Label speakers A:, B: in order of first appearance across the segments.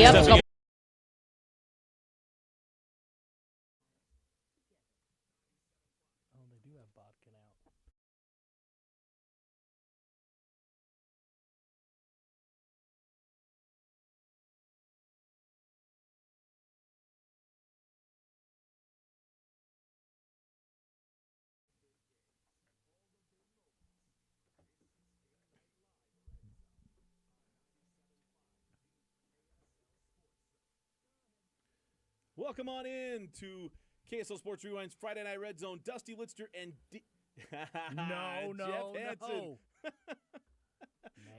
A: Yep.
B: Welcome on in to KSL Sports Rewind's Friday Night Redzone. Dusty Litster and Jeff Hansen.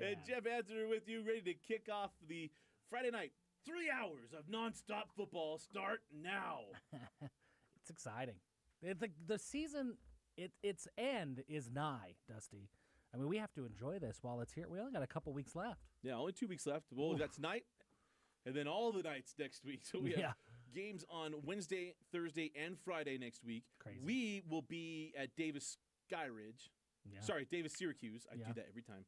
B: And Jeff Hansen are with you, ready to kick off the Friday night. 3 hours of nonstop football start now.
C: It's exciting. The season, its end is nigh, Dusty. I mean, we have to enjoy this while it's here. We only got a couple weeks left.
B: Yeah, only 2 weeks left. Well, we got tonight, and then all the nights next week. So we have games on Wednesday, Thursday, and Friday next week.
C: Crazy.
B: We will be at Davis Skyridge.
C: Yeah.
B: Sorry, Davis Syracuse. I do that every time.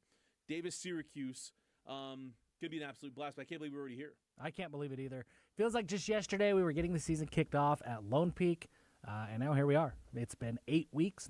B: Davis Syracuse. Going to be an absolute blast, but I can't believe we're already here.
C: I can't believe it either. Feels like just yesterday we were getting the season kicked off at Lone Peak, and now here we are. It's been 9 weeks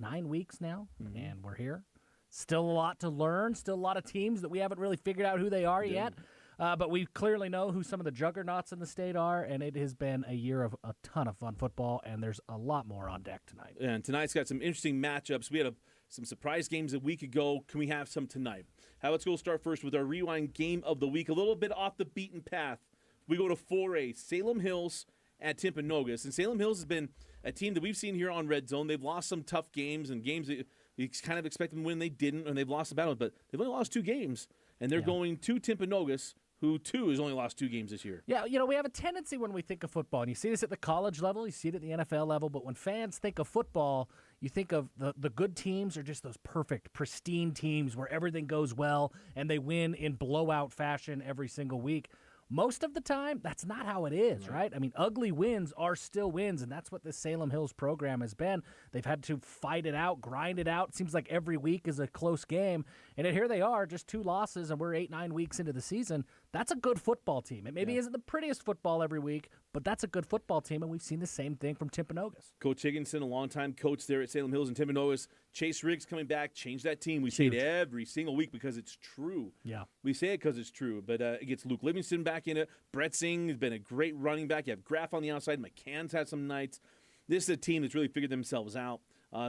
C: now, and we're here. Still a lot to learn. Still a lot of teams that we haven't really figured out who they are yet. But we clearly know who some of the juggernauts in the state are, and it has been a year of a ton of fun football, and there's a lot more on deck tonight.
B: And tonight's got some interesting matchups. We had some surprise games a week ago. Can we have some tonight? Let's go start first with our Rewind Game of the Week. A little bit off the beaten path. We go to 4A, Salem Hills at Timpanogos. And Salem Hills has been a team that we've seen here on Redzone. They've lost some tough games and games that you kind of expect them to win. They didn't, and they've lost the battle. But they've only lost 2 games, and they're going to Timpanogos, who, too, has only lost 2 games this year.
C: Yeah, we have a tendency when we think of football, and you see this at the college level, you see it at the NFL level, but when fans think of football, you think of the good teams are just those perfect, pristine teams where everything goes well and they win in blowout fashion every single week. Most of the time, that's not how it is, right? I mean, ugly wins are still wins, and that's what the Salem Hills program has been. They've had to fight it out, grind it out. It seems like every week is a close game. And here they are, just 2 losses, and we're 8-9 weeks into the season. That's a good football team. It maybe isn't the prettiest football every week, but that's a good football team, and we've seen the same thing from Timpanogos.
B: Coach Higginson, a longtime coach there at Salem Hills and Timpanogos. Chase Riggs coming back, changed that team. We say it every single week because it's true.
C: Yeah.
B: We say it because it's true, but it gets Luke Livingston back in it. Brett Singh has been a great running back. You have Graff on the outside. McCann's had some nights. This is a team that's really figured themselves out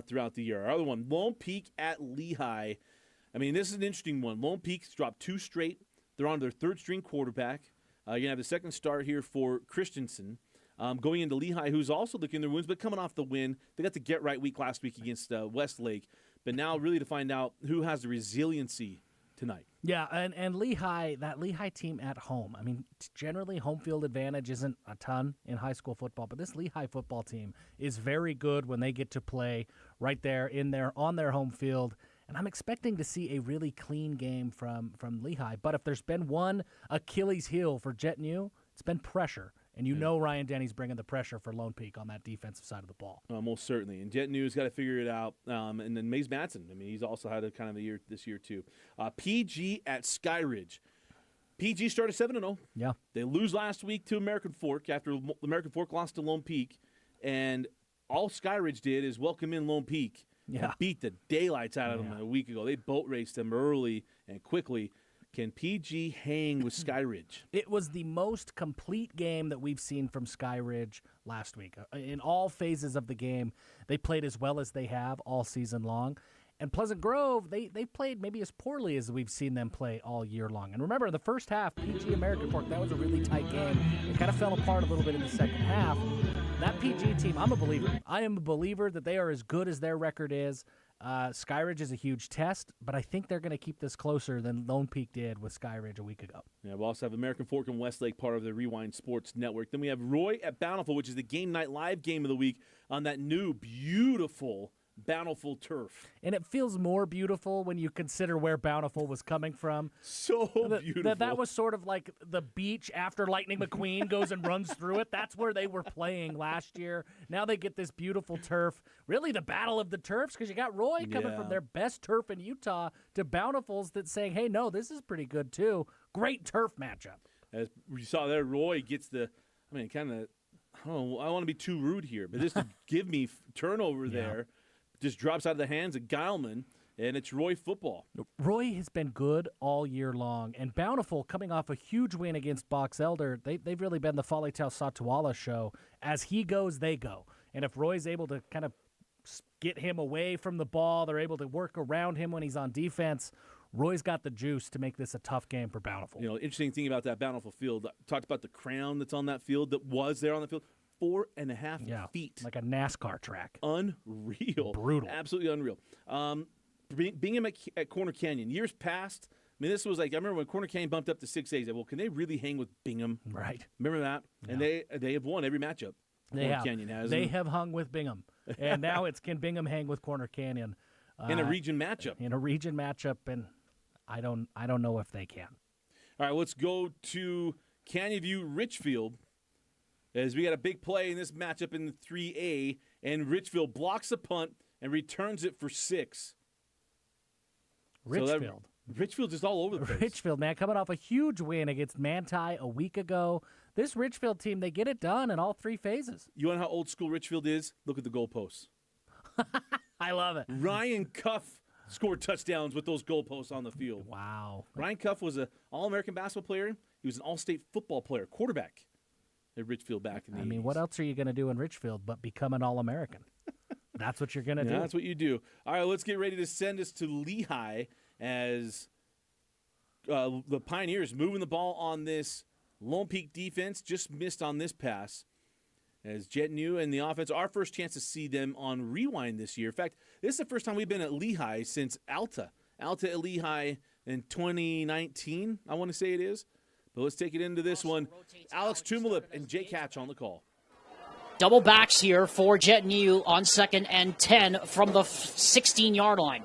B: throughout the year. Our other one, Lone Peak at Lehi. I mean, this is an interesting one. Lone Peak's dropped 2 straight. They're on their 3rd-string quarterback. You're going to have the second start here for Christensen. Going into Lehi, who's also licking their wounds, but coming off the win. They got the get-right week last week against Westlake. But now really to find out who has the resiliency tonight.
C: Yeah, and Lehi, that Lehi team at home. I mean, generally home field advantage isn't a ton in high school football, but this Lehi football team is very good when they get to play right there on their home field. And I'm expecting to see a really clean game from Lehi. But if there's been one Achilles heel for Jet New, it's been pressure. And you know Ryan Denny's bringing the pressure for Lone Peak on that defensive side of the ball.
B: Most certainly. And Jet New's got to figure it out. And then Maze Matson, I mean, he's also had a kind of a year this year too. PG at Skyridge. PG started 7-0.
C: Yeah.
B: They lose last week to American Fork after American Fork lost to Lone Peak. And all Skyridge did is welcome in Lone Peak.
C: Yeah.
B: Beat the daylights out of them a week ago. They boat raced them early and quickly. Can PG hang with Skyridge?
C: It was the most complete game that we've seen from Skyridge last week. In all phases of the game, they played as well as they have all season long. And Pleasant Grove, they played maybe as poorly as we've seen them play all year long. And remember, the first half, PG American Fork, that was a really tight game. It kind of fell apart a little bit in the second half. That PG team, I'm a believer. I am a believer that they are as good as their record is. Skyridge is a huge test, but I think they're going to keep this closer than Lone Peak did with Skyridge a week ago.
B: Yeah, we also have American Fork and Westlake, part of the Rewind Sports Network. Then we have Roy at Bountiful, which is the game night live game of the week on that new, beautiful Bountiful turf.
C: And it feels more beautiful when you consider where Bountiful was coming from.
B: So beautiful.
C: That was sort of like the beach after Lightning McQueen goes and runs through it. That's where they were playing last year. Now they get this beautiful turf. Really the battle of the turfs, because you got Roy coming from their best turf in Utah to Bountiful's that's saying, hey, no, this is pretty good too. Great turf matchup.
B: As we saw there, Roy gets the, kind of, I don't want to be too rude here, but this give me turnover there. Just drops out of the hands of Geilman, and it's Roy football.
C: Roy has been good all year long, and Bountiful coming off a huge win against Box Elder. They've really been the Falitel Satawala show. As he goes, they go. And if Roy's able to kind of get him away from the ball, they're able to work around him when he's on defense, Roy's got the juice to make this a tough game for Bountiful.
B: Interesting thing about that Bountiful field, I talked about the crown that's on that field, that was there on the field, 4.5 feet.
C: Like a NASCAR track.
B: Unreal.
C: Brutal.
B: Absolutely unreal. Bingham at Corner Canyon. Years past, this was like, I remember when Corner Canyon bumped up to 6A, well, can they really hang with Bingham?
C: Right.
B: Remember that? Yeah. And they have won every matchup. Canyon has.
C: They have hung with Bingham. And now it's, can Bingham hang with Corner Canyon?
B: In a region matchup.
C: And I don't know if they can.
B: All right, let's go to Canyon View Richfield, as we got a big play in this matchup in the 3A, and Richfield blocks a punt and returns it for 6.
C: Richfield.
B: Richfield is all over the place.
C: Richfield, man, coming off a huge win against Manti a week ago. This Richfield team, they get it done in all 3 phases.
B: You want to know how old school Richfield is? Look at the goalposts.
C: I love it.
B: Ryan Cuff scored touchdowns with those goalposts on the field.
C: Wow.
B: Ryan Cuff was an All-American basketball player. He was an All-State football player, quarterback at Richfield back in the 80s.
C: What else are you going to do in Richfield but become an All-American? That's what you're going to do.
B: That's what you do. All right, let's get ready to send us to Lehi, as the Pioneers moving the ball on this Lone Peak defense. Just missed on this pass. As Jet New and the offense, our first chance to see them on Rewind this year. In fact, this is the first time we've been at Lehi since Alta. Alta at Lehi in 2019, I want to say it is. But let's take it into this one. Alex Tumalip and Jake Hatch on the call.
A: Double backs here for Jet New on 2nd and 10 from the 16-yard line.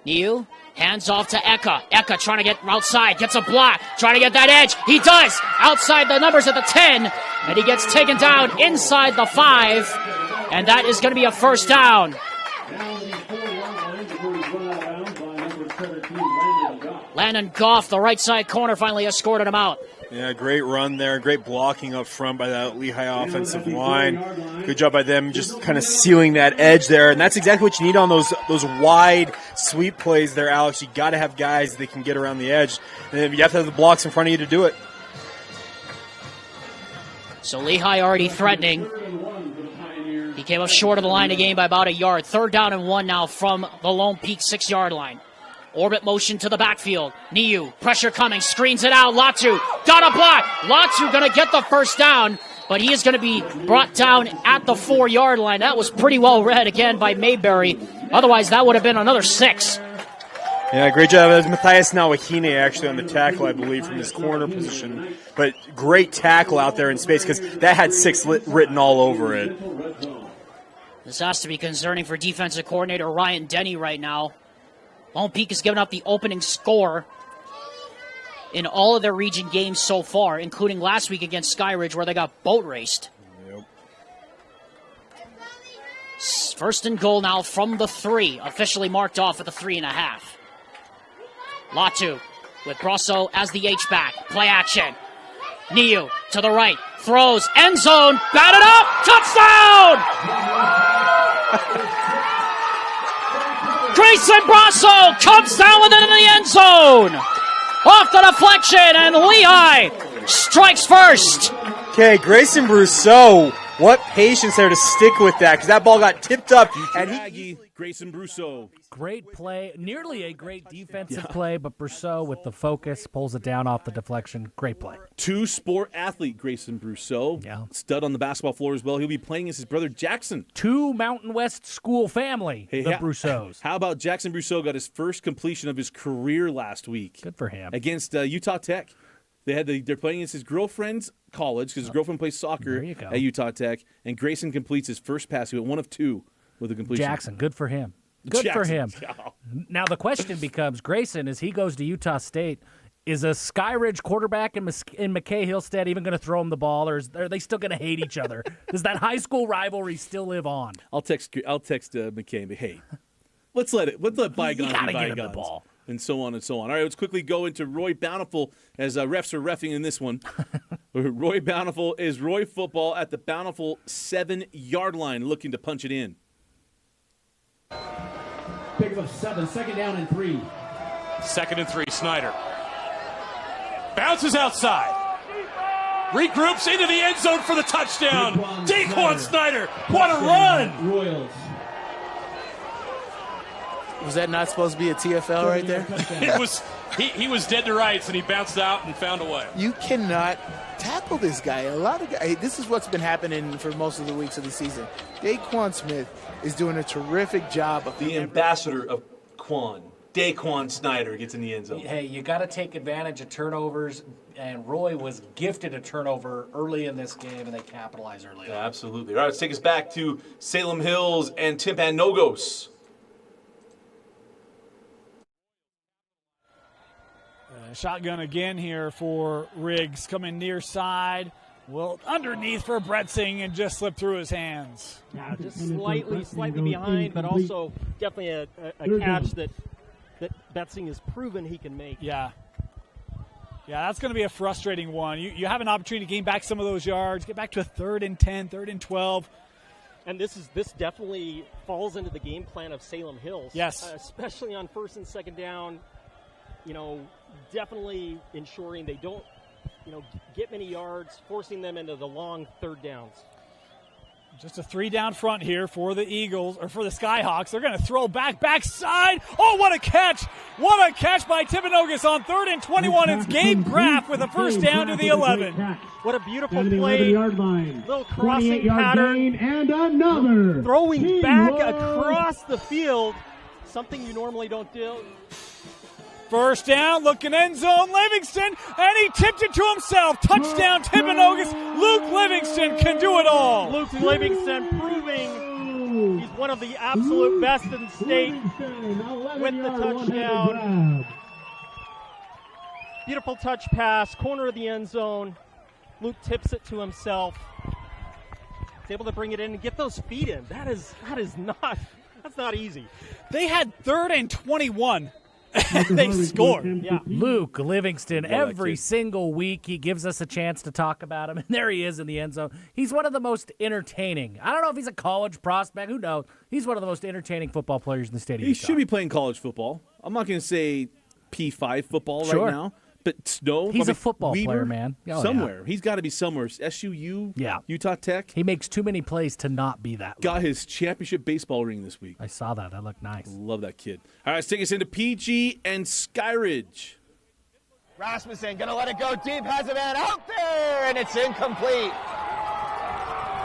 A: New hands off to Eka. Eka trying to get outside, gets a block, trying to get that edge. He does! Outside the numbers at the 10, and he gets taken down inside the 5, and that is going to be a first down. Landon Goff, the right side corner, finally escorted him out.
D: Yeah, great run there. Great blocking up front by that Lehi offensive line. Good job by them just kind of sealing that edge there. And that's exactly what you need on those wide sweep plays there, Alex. You got to have guys that can get around the edge. And then you have to have the blocks in front of you to do it.
A: So Lehi already threatening. He came up short of the line of game by about a yard. 3rd down and 1 now from the Lone Peak 6-yard line. Orbit motion to the backfield. Niu, pressure coming, screens it out. Latu, got a block. Latu going to get the first down, but he is going to be brought down at the 4-yard line. That was pretty well read again by Mayberry. Otherwise, that would have been another 6.
D: Yeah, great job. That was Matthias Nawahine actually on the tackle, I believe, from his corner position. But great tackle out there in space because that had 6 written all over it.
A: This has to be concerning for defensive coordinator Ryan Denny right now. Lone Peak has given up the opening score in all of their region games so far, including last week against Skyridge where they got boat raced.
D: Yep.
A: 1st and goal now from the 3, officially marked off at the 3.5. Latu with Brasso as the H-back. Play action. Niu to the right. Throws. End zone. Batted up. Touchdown! Grayson Brasso comes down with it in the end zone. Off the deflection, and Lehi strikes first.
D: Okay, Grayson Brousseau, what patience there to stick with that, because that ball got tipped up.
B: And Grayson Brousseau.
C: Great play. Nearly a great defensive play, but Brousseau with the focus pulls it down off the deflection. Great play.
B: 2-sport athlete, Grayson Brousseau.
C: Yeah.
B: Stud on the basketball floor as well. He'll be playing against his brother Jackson.
C: 2 Mountain West school family, the Brousseaus.
B: How about Jackson Brousseau got his first completion of his career last week.
C: Good for him.
B: Against Utah Tech. They're playing against his girlfriend's college because his girlfriend plays soccer at Utah Tech, and Grayson completes his first pass. He went 1 of 2 with a completion.
C: Jackson, good for him. Good for him. Now the question becomes, Grayson, as he goes to Utah State, is a Skyridge quarterback in McKay Hillstead even going to throw him the ball, or are they still going to hate each other? Does that high school rivalry still live on?
B: I'll text McKay, but hey, let's let bygones be bygones.
C: You got to get him the ball.
B: and so on and so on. All right, let's quickly go into Roy Bountiful as refs are reffing in this one. Roy Bountiful is Roy football at the Bountiful 7-yard line, looking to punch it in.
E: Pick of 7, 2nd down and 3.
F: 2nd and 3, Snyder. Bounces outside. Regroups into the end zone for the touchdown. Daquan Snyder, what a run!
E: Royals.
G: Was that not supposed to be a TFL right there?
F: It was. He was dead to rights, and he bounced out and found a way.
G: You cannot tackle this guy. A lot of guys. This is what's been happening for most of the weeks of the season. Daquan Smith is doing a terrific job of
B: the ambassador of Quan. Daquan Snyder gets in the end zone.
C: Hey, you got to take advantage of turnovers, and Roy was gifted a turnover early in this game, and they capitalized early on.
B: Absolutely. All right, let's take us back to Salem Hills and Timpanogos.
H: Shotgun again here for Riggs, coming near side. Well, underneath for Bretzing and just slipped through his hands.
I: Yeah, just slightly behind, but also definitely a catch that Bretzing has proven he can make.
H: Yeah, that's going to be a frustrating one. You have an opportunity to gain back some of those yards, get back to a 3rd and 10, 3rd and 12.
I: And this definitely falls into the game plan of Salem Hills.
H: Yes.
I: Especially on 1st and 2nd down, definitely ensuring they don't, get many yards, forcing them into the long 3rd downs.
H: Just a 3 down front here for the Eagles, or for the Skyhawks. They're going to throw backside. Oh, what a catch! What a catch by Timpanogos on 3rd and 21. It's Gabe Graff with a 1st down to the 11.
I: What a beautiful play. Little crossing pattern.
E: And another.
I: Throwing back across the field. Something you normally don't do.
H: 1st down, looking end zone, Livingston, and he tipped it to himself. Touchdown, Timpanogos. Luke Livingston can do it all.
I: Luke Livingston proving he's one of the absolute best in the state with the touchdown. Beautiful touch pass, corner of the end zone. Luke tips it to himself. He's able to bring it in and get those feet in. That's not easy.
H: They had 3rd and 21. They scored.
I: Yeah.
C: Luke Livingston, every single week he gives us a chance to talk about him, and there he is in the end zone. He's one of the most entertaining. I don't know if he's a college prospect. Who knows? He's one of the most entertaining football players in the state of Utah.
B: He should be playing college football. I'm not going to say P5 football right now. But
C: he's a football player, man.
B: Somewhere.
C: Yeah.
B: He's got to be somewhere. SUU, Utah Tech.
C: He makes too many plays to not be that.
B: Got his championship baseball ring this week.
C: I saw that. That looked nice.
B: Love that kid. All right, let's take us into PG and Skyridge.
J: Rasmussen going to let it go deep. Has a man out there, and it's incomplete.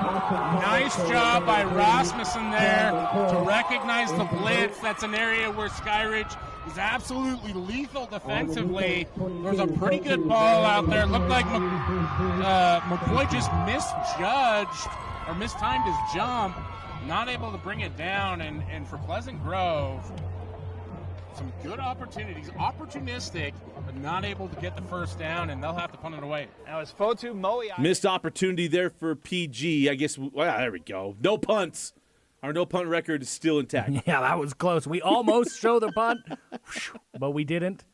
K: Nice job by Rasmussen there to recognize the blitz. That's an area where Skyridge is absolutely lethal defensively. There's a pretty good ball out there. It looked like McCoy just misjudged or mistimed his jump, not able to bring it down. And for Pleasant Grove, some good opportunities, opportunistic, but not able to get the 1st down, and they'll have to punt it away.
J: Now it's Fotu Moe.
B: Missed opportunity there for PG. I guess, there we go. No punts. Our no punt record is still intact.
C: Yeah, that was close. We almost showed the punt, but we didn't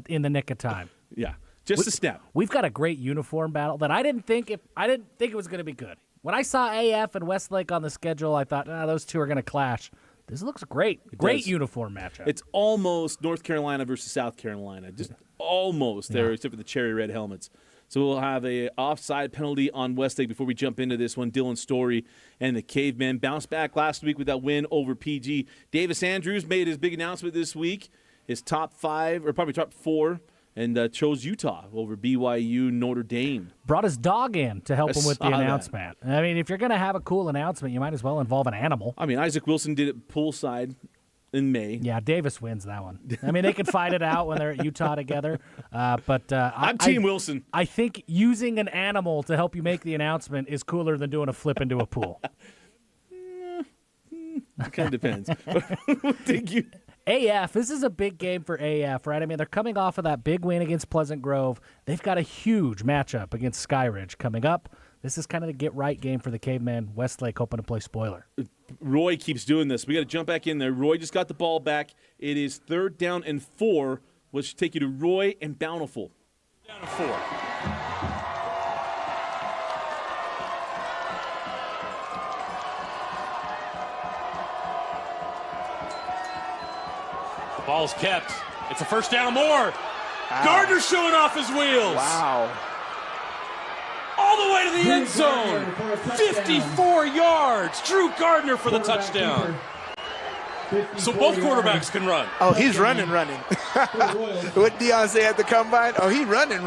C: in the nick of time.
B: Yeah, just a snap.
C: We've got a great uniform battle that I didn't think it was going to be good. When I saw AF and Westlake on the schedule, I thought, those two are going to clash. This looks great. Great uniform matchup.
B: It's almost North Carolina versus South Carolina. Just almost there, except for the cherry red helmets. So we'll have a offside penalty on Westlake before we jump into this one. Dylan Story and the Cavemen bounced back last week with that win over PG. Davis Andrews made his big announcement this week. His top 5, or probably top 4, and chose Utah over BYU Notre Dame.
C: Brought his dog in to help him with the announcement. I mean, if you're going to have a cool announcement, you might as well involve an animal.
B: I mean, Isaac Wilson did it poolside in May.
C: Yeah, Davis wins that one. I mean, they could fight it out when they're at Utah together. But
B: I'm Team Wilson.
C: I think using an animal to help you make the announcement is cooler than doing a flip into a pool.
B: It kind of depends. Thank you.
C: AF, this is a big game for AF, right? I mean, they're coming off of that big win against Pleasant Grove. They've got a huge matchup against Skyridge coming up. This is kind of the get-right game for the Caveman. Westlake hoping to play spoiler.
B: Roy keeps doing this. We got to jump back in there. Roy just got the ball back. It is 3rd down and 4, which should take you to Roy and Bountiful.
F: Down to 4. The ball's kept. It's a 1st down and more.
G: Wow.
F: Gardner showing off his wheels.
G: Wow.
F: All the way to the end zone. 54 yards. Drew Gardner for the touchdown. So both quarterbacks can run.
G: Oh, he's running. What Deion say at the combine? Oh, he running.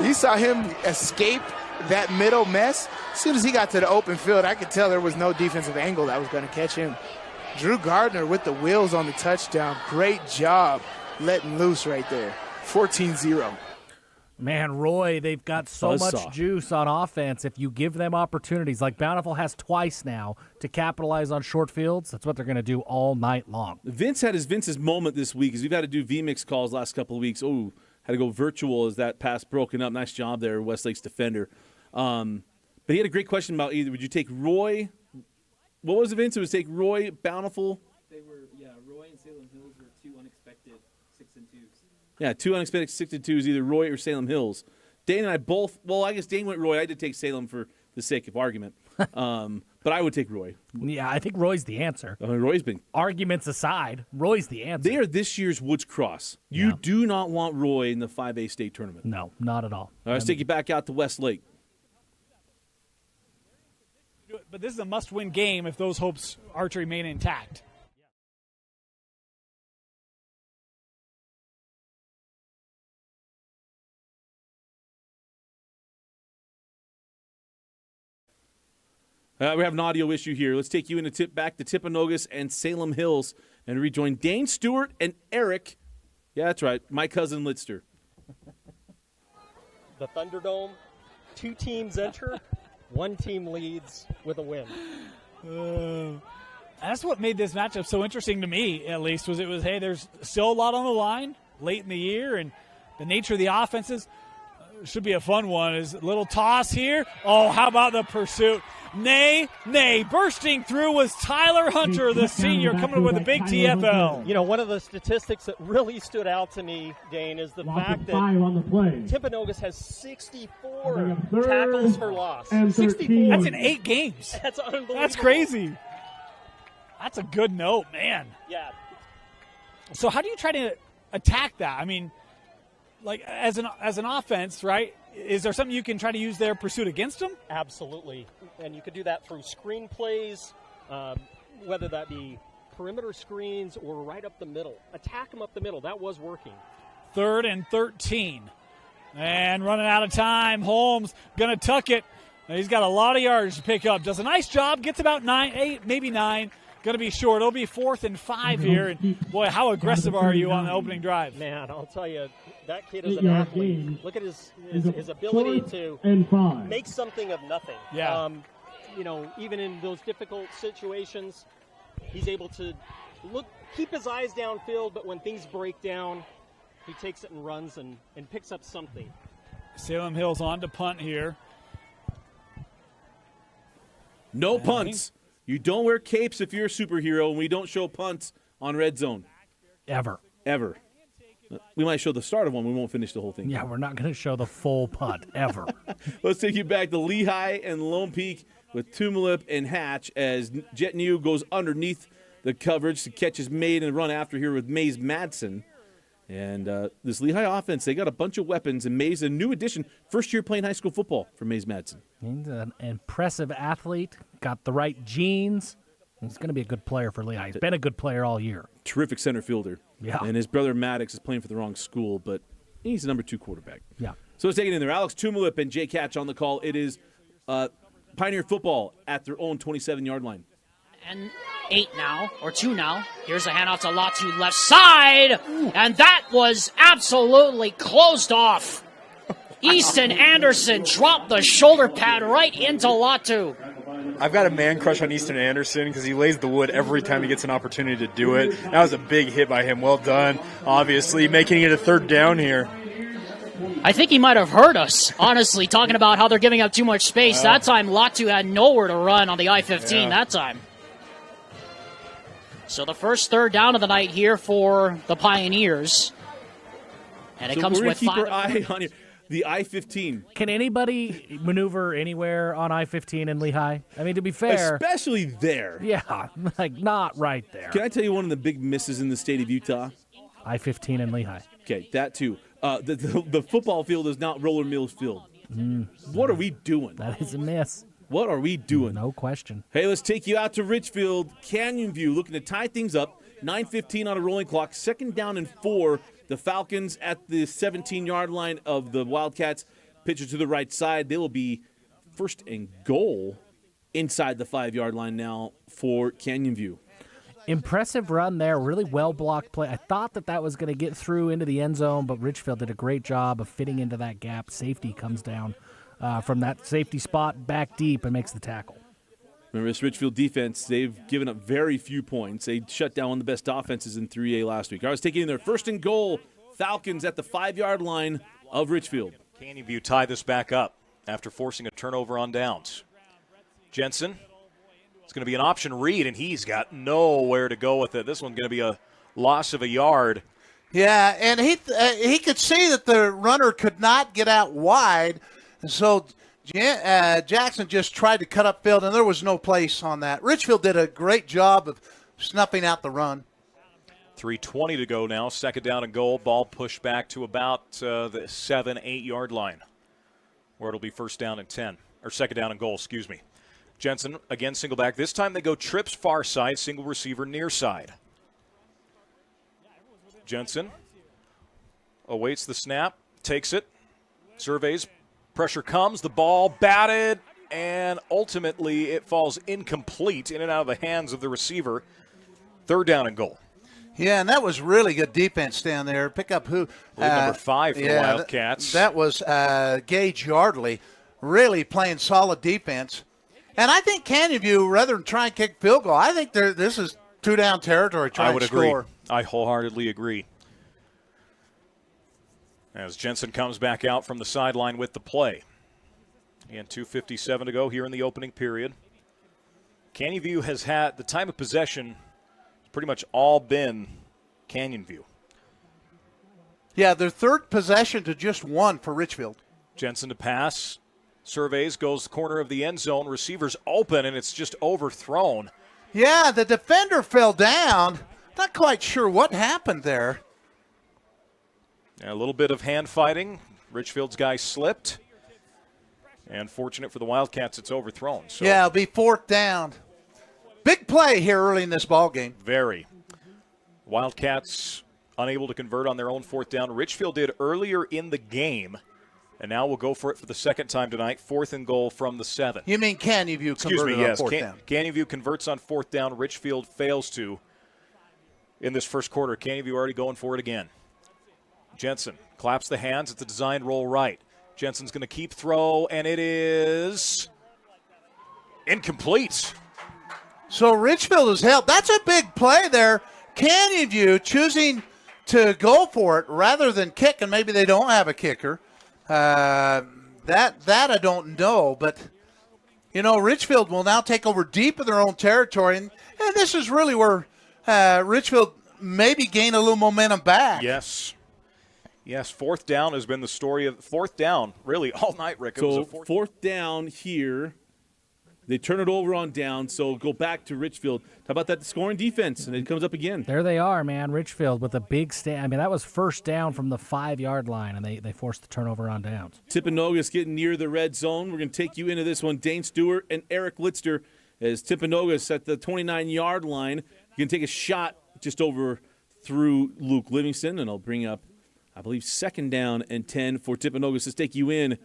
G: You saw him escape that middle mess. As soon as he got to the open field, I could tell there was no defensive angle that was going to catch him. Drew Gardner with the wheels on the touchdown. Great job letting loose right there. 14-0.
C: Man, Roy, they've got so much juice on offense. If you give them opportunities, like Bountiful has twice now to capitalize on short fields, that's what they're going to do all night long.
B: Vince had Vince's moment this week as we've had to do VMix calls last couple of weeks. Oh, had to go virtual as that pass broken up. Nice job there, Westlake's defender. But he had a great question about either would you take Roy? What was it, Vince? It was take Roy, Bountiful.
L: Roy and Salem Hills were 2 unexpected 6-2s.
B: Yeah, 2 unexpected 6-2s, either Roy or Salem Hills. Dane and I both, well, I guess Dane went Roy. I did take Salem for the sake of argument. But I would take Roy.
C: Yeah, I think Roy's the answer.
B: Roy's been.
C: Arguments aside, Roy's the answer.
B: They are this year's Woods Cross. You do not want Roy in the 5A state tournament.
C: No, not at all.
B: All right, let's take you back out to Westlake.
H: But this is a must-win game if those hopes are to remain intact.
B: We have an audio issue here. Let's take you back to Timpanogos and Salem Hills and rejoin Dane Stewart and Eric. Yeah, that's right. My cousin Litster.
I: The Thunderdome, 2 teams enter, 1 team leads with a win.
H: That's what made this matchup so interesting to me, at least, was hey, there's still a lot on the line late in the year, and the nature of the offenses should be a fun one. Is a little toss here. Oh, how about the pursuit? Nay. Bursting through was Tyler Hunter, the senior, coming with a big TFL.
I: You know, one of the statistics that really stood out to me, Dane, is the fact that Timpanogos has 64 tackles for loss. 64.
H: That's in 8 games.
I: That's unbelievable.
H: That's crazy. That's a good note, man.
I: Yeah.
H: So how do you try to attack that? I mean, like as an offense, right? Is there something you can try to use their pursuit against them?
I: Absolutely. And you could do that through screen plays, whether that be perimeter screens or right up the middle. Attack them up the middle. That was working.
H: 3rd and 13. And running out of time. Holmes going to tuck it. He's got a lot of yards to pick up. Does a nice job. Gets about 8, maybe 9. Going to be short. It'll be 4th and 5 here. And, boy, how aggressive are you on the opening drive?
I: Man, I'll tell you, that kid is an athlete. Look at his ability to make something of nothing.
H: Yeah.
I: You know, even in those difficult situations, he's able to keep his eyes downfield, but when things break down, he takes it and runs and picks up something.
H: Salem Hills on to punt here.
B: No punts. You don't wear capes if you're a superhero, and we don't show punts on Redzone.
C: Ever.
B: We might show the start of one. We won't finish the whole thing.
C: Yeah, we're not going to show the full punt, ever.
B: Let's take you back to Lehi and Lone Peak with Tumulip and Hatch as Jet New goes underneath the coverage. The catch is made and run after here with Mays Madsen. And this Lehi offense, they got a bunch of weapons, and Mays, a new addition, first year playing high school football for Mays Madsen.
C: He's an impressive athlete, got the right genes. He's going to be a good player for Lehi. He's been a good player all year.
B: Terrific center fielder.
C: Yeah.
B: And his brother Maddox is playing for the wrong school, but he's the number 2 quarterback.
C: Yeah.
B: So let's take it in there. Alex Tumulip and Jay Catch on the call. It is Pioneer football at their own 27-yard line.
A: And 8 now, or 2 now. Here's a handout to Latu left side. And that was absolutely closed off. Easton Anderson dropped the shoulder pad right into Latu.
D: I've got a man crush on Easton Anderson because he lays the wood every time he gets an opportunity to do it. That was a big hit by him. Well done, obviously, making it a 3rd down here.
A: I think he might have heard us, honestly, talking about how they're giving up too much space. That time, Latu had nowhere to run on the I-15 that time. So the first third down of the night here for the Pioneers. And it comes with
B: keep our eye on the I-15.
C: Can anybody maneuver anywhere on I-15 in Lehi? I mean, to be fair.
B: Especially there.
C: Yeah, like not right there.
B: Can I tell you one of the big misses in the state of Utah?
C: I-15 in Lehi.
B: Okay, that too. The football field is not Roller Mills Field. What are we doing?
C: That is a miss.
B: What are we doing?
C: No question.
B: Hey, let's take you out to Richfield. Canyon View looking to tie things up. 9:15 on a rolling clock. 2nd down and 4. The Falcons at the 17-yard line of the Wildcats. Pitcher to the right side. They will be 1st and goal inside the 5-yard line now for Canyon View.
C: Impressive run there. Really well-blocked play. I thought that was going to get through into the end zone, but Richfield did a great job of fitting into that gap. Safety comes down from that safety spot back deep and makes the tackle.
B: Remember, this Richfield defense, they've given up very few points. They shut down one of the best offenses in 3A last week. I was taking their 1st and goal. Falcons at the 5-yard line of Richfield.
M: Canyon View tie this back up after forcing a turnover on downs. Jensen, it's going to be an option read, and he's got nowhere to go with it. This one's going to be a loss of a yard.
N: Yeah, and he could see that the runner could not get out wide, and so Jackson just tried to cut up field, and there was no place on that. Richfield did a great job of snuffing out the run.
M: 3:20 to go now. 2nd down and goal. Ball pushed back to about the 7-8 yard line, where it'll be 1st down and 10, or 2nd down and goal, excuse me. Jensen, again, single back. This time they go trips far side, single receiver near side. Jensen awaits the snap, takes it, surveys, pressure comes, the ball batted, and ultimately it falls incomplete in and out of the hands of the receiver. 3rd down and goal.
N: Yeah, and that was really good defense down there. Pick up who?
M: Number 5 for the Wildcats.
N: That was Gage Yardley, really playing solid defense. And I think Canyon View, rather than try and kick field goal, I think this is 2-down territory trying to score.
M: I would agree. I wholeheartedly agree. As Jensen comes back out from the sideline with the play. And 2:57 to go here in the opening period. Canyon View has had the time of possession pretty much all been Canyon View.
N: Yeah, their 3rd possession to just 1 for Richfield.
M: Jensen to pass. Surveys, goes the corner of the end zone. Receivers open, and it's just overthrown.
N: Yeah, the defender fell down. Not quite sure what happened there.
M: A little bit of hand fighting. Richfield's guy slipped. And fortunate for the Wildcats, it's overthrown. So.
N: Yeah, it'll be 4th down. Big play here early in this ball game.
M: Very. Wildcats unable to convert on their own 4th down. Richfield did earlier in the game, and now we'll go for it for the 2nd time tonight. 4th and goal from the 7.
N: You mean Canyon View converted on 4th down?
M: Canyon View converts on 4th down. Richfield fails to in this first quarter. Canyon View already going for it again. Jensen claps the hands. It's a designed roll right. Jensen's going to keep throw, and it is incomplete.
N: So Richfield has helped. That's a big play there. Canyon View choosing to go for it rather than kick, and maybe they don't have a kicker. That I don't know, but Richfield will now take over deep in their own territory, and this is really where Richfield maybe gain a little momentum back.
M: Yes, 4th down has been the story of 4th down really all night, Rick.
B: So 4th down here. They turn it over on down, so go back to Richfield. How about that scoring defense? And it comes up again.
C: There they are, man. Richfield with a big stand. I mean, that was 1st down from the 5-yard line, and they forced the turnover on downs.
B: Timpanogos getting near the red zone. We're going to take you into this one. Dane Stewart and Eric Litster as Timpanogos at the 29-yard line. You can take a shot just over through Luke Livingston, and I'll bring up, I believe, 2nd down and 10 for Timpanogos. Let's take you in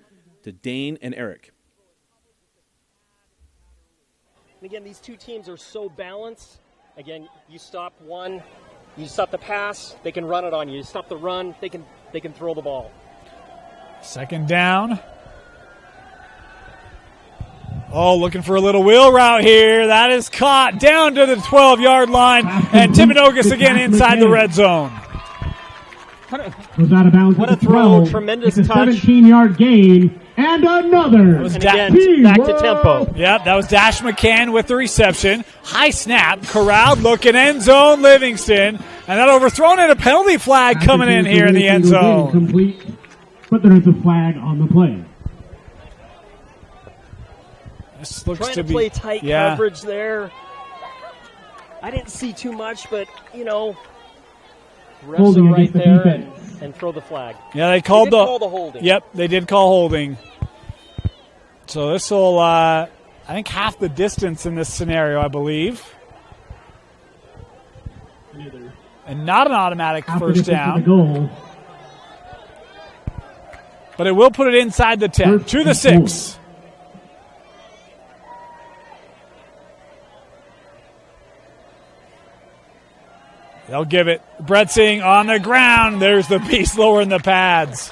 B: to Dane and Eric.
I: Again, these two teams are so balanced. Again, you stop one, you stop the pass, they can run it on you. You stop the run, they can throw the ball.
H: 2nd down. Oh, looking for a little wheel route here. That is caught down to the 12-yard line, and Timpanogos again inside the red zone.
E: Goes out of bounds.
I: What
E: at
I: a
E: the
I: throw,
E: 12.
I: tremendous
E: It's a
I: touch.
E: 17-yard gain, and another.
H: was
I: And again, back to tempo.
H: Yep, that was Dash McCann with the reception. High snap, corralled, looking end zone, Livingston. And that overthrown and a penalty flag coming in here in the end zone.
E: Complete, but there is a flag on the play.
H: This looks
I: Trying
H: to
I: to
H: be
I: play tight coverage there. I didn't see too much, but, refs
E: Holding
I: are right
E: against the
I: there
E: defense.
I: and throw the flag.
H: Yeah, they called
I: did call the holding.
H: Yep, they did call holding. So this will, I think, half the distance in this scenario, I believe. And not an automatic first down.
E: Goal.
H: But it will put it inside the 10, to the 6. They'll give it. Bretzing on the ground. There's the beast lowering the pads.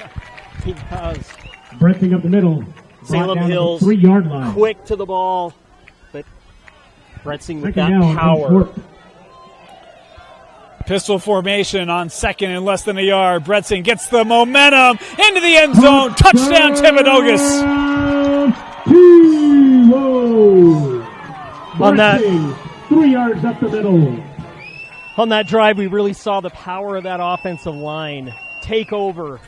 I: He does.
E: Bretzing up the middle.
I: Salem Hills
E: 3-yard line.
I: quick to the ball, but Bretzing with
E: Second
I: that
E: down,
I: power.
E: short.
H: Pistol formation on second and less than a yard. Bretzing gets the momentum into the end zone. Touchdown, Timpanogos.
I: On that,
E: 3 yards up the middle.
I: on that drive, we really saw the power of that offensive line take over.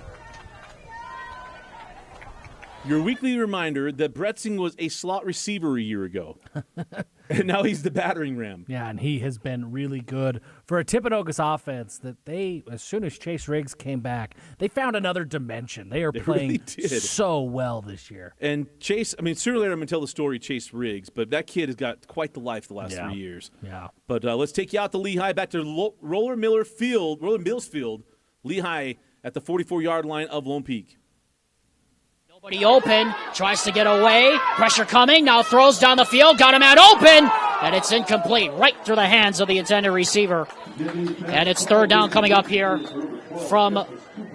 B: Your weekly reminder that Bretzing was a slot receiver a year ago. And now he's the battering ram.
C: Yeah, and he has been really good for a Timpanogos offense that they, as soon as Chase Riggs came back, they found another dimension. They are playing
B: really did.
C: so well this year.
B: And Chase, I mean, sooner or later I'm going to tell the story of Chase Riggs, but that kid has got quite the life the last 3 years.
C: Yeah.
B: But let's take you out to Lehi, back to Roller Mills Field, Lehi at the 44-yard line of Lone Peak.
A: Nobody open, tries to get away, pressure coming, now throws down the field, got him out open, and it's incomplete, right through the hands of the intended receiver. And it's third down coming up here from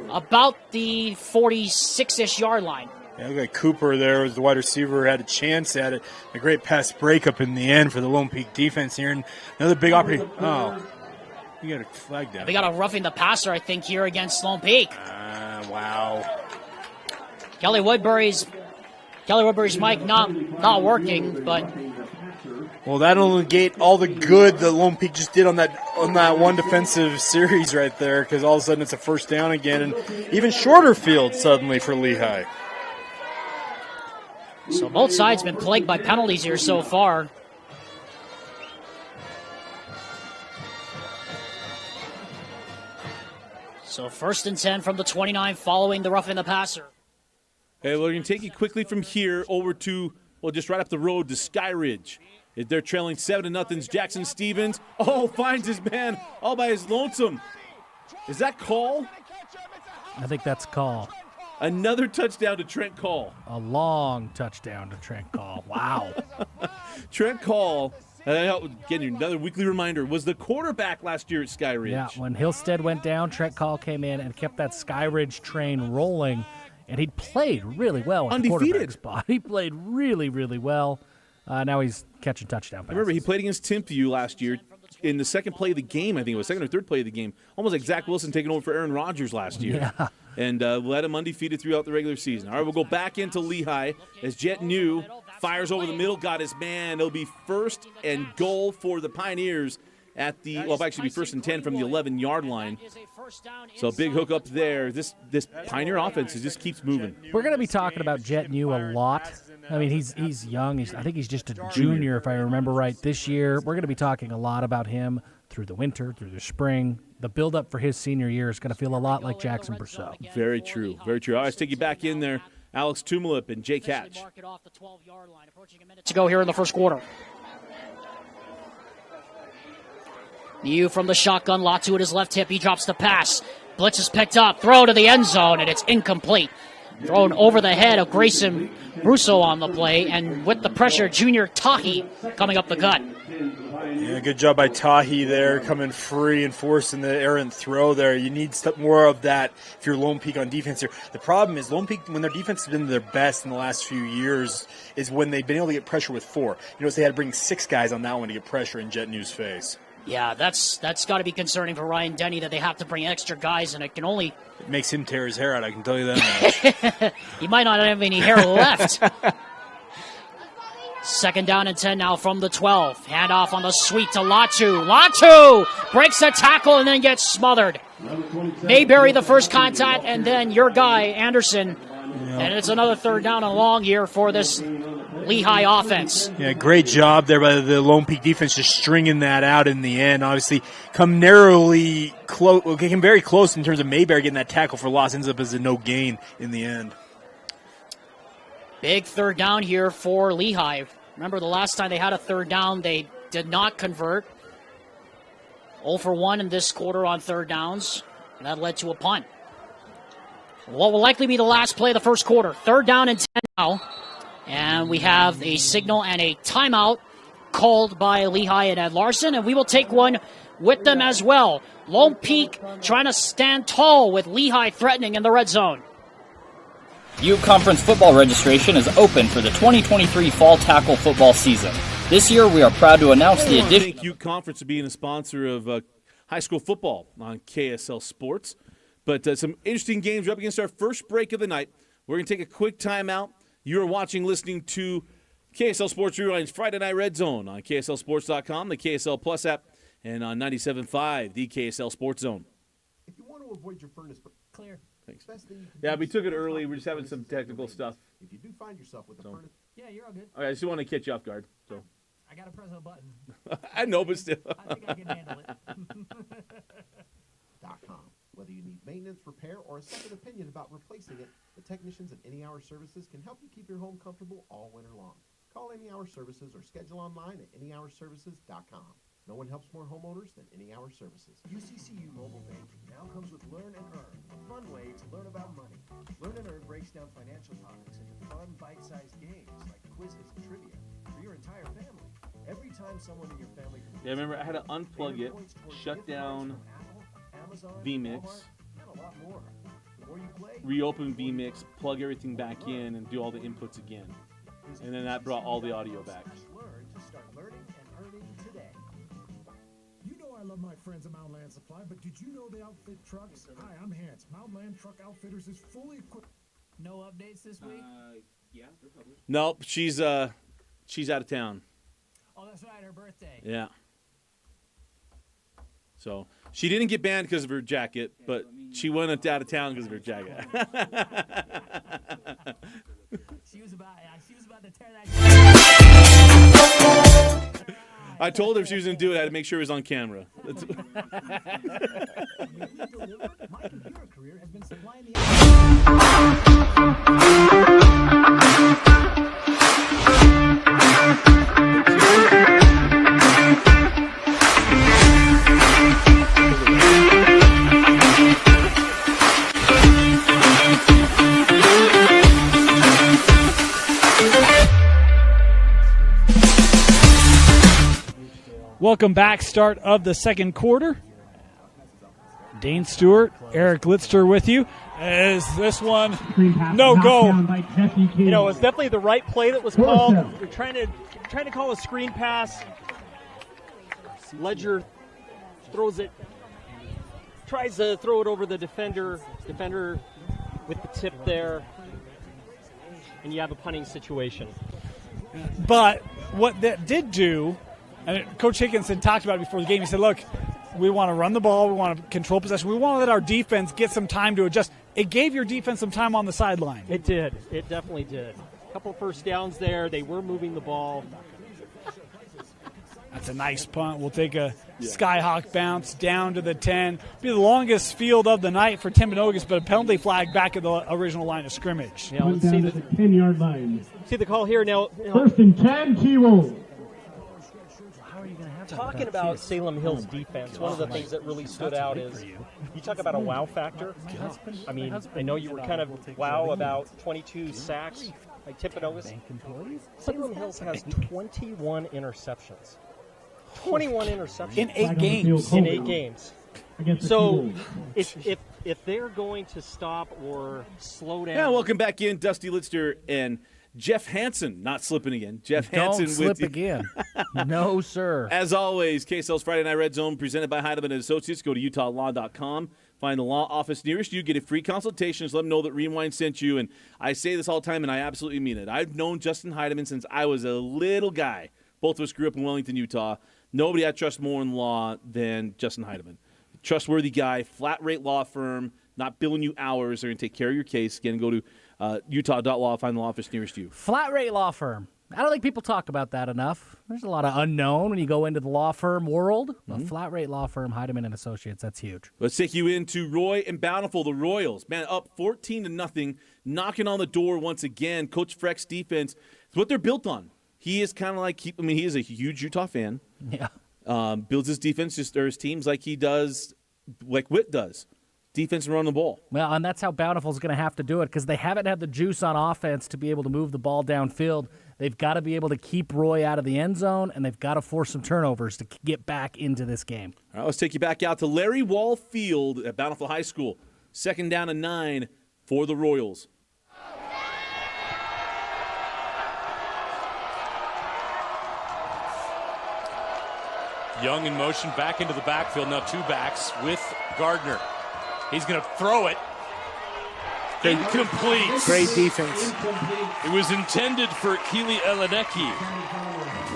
A: about the 46-ish yard line.
D: Yeah, look like Cooper there was the wide receiver, had a chance at it. A great pass breakup in the end for the Lone Peak defense here. And another big opportunity. Oh, you got a flag down.
A: We got a roughing the passer, I think, here against Lone Peak.
D: Wow.
A: Kelly Woodbury's mic not working, but
D: Well, that'll negate all the good that Lone Peak just did on that one defensive series right there, because all of a sudden it's a first down again, and even shorter field suddenly for Lehi.
A: so both sides been plagued by penalties here so far. So 1st and 10 from the 29 following the roughing the passer.
B: Hey, we're going to take you quickly from here over to, just right up the road to Skyridge. They're trailing 7-0. Jackson Stevens, finds his man all by his lonesome. Is that Call?
C: I think that's Call.
B: Another touchdown to Trent Call.
C: A long touchdown to Trent Call. Wow.
B: Trent Call, again, another weekly reminder, was the quarterback last year at Skyridge.
C: Yeah, when Hillstead went down, Trent Call came in and kept that Skyridge train rolling. And he played really well in the quarterback spot. He played really, really well. Now he's catching touchdown passes.
B: I remember he played against Timpview last year in the second play of the game, I think it was second or third play of the game, almost like Zach Wilson taking over for Aaron Rodgers last year.
C: Yeah.
B: And led him undefeated throughout the regular season. All right, we'll go back into Lehi as Jet New fires over the middle, got his man. It'll be 1st and goal for the Pioneers at the, it'll actually be 1st and 10 from the 11-yard line. So a big hook up there. This Pioneer offense just keeps moving.
C: We're going to be talking about Jet New a lot. I mean, he's young. I think he's just a junior, if I remember right, this year. We're going to be talking a lot about him through the winter, through the spring. The build-up for his senior year is going to feel a lot like Jackson Brousseau.
B: Very true. Very true. All right, let's take you back in there. Alex Tumulip and Jake Hatch.
A: To go here in the first quarter. New from the shotgun, Latu at his left hip. He drops the pass. Blitz is picked up. Throw to the end zone, and it's incomplete. Thrown over the head of Grayson Brousseau on the play, and with the pressure, Junior Tahi coming up the gut.
D: Yeah, good job by Tahi there, coming free and forcing the errant throw there. You need more of that if you're Lone Peak on defense here. The problem is Lone Peak, when their defense has been their best in the last few years, is when they've been able to get pressure with 4. You notice they had to bring 6 guys on that one to get pressure in Jet New's face.
A: Yeah, that's got to be concerning for Ryan Denny that they have to bring extra guys, and it can only...
D: It makes him tear his hair out, I can tell you that.
A: He might not have any hair left. 2nd down and 10 now from the 12. Handoff on the sweep to Latu. Latu breaks the tackle and then gets smothered. Mayberry the first contact, and then your guy, Anderson. And it's another 3rd down and long here for this Lehi offense.
D: Yeah, great job there by the Lone Peak defense, just stringing that out in the end. Obviously, came very close in terms of Mayberry getting that tackle for loss. Ends up as a no gain in the end.
A: Big 3rd down here for Lehi. Remember the last time they had a 3rd down, they did not convert. 0 for 1 in this quarter on 3rd downs. And that led to a punt. What will likely be the last play of the first quarter. 3rd down and 10 now. And we have a signal and a timeout called by Lehi and Ed Larson. And we will take one with them as well. Lone Peak trying to stand tall with Lehi threatening in the red zone.
L: U Conference football registration is open for the 2023 fall tackle football season. This year, we are proud to announce the addition.
B: Thank U Conference for being a sponsor of high school football on KSL Sports. But some interesting games. We're up against our first break of the night. We're going to take a quick timeout. You are listening to KSL Sports Rewind's Friday Night Red Zone on KSLSports.com, the KSL Plus app, and on 97.5, the KSL Sports Zone.
O: If you want to avoid your furnace, clear.
B: Thanks. Yeah, we took it early. We're just having some technical stuff.
O: If you do find yourself with a furnace,
C: yeah, you're all good.
B: Okay, I just want to catch you off guard. So
C: I got to press a button.
B: I know, but still.
C: I think I can handle it.
O: .com. Whether you need maintenance, repair, or a second opinion about replacing it, the technicians at Any Hour Services can help you keep your home comfortable all winter long. Call Any Hour Services or schedule online at anyhourservices.com. No one helps more homeowners than Any Hour Services.
P: UCCU Mobile Banking now comes with Learn and Earn, a fun way to learn about money. Learn and Earn breaks down financial topics into fun, bite-sized games like quizzes and trivia for your entire family. Every time someone in your family...
B: Yeah, remember, I had to unplug it, shut down vMix, reopen vMix, plug everything back in, and do all the inputs again. And then that brought all the audio back.
Q: You know I love my friends at Mountain Land Supply, but did you know they outfit trucks? Hi, I'm Hans. Mountain Land Truck Outfitters is fully equipped.
C: No updates this week?
L: Yeah, they're published.
B: Nope, she's out of town.
C: Oh, that's right, her birthday.
B: Yeah. So she didn't get banned because of her jacket, but she went out of town because of her jacket.
C: She was about to tear that.
B: I told her if she was going to do it, I had to make sure it was on camera.
P: My computer career has been supplying the...
H: Welcome back. Start of the second quarter. Dane Stewart, Eric Litster with you. Is this one no go?
I: You know, it's definitely the right play that was called. You're trying to call a screen pass. Ledger tries to throw it over the defender. Defender with the tip there, and you have a punting situation.
H: But what that did do, and Coach Higginson talked about it before the game, he said, look, we want to run the ball, we want to control possession, we want to let our defense get some time to adjust. It gave your defense some time on the sideline.
I: It did. It definitely did. A couple first downs there. They were moving the ball.
H: That's a nice punt. We'll take a Skyhawk bounce down to the 10. Be the longest field of the night for Timpanogos, but a penalty flag back at the original line of scrimmage.
I: Yeah, let's see the
E: 10-yard line.
I: See the call here now.
E: First and 10, T-Roll.
I: Talking about Salem Hill's defense, one of the things that really stood out is you talk about a wow factor. I mean, I know you were kind of wow about 22 sacks by Timpanogos. Salem Hills has 21 interceptions. 21 interceptions.
H: In 8 games.
I: In 8 games. So if they're going to stop or slow down.
B: Yeah, welcome back in. Dusty Litster and Jeff Hansen, not slipping again. Jeff
C: Don't
B: Hansen
C: slip
B: with you.
C: again. No, sir.
B: As always, KSL's Friday Night Red Zone presented by Heidemann & Associates. Go to utah.law.com. Find the law office nearest you. Get a free consultation. Just let them know that Rewind sent you. And I say this all the time, and I absolutely mean it. I've known Justin Heidemann since I was a little guy. Both of us grew up in Wellington, Utah. Nobody I trust more in law than Justin Heidemann. Trustworthy guy, flat rate law firm, not billing you hours. They're going to take care of your case. Again, go to utah.law, find the law office nearest you.
C: Flat rate law firm. I don't think people talk about that enough. There's a lot of unknown when you go into the law firm world. A flat rate law firm, Heidemann & Associates, that's huge.
B: Let's take you into Roy and Bountiful, the Royals. Man, up 14-0, knocking on the door once again. Coach Freck's defense, it's what they're built on. He is kind of like, he is a huge Utah fan.
C: Yeah.
B: Builds his defense, or his teams like he does, like Witt does. Defense and run the ball.
C: Well, and that's how Bountiful's going to have to do it because they haven't had the juice on offense to be able to move the ball downfield. They've got to be able to keep Roy out of the end zone, and they've got to force some turnovers to get back into this game.
B: All right, let's take you back out to Larry Wall Field at Bountiful High School. 2nd down and 9 for the Royals.
F: Young in motion, back into the backfield. Now 2 backs with Gardner. He's going to throw it. Incomplete.
G: Great defense.
F: It was intended for Keely Elenecki.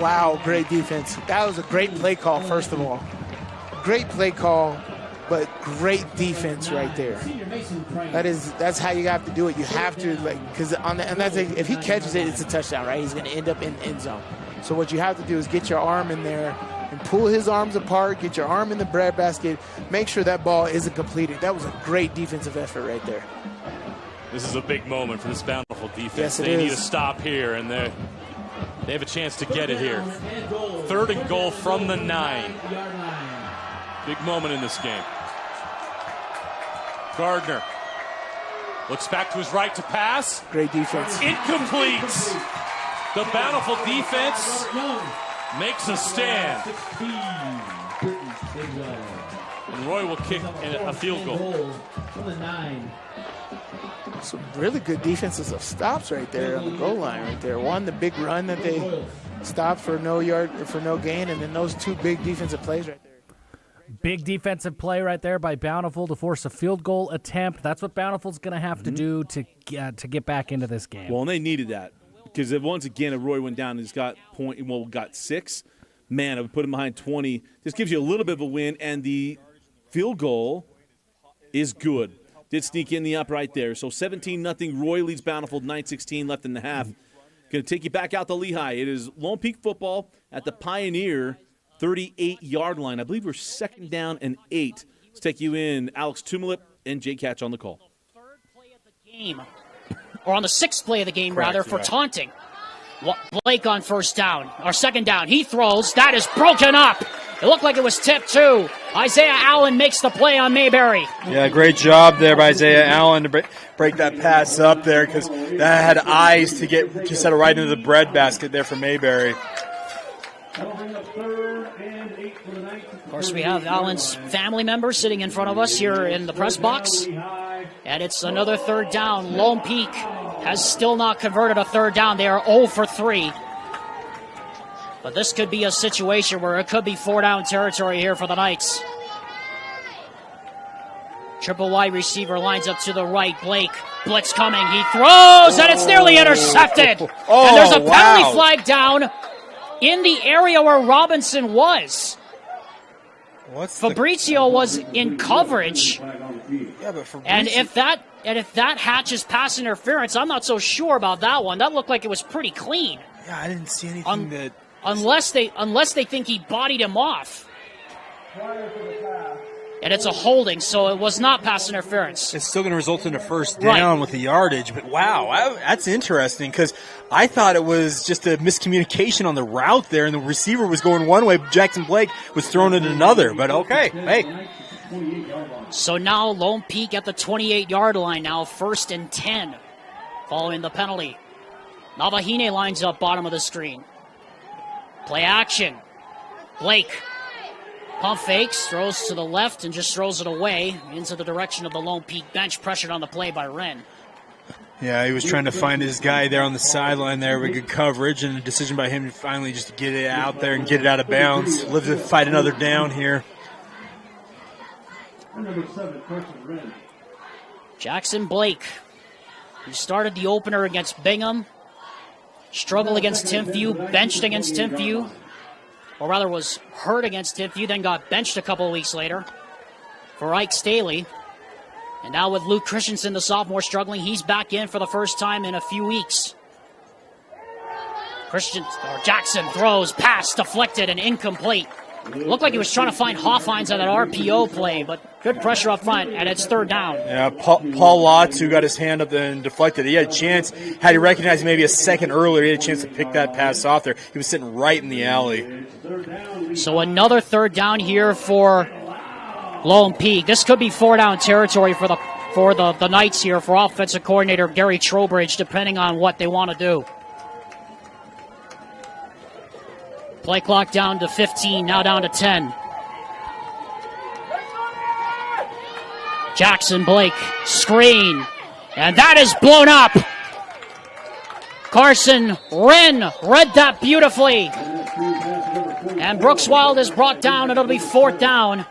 G: Wow, great defense. That was a great play call, first of all. Great play call, but great defense right there. That's how you have to do it. You have to, if he catches it, it's a touchdown, right? He's going to end up in end zone. So what you have to do is get your arm in there and pull his arms apart, get your arm in the breadbasket, make sure that ball isn't completed. That was a great defensive effort right there.
F: This is a big moment for this Bountiful defense.
G: Yes,
F: they need a stop here, and they have a chance to get it here. 3rd and goal from the 9. Big moment in this game. Gardner looks back to his right to pass.
G: Great defense.
F: Incomplete. The Bountiful defense makes a stand. And Roy will kick a field goal.
G: Some really good defenses of stops right there on the goal line right there. One, the big run that they stopped for no gain, and then those 2 big defensive plays right there.
C: Big defensive play right there by Bountiful to force a field goal attempt. That's what Bountiful's going to have to do to get back into this game.
B: Well, and they needed that because once again, if Roy went down and he's got 6, man, I would put him behind 20. This gives you a little bit of a win, and the field goal is good. Did sneak in the upright there. So 17-0. Roy leads Bountiful, 9:16 left in the half. Going to take you back out to Lehi. It is Lone Peak football at the Pioneer 38-yard line. I believe we're 2nd down and 8. Let's take you in. Alex Tumulip and Jay Catch on the call.
A: Game, or on the 6th play of the game, for taunting. Blake on 1st down, or 2nd down. He throws. That is broken up. It looked like it was tipped, too. Isaiah Allen makes the play on Mayberry.
D: Yeah, great job there by Isaiah Allen to break that pass up there because that had eyes to set it right into the breadbasket there for Mayberry.
A: Of course, we have Allen's family members sitting in front of us here in the press box. And it's another 3rd down. Lone Peak has still not converted a 3rd down. They are 0 for 3. But this could be a situation where it could be 4-down territory here for the Knights. Triple wide receiver lines up to the right. Blake, blitz coming. He throws, and it's nearly intercepted. And there's a penalty flag down in the area where Robinson was. Fabrizio was in coverage.
D: Yeah, but
A: and if that hatches pass interference, I'm not so sure about that one. That looked like it was pretty clean.
D: Yeah, I didn't see anything
A: unless they think he bodied him off. And it's a holding, so it was not pass interference.
D: It's still going to result in a 1st down with the yardage, but wow, that's interesting because I thought it was just a miscommunication on the route there, and the receiver was going one way, Jackson Blake was throwing it another, but okay, hey.
A: So now Lone Peak at the 28-yard line now, 1st and 10, following the penalty. Navahine lines up bottom of the screen. Play action. Blake. Pump fakes, throws to the left, and just throws it away into the direction of the Lone Peak bench, pressured on the play by Wren.
D: Yeah, he was trying to find his guy there on the sideline there with good coverage, and a decision by him finally just to get it out there and get it out of bounds. Live to fight another down here.
A: Jackson Blake, he started the opener against Bingham, struggled against Timview, benched against Timview, or rather was hurt against Timview, then got benched a couple of weeks later for Ike Staley. And now with Luke Christensen, the sophomore, struggling, he's back in for the first time in a few weeks. Jackson throws, pass deflected and incomplete. Looked like he was trying to find Hoffhines on that RPO play, but good pressure up front, and it's third down.
D: Yeah, Paul Lotz, who got his hand up and deflected. He had a chance, had he recognized maybe a second earlier, he had a chance to pick that pass off there. He was sitting right in the alley.
A: So another third down here for Lone Peak. This could be 4-down territory for the Knights here, for offensive coordinator Gary Trowbridge, depending on what they want to do. Play clock down to 15, now down to 10. Jackson Blake, screen, and that is blown up. Carson Wren read that beautifully. And Brooks Wild is brought down, and it'll be fourth down.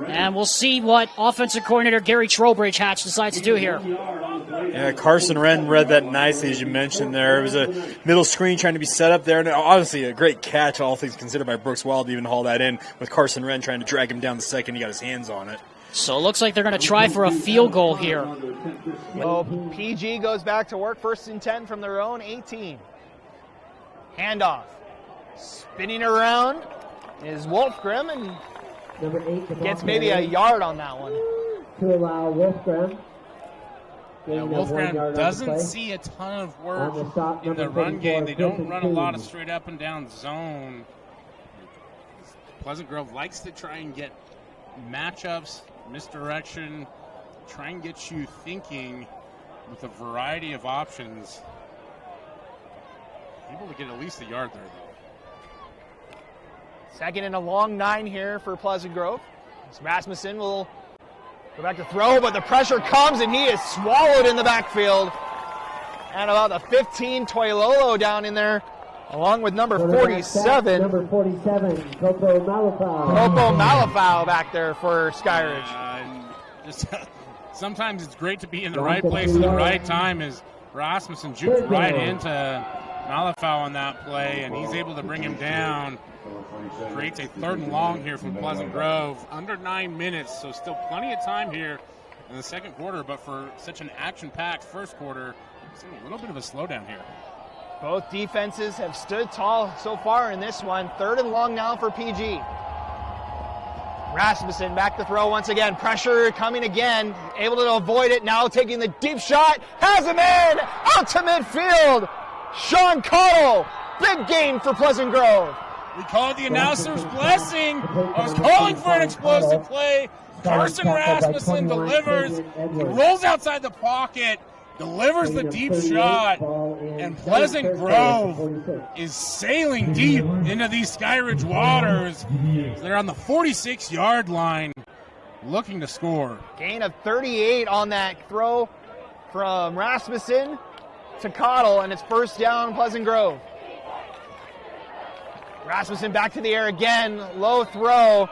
A: And we'll see what offensive coordinator Gary Trowbridge Hatch decides to do here.
D: Yeah, Carson Wren read that nicely, as you mentioned there. It was a middle screen trying to be set up there, and obviously a great catch, all things considered, by Brooks Wild to even haul that in, with Carson Wren trying to drag him down the second he got his hands on it.
A: So it looks like they're going to try for a field goal here.
J: Well, PG goes back to work, 1st and 10 from their own 18. Handoff. Spinning around is Wolfgrim, and gets maybe a yard on that one.
E: To allow Wolfgram.
K: Yeah, Wolfgram doesn't see a ton of work in the run game. They don't run a lot of straight up and down zone. Pleasant Grove likes to try and get matchups, misdirection, try and get you thinking with a variety of options. Able to get at least a yard there, though.
J: Second and a long 9 here for Pleasant Grove. Rasmussen will go back to throw, but the pressure comes, and he is swallowed in the backfield. And about the 15, Toilolo down in there, along with number 47.
E: Number 47, Copo Malafau.
J: Copo Malafau back there for Skyridge.
K: Sometimes it's great to be in the right place at the right time, as Rasmussen jukes right into Malafau on that play, and he's able to bring him down. Creates a 3rd and long here from Pleasant Grove. Under 9 minutes, so still plenty of time here in the second quarter, but for such an action-packed first quarter, it's a little bit of a slowdown here.
J: Both defenses have stood tall so far in this one. 3rd and long now for PG. Rasmussen back to throw once again. Pressure coming again. Able to avoid it. Now taking the deep shot. Has him in! Out to midfield! Sean Cottle. Big gain for Pleasant Grove.
K: We call it the announcer's blessing. I was calling for an explosive play. Carson Rasmussen delivers. He rolls outside the pocket, delivers the deep shot, and Pleasant Grove is sailing deep into these Skyridge waters. They're on the 46-yard line, looking to score.
J: Gain of 38 on that throw from Rasmussen to Cottle, and it's first down, Pleasant Grove. Rasmussen back to the air again, low throw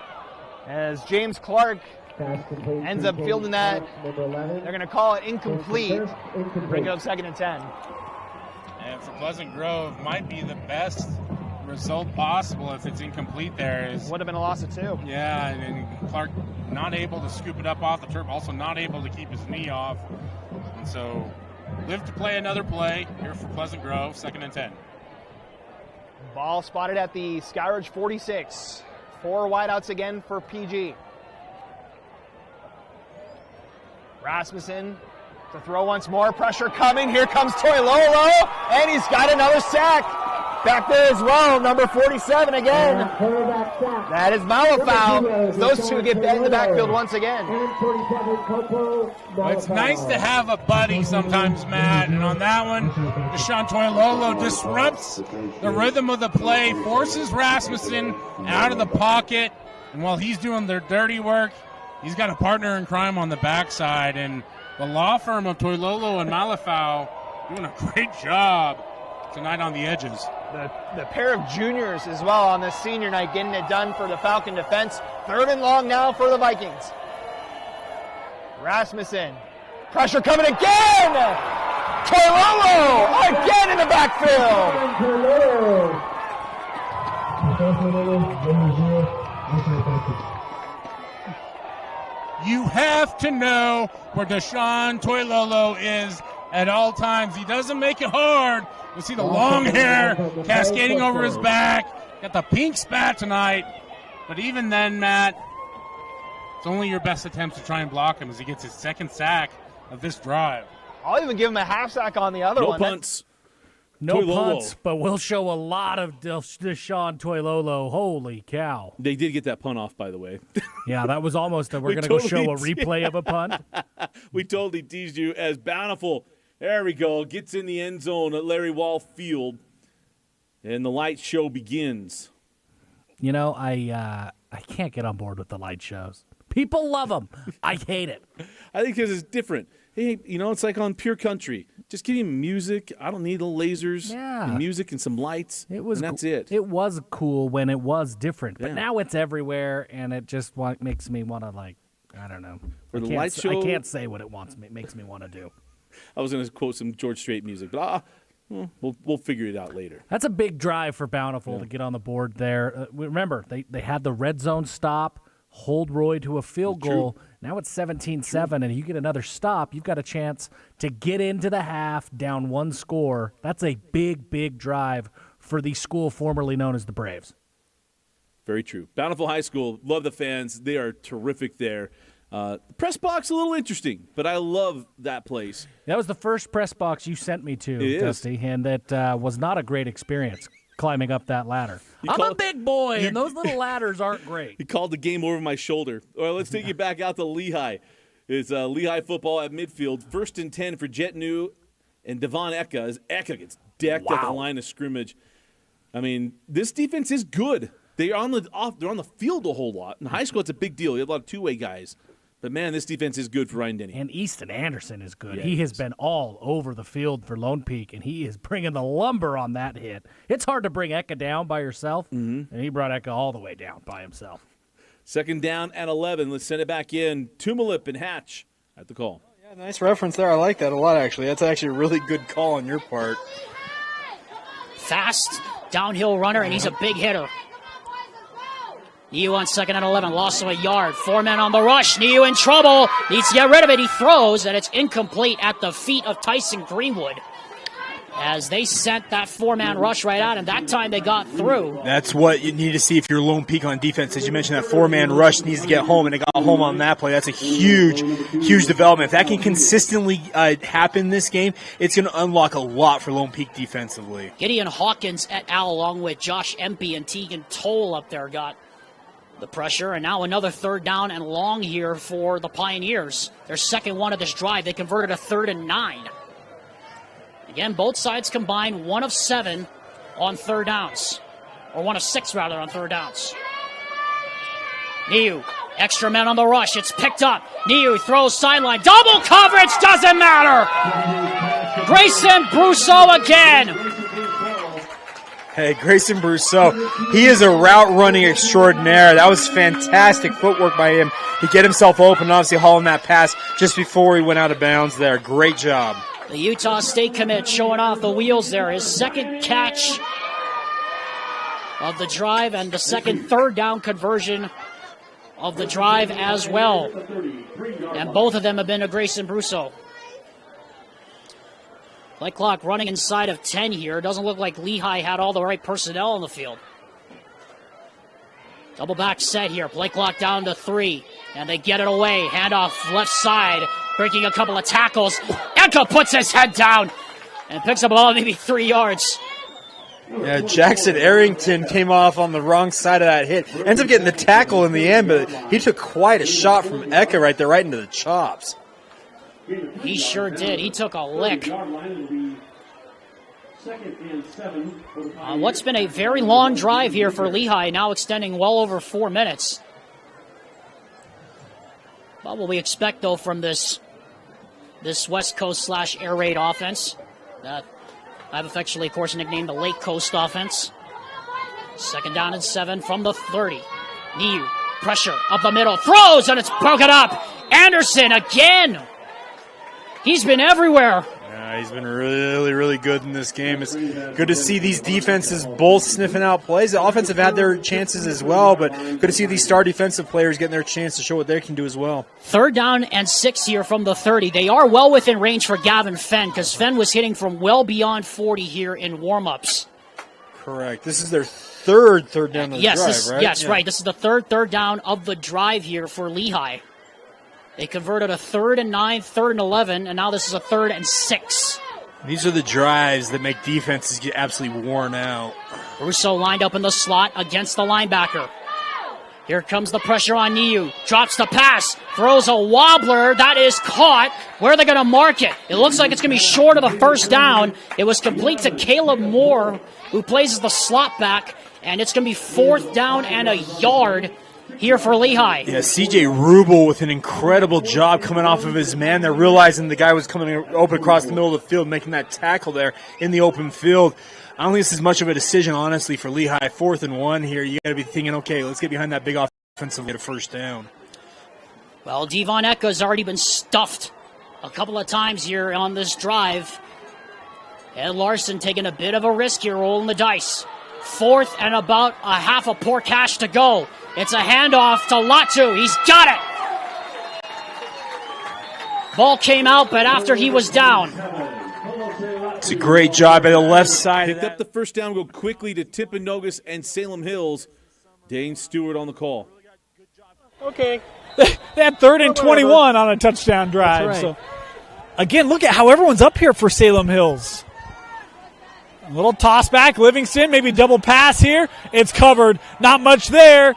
J: as James Clark ends up fielding that. They're going to call it incomplete. Bring it up 2nd and 10.
K: And for Pleasant Grove, might be the best result possible if it's incomplete there.
J: Would have been a loss of 2.
K: Yeah, and Clark not able to scoop it up off the turf, also not able to keep his knee off. And so live to play another play here for Pleasant Grove, 2nd and 10.
J: Ball spotted at the Skyridge 46. 4 wideouts again for PG. Rasmussen to throw once more. Pressure coming. Here comes Toilolo, and he's got another sack. Back there as well, number 47 again. That is Malafau. Those two get in the backfield once again.
K: Well, it's nice to have a buddy sometimes, Matt. And on that one, Deshaun Toilolo disrupts the rhythm of the play, forces Rasmussen out of the pocket. And while he's doing their dirty work, he's got a partner in crime on the backside. And The law firm of Toilolo and Malafau doing a great job tonight on the edges.
J: The pair of juniors as well on this senior night getting it done for the Falcon defense. 3rd and long now for the Vikings. Rasmussen. Pressure coming again! Toilolo again in the backfield!
K: You have to know where Deshaun Toilolo is at all times. He doesn't make it hard. You see the long hair cascading over his back. Got the pink spat tonight. But even then, Matt, it's only your best attempts to try and block him as he gets his 2nd sack of this drive.
J: I'll even give him a half sack on the other one.
B: No punts.
C: No
B: Toilolo.
C: punts, but we'll show a lot of Deshaun Toilolo. Holy cow.
B: They did get that punt off, by the way.
C: Yeah, that was almost we're going to go show a replay of a punt.
B: We totally teased you as Bountiful. There we go. Gets in the end zone at Larry Wall Field. And the light show begins.
C: You know, I can't get on board with the light shows. People love them. I hate it.
B: I think because it's different. Hey, you know, it's like on Pure Country. Just give me music. I don't need the lasers.
C: Yeah.
B: And music and some lights. And that's it.
C: It was cool when it was different. But
B: Yeah.
C: now it's everywhere, and it just makes me want to, like, I don't know.
B: For the light show,
C: I can't say what it makes me want to do.
B: I was going to quote some George Strait music, but we'll figure it out later.
C: That's a big drive for Bountiful to get on the board there. Remember, they had the red zone stop, hold Roy to a field goal. Now it's 17-7, and you get another stop, you've got a chance to get into the half down 1 score. That's a big, big drive for the school formerly known as the Braves.
B: Very true. Bountiful High School, love the fans. They are terrific there. Press box a little interesting, but I love that place.
C: That was the first press box you sent me to,
B: It is.
C: Dusty, and that was not a great experience climbing up that ladder. I'm a big boy, and those little ladders aren't great.
B: He called the game over my shoulder. All right, let's take you back out to Lehi. It's Lehi football at midfield. 1st and 10 for Jet New and Devon Eka as Eka gets decked at the line of scrimmage. I mean, this defense is good. They're on the field a whole lot. In high school, it's a big deal. You have a lot of two-way guys. But, man, this defense is good for Ryan Denny.
C: And Easton Anderson is good.
B: Yeah,
C: he has been all over the field for Lone Peak, and he is bringing the lumber on that hit. It's hard to bring Eka down by yourself, and he brought Eka all the way down by himself.
B: 2nd down and 11. Let's send it back in. Tumalip and Hatch at the call.
D: Yeah, nice reference there. I like that a lot, actually. That's actually a really good call on your part.
A: Fast downhill runner, and he's a big hitter. Niu on 2nd and 11, loss of a yard. 4 men on the rush. Niu in trouble. Needs to get rid of it. He throws, and it's incomplete at the feet of Tyson Greenwood. As they sent that 4-man rush right at him. That time they got through.
D: That's what you need to see if you're Lone Peak on defense. As you mentioned, that 4-man rush needs to get home, and it got home on that play. That's a huge, huge development. If that can consistently happen this game, it's going to unlock a lot for Lone Peak defensively.
A: Gideon Hawkins et al., along with Josh Empey and Tegan Toll up there, got the pressure, and now another 3rd down and long here for the Pioneers. Their 2nd one of this drive. They converted a 3rd and 9. Again, both sides combined 1 of 7 on 3rd downs. Or 1 of 6, rather, on 3rd downs. Niu, extra men on the rush. It's picked up. Niu throws sideline. Double coverage, doesn't matter. Grayson Brousseau again.
D: Hey, Grayson Brousseau, he is a route running extraordinaire. That was fantastic footwork by him to get himself open, obviously hauling that pass just before he went out of bounds there. Great job.
A: The Utah State commit showing off the wheels there. His 2nd catch of the drive and the 2nd 3rd down conversion of the drive as well. And both of them have been to Grayson Brousseau. Play clock running inside of 10 here. Doesn't look like Lehi had all the right personnel on the field. Double back set here. Play clock down to 3. And they get it away. Handoff left side. Breaking a couple of tackles. Eka puts his head down and picks up about maybe 3 yards.
D: Yeah, Jackson Arrington came off on the wrong side of that hit. Ends up getting the tackle in the end, but he took quite a shot from Eka right there, right into the chops.
A: He sure did. He took a lick. What's been a very long drive here for Lehi, now extending well over 4 minutes. What will we expect, though, from this this West Coast / air raid offense that I've affectionately, of course, nicknamed the Lake Coast offense. 2nd down and 7 from the 30. Niu, pressure up the middle, throws, and it's broken up. Anderson again. He's been everywhere.
D: Yeah, he's been really, really good in this game. It's good to see these defenses both sniffing out plays. The offense have had their chances as well, but good to see these star defensive players getting their chance to show what they can do as well.
A: 3rd down and 6 here from the 30. They are well within range for Gavin Fenn because Fenn was hitting from well beyond 40 here in warm-ups.
D: Correct. This is their third down of the
A: drive,
D: right?
A: Yes, right. This is the third down of the drive here for Lehi. They converted a 3rd and 9, 3rd and 11, and now this is a 3rd and 6.
D: These are the drives that make defenses get absolutely worn out.
A: Russo lined up in the slot against the linebacker. Here comes the pressure on Niu. Drops the pass. Throws a wobbler. That is caught. Where are they going to mark it? It looks like it's going to be short of the 1st down. It was complete to Caleb Moore, who plays as the slot back, and it's going to be 4th down and a yard here for Lehi.
D: Yeah, C.J. Rubel with an incredible job coming off of his man. They're realizing the guy was coming open across the middle of the field, making that tackle there in the open field. I don't think this is much of a decision, honestly, for Lehi. 4th and 1 here. You got to be thinking, okay, let's get behind that big offensive get a 1st down.
A: Well, Devon Eka's already been stuffed a couple of times here on this drive. Ed Larson taking a bit of a risk here, rolling the dice. 4th and about a half a pour cash to go. It's a handoff to Latu. He's got it. Ball came out, but after he was down.
D: It's a great job by the left side.
B: Picked up the 1st down, go quickly to Timpanogos and Salem Hills. Dane Stewart on the call.
H: Okay. They had 3rd and 21 on a touchdown drive.
C: Right.
H: So, again, look at how everyone's up here for Salem Hills. A little toss back. Livingston, maybe double pass here. It's covered. Not much there.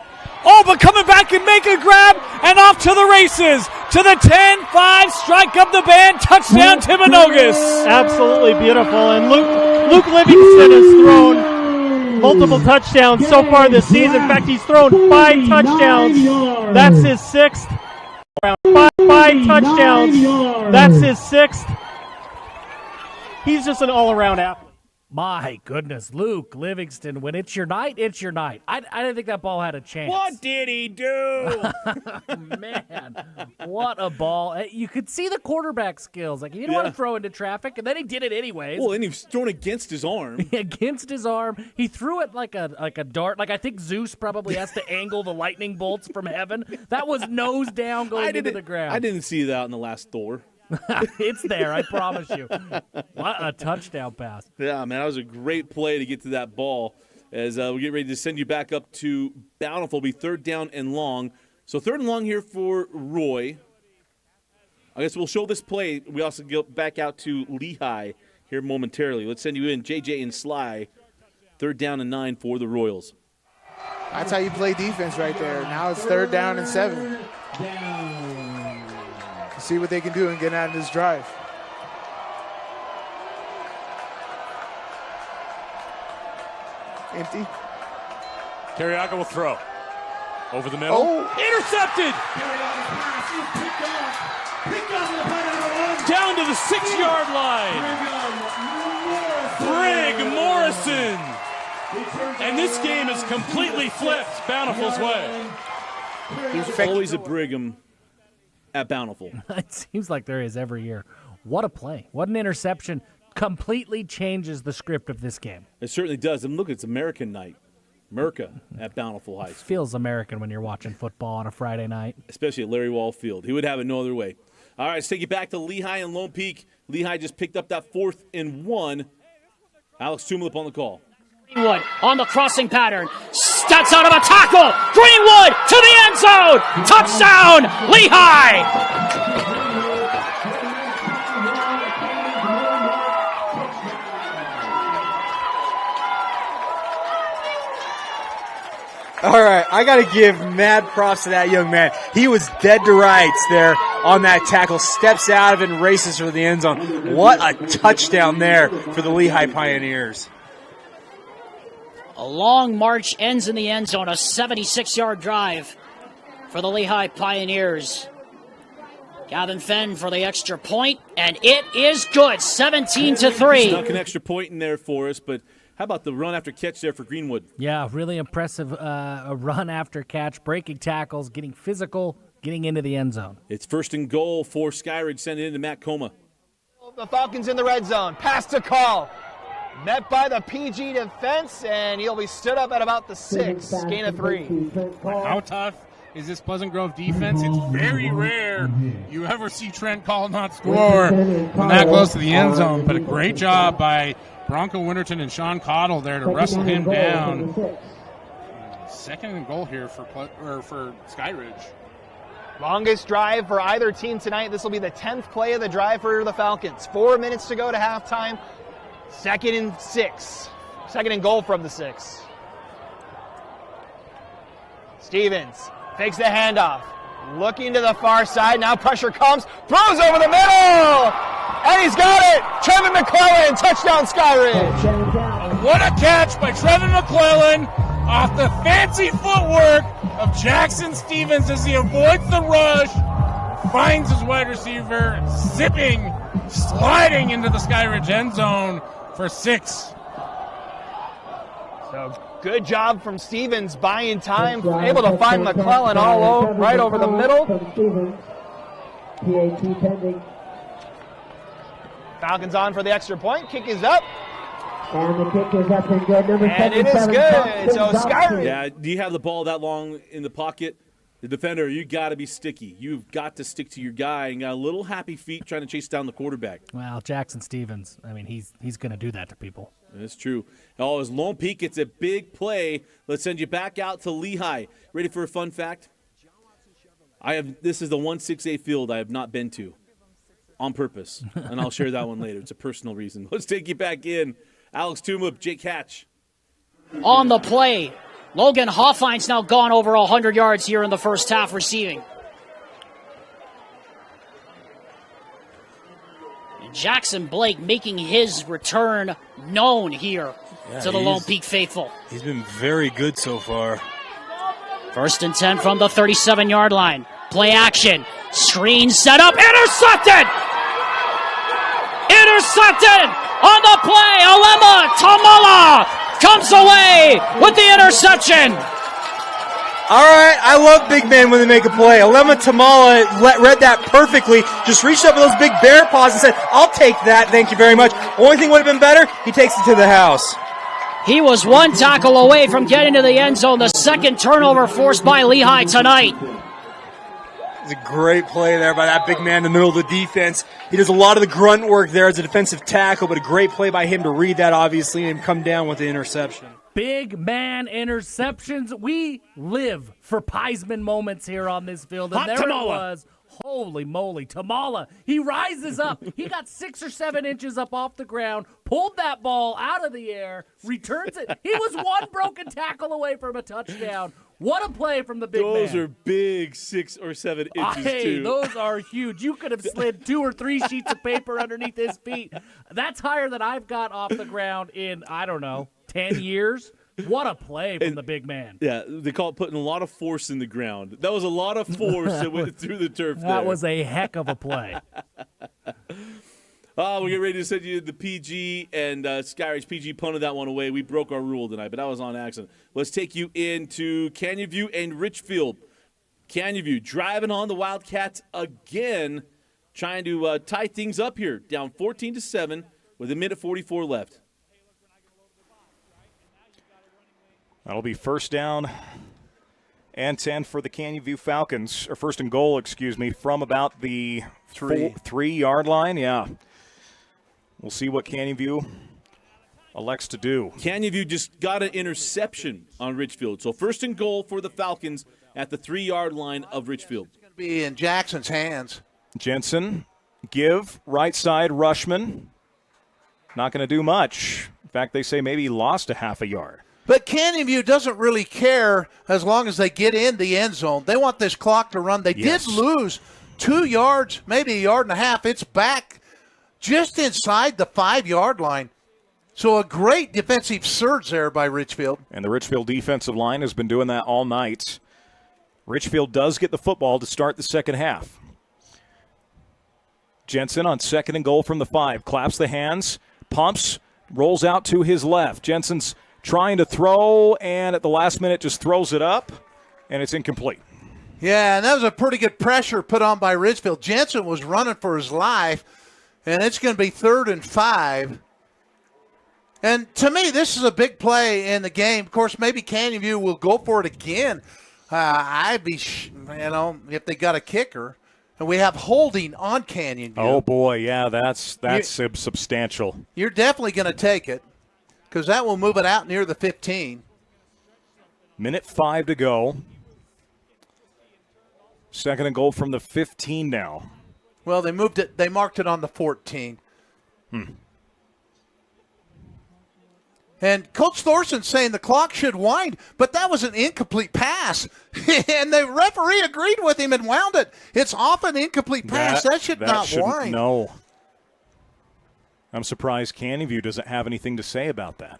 H: Oh, but coming back and make a grab and off to the races. To the 10-5, strike up the band, touchdown Timpanogos.
I: Absolutely beautiful. And Luke Livingston has thrown multiple touchdowns so far this season. In fact, he's thrown 5 touchdowns. That's his 6th. 5 touchdowns. That's his 6th. He's just an all-around athlete.
C: My goodness, Luke Livingston, when it's your night, it's your night. I didn't think that ball had a chance.
B: What did he do?
C: Man, what a ball. You could see the quarterback skills. Like, he didn't want to throw into traffic, and then he did it anyways.
B: Well, and he was thrown against his arm.
C: Against his arm. He threw it like a dart. Like, I think Zeus probably has to angle the lightning bolts from heaven. That was nose down going into the ground.
B: I didn't see that in the last Thor.
C: It's there, I promise you. What a touchdown pass.
B: Yeah, man, that was a great play to get to that ball. As we get ready to send you back up to Bountiful, be 3rd down and long. So 3rd and long here for Roy. I guess we'll show this play. We also go back out to Lehi here momentarily. Let's send you in, JJ and Sly. 3rd down and 9 for the Royals.
G: That's how you play defense right there. Now it's 3rd down and 7. See what they can do and get out of this drive. Empty.
F: Carriaga will throw. Over the middle.
G: Oh.
F: Intercepted! Down to the 6-yard line. Brig Morrison. And this game is completely flipped Bountiful's way.
B: There's always a Brigham at Bountiful.
C: It seems like there is every year. What a play. What an interception. Completely changes the script of this game.
B: It certainly does. And look, it's American night. Merca at Bountiful High School.
C: Feels American when you're watching football on a Friday night.
B: Especially at Larry Wall Field. He would have it no other way. All right, let's take you back to Lehi and Lone Peak. Lehi just picked up that 4th and 1. Alex Tumulip on the call.
A: Greenwood on the crossing pattern. Steps out of a tackle. Greenwood to the end zone. Touchdown, Lehi.
D: All right, I got to give mad props to that young man. He was dead to rights there on that tackle, steps out of it and races for the end zone. What a touchdown there for the Lehi Pioneers.
A: A long march ends in the end zone, a 76-yard drive for the Lehi Pioneers. Gavin Fenn for the extra point, and it is good, 17-3.
B: Snuck an extra point in there for us, but how about the run after catch there for Greenwood?
C: Yeah, really impressive a run after catch, breaking tackles, getting physical, getting into the end zone.
B: It's 1st and goal for Skyridge, send it into Matt Coma.
J: The Falcons in the red zone. Pass to call. Met by the PG defense, and he'll be stood up at about the 6. Gain of 3.
K: How tough is this Pleasant Grove defense? It's very rare you ever see Trent Call not score from that close to the end zone, but a great job by Bronco Winterton and Sean Cottle there to wrestle him down. 2nd and goal here for Skyridge.
J: Longest drive for either team tonight. This will be the 10th play of the drive for the Falcons. 4 minutes to go to halftime. 2nd and 6. 2nd and goal from the 6. Stevens fakes the handoff. Looking to the far side. Now pressure comes. Throws over the middle. And he's got it. Trevin McClellan. Touchdown Skyridge.
K: What a catch by Trevin McClellan off the fancy footwork of Jackson Stevens as he avoids the rush. Finds his wide receiver. Zipping. Sliding into the Skyridge end zone for 6.
J: So good job from Stevens buying time, able to find McClellan all over, right over the middle.
E: PAT pending.
J: Falcons on for the extra point. Kick is up.
E: And the kick is up and good. Number
J: and it is good. So Skyridge.
B: Yeah, do you have the ball that long in the pocket? The defender, you got to be sticky. You've got to stick to your guy and got a little happy feet trying to chase down the quarterback.
C: Well, Jackson Stevens, I mean, he's going to do that to people.
B: That's true. Oh, as Lone Peak gets a big play, let's send you back out to Lehi. Ready for a fun fact? This is the 1-6A field I have not been to on purpose, and I'll share that one later. It's a personal reason. Let's take you back in. Alex Tumup, Jake Hatch.
A: On the play, Logan Hoffein's now gone over 100 yards here in the first half receiving. And Jackson Blake making his return known here to the Lone Peak faithful.
D: He's been very good so far.
A: 1st and 10 from the 37-yard line. Play action. Screen set up. Intercepted! Intercepted! On the play, Alema Tamala comes away with the interception.
D: All right, I love big men when they make a play. Alema Tamala read that perfectly. Just reached up with those big bear paws and said, I'll take that, thank you very much. Only thing would have been better, he takes it to the house.
A: He was one tackle away from getting to the end zone. The 2nd turnover forced by Lehi tonight.
D: It's a great play there by that big man in the middle of the defense. He does a lot of the grunt work there as a defensive tackle, but a great play by him to read that, obviously, and come down with the interception.
C: Big man interceptions. We live for Peisman moments here on this field. And there
B: Tamala.
C: it was. Holy moly. Tamala. He rises up. He got 6 or 7 inches up off the ground, pulled that ball out of the air, returns it. He was one broken tackle away from a touchdown. What a play from the big man.
B: Those are big 6 or 7 inches, too.
C: Those are huge. You could have slid 2 or 3 sheets of paper underneath his feet. That's higher than I've got off the ground in, I don't know, 10 years. What a play from the big man.
B: Yeah, they call it putting a lot of force in the ground. That was a lot of force that went through the turf there.
C: That was a heck of a play.
B: We're getting ready to send you the PG and Skyridge-PG punted that one away. We broke our rule tonight, but that was on accident. Let's take you into Canyon View and Richfield. Canyon View driving on the Wildcats again, trying to tie things up here. Down 14-7 with 1:44 left.
M: That'll be 1st down and 10 for the Canyon View Falcons, or 1st and goal, from about the 3-yard line. Yeah. We'll see what Canyon View elects to do.
B: Canyon View just got an interception on Richfield. So 1st and goal for the Falcons at the 3-yard line of Richfield.
N: It's going to be in Jackson's hands.
M: Jensen, give, right side, Rushman. Not going to do much. In fact, they say maybe he lost a half a yard.
N: But Canyon View doesn't really care as long as they get in the end zone. They want this clock to run. They did lose 2 yards, maybe a yard and a half. It's back just inside the 5-yard line. So a great defensive surge there by Richfield.
M: And the Richfield defensive line has been doing that all night. Richfield does get the football to start the second half. Jensen on 2nd and goal from the 5. Claps the hands, pumps, rolls out to his left. Jensen's trying to throw, and at the last minute just throws it up, and it's incomplete.
N: Yeah, and that was a pretty good pressure put on by Richfield. Jensen was running for his life, and it's going to be 3rd and 5. And to me, this is a big play in the game. Of course, maybe Canyon View will go for it again. I'd be, if they got a kicker. And we have holding on Canyon View.
M: Oh, boy, yeah, that's substantial.
N: You're definitely going to take it because that will move it out near the 15.
M: Minute 5 to go. 2nd and goal from the 15 now.
N: Well, they moved it. They marked it on the 14. And Coach Thorson's saying the clock should wind, but that was an incomplete pass. And the referee agreed with him and wound it. It's off an incomplete pass. That should not wind.
M: No. I'm surprised Canyon View doesn't have anything to say about that.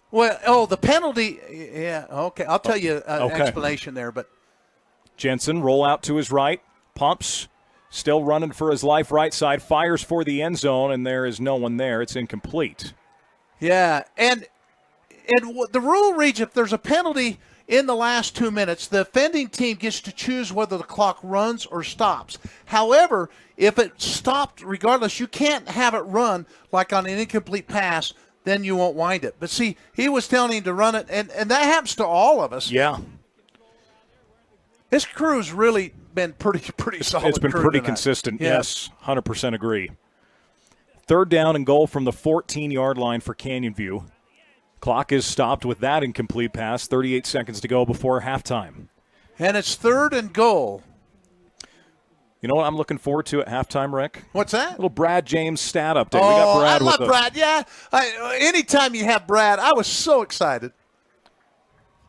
N: Well, the penalty, yeah, okay. I'll tell you an explanation there. But
M: Jensen, roll out to his right, pumps, still running for his life right side, fires for the end zone, and there is no one there. It's incomplete.
N: Yeah, and the rule reads if there's a penalty in the last 2 minutes, the offending team gets to choose whether the clock runs or stops. However, if it stopped regardless, you can't have it run like on an incomplete pass, then you won't wind it. But see, he was telling him to run it, and that happens to all of us.
M: Yeah.
N: This crew's really been pretty solid.
M: It's been pretty
N: tonight.
M: consistent, yes, 100% agree. 3rd down and goal from the 14-yard line for Canyon View. Clock is stopped with that incomplete pass. 38 seconds to go before halftime.
N: And it's 3rd and goal.
M: You know what I'm looking forward to at halftime, Rick?
N: What's that?
M: A little Brad James stat update.
N: Oh,
M: we got Brad
N: I love Brad. Yeah, anytime you have Brad, I was so excited.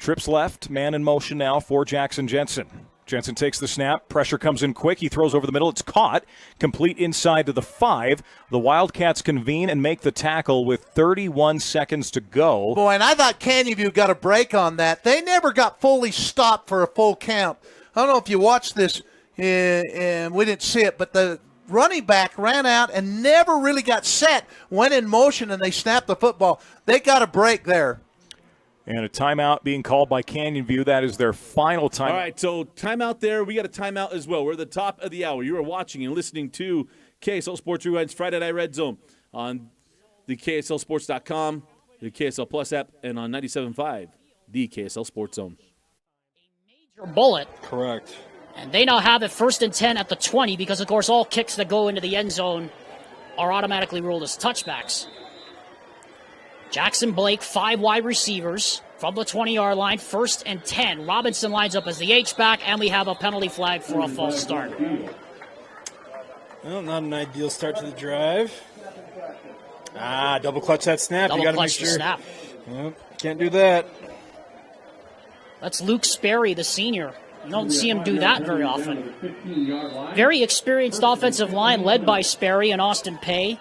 M: Trips left, man in motion now for Jackson Jensen. Jensen takes the snap. Pressure comes in quick. He throws over the middle. It's caught. Complete inside to the 5. The Wildcats convene and make the tackle with 31 seconds to go.
N: Boy, and I thought Canyon View got a break on that. They never got fully stopped for a full count. I don't know if you watched this, and we didn't see it, but the running back ran out and never really got set, went in motion, and they snapped the football. They got a break there.
M: And a timeout being called by Canyon View. That is their final timeout.
B: All right, so timeout there. We got a timeout as well. We're at the top of the hour. You are watching and listening to KSL Sports Rewind's Friday Night Red Zone on the KSLSports.com, the KSL Plus app, and on 97.5, the KSL Sports Zone.
A: Major bullet.
D: Correct.
A: And they now have it 1st and 10 at the 20 because, of course, all kicks that go into the end zone are automatically ruled as touchbacks. Jackson Blake, 5 wide receivers from the 20-yard line, 1st and 10. Robinson lines up as the H-back, and we have a penalty flag for a false start.
D: Well, not an ideal start to the drive. Double clutch that snap.
A: Double
D: You got to make
A: clutch
D: sure.
A: the snap.
D: Yep, can't do that.
A: That's Luke Sperry, the senior. You don't see him do that very often. Very experienced offensive line led by Sperry and Austin Pay,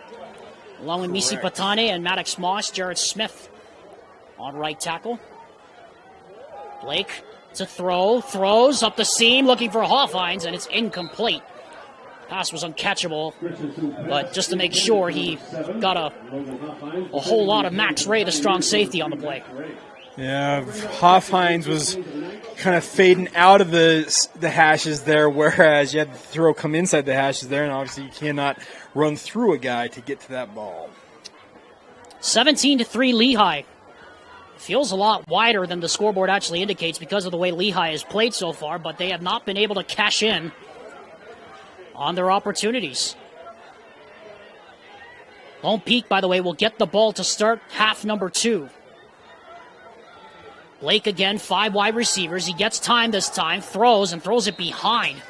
A: along with Misi Patane and Maddox Moss. Jared Smith on right tackle. Blake to throws up the seam, looking for Hoffines, and it's incomplete. Pass was uncatchable, but just to make sure, he got a whole lot of Max Ray, the strong safety, on the play.
D: Yeah, Hoffines was kind of fading out of the hashes there, whereas you had the throw come inside the hashes there, and obviously you cannot run through a guy to get to that ball.
A: 17-3 Lehi. Feels a lot wider than the scoreboard actually indicates because of the way Lehi has played so far, but they have not been able to cash in on their opportunities. Lone Peak, by the way, will get the ball to start half number 2. Blake again, 5 wide receivers. He gets time this time, throws it behind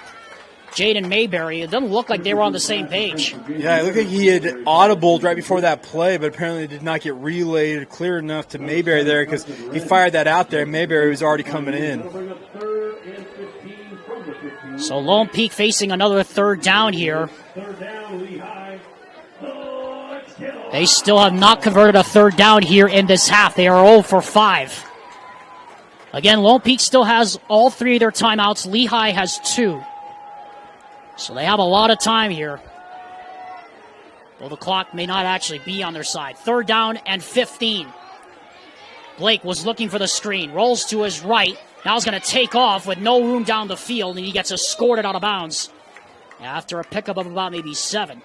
A: Jaden Mayberry. It doesn't look like they were on the same page.
D: Yeah, it looked like he had audibled right before that play, but apparently did not get relayed clear enough to Mayberry there because he fired that out there. Mayberry was already coming in.
A: So Lone Peak facing another 3rd down here. They still have not converted a 3rd down here in this half. They are 0 for 5. Again, Lone Peak still has all 3 of their timeouts. Lehi has 2. So they have a lot of time here. Well, the clock may not actually be on their side. 3rd down and 15. Blake was looking for the screen. Rolls to his right. Now he's going to take off with no room down the field, and he gets escorted out of bounds after a pickup of about maybe 7.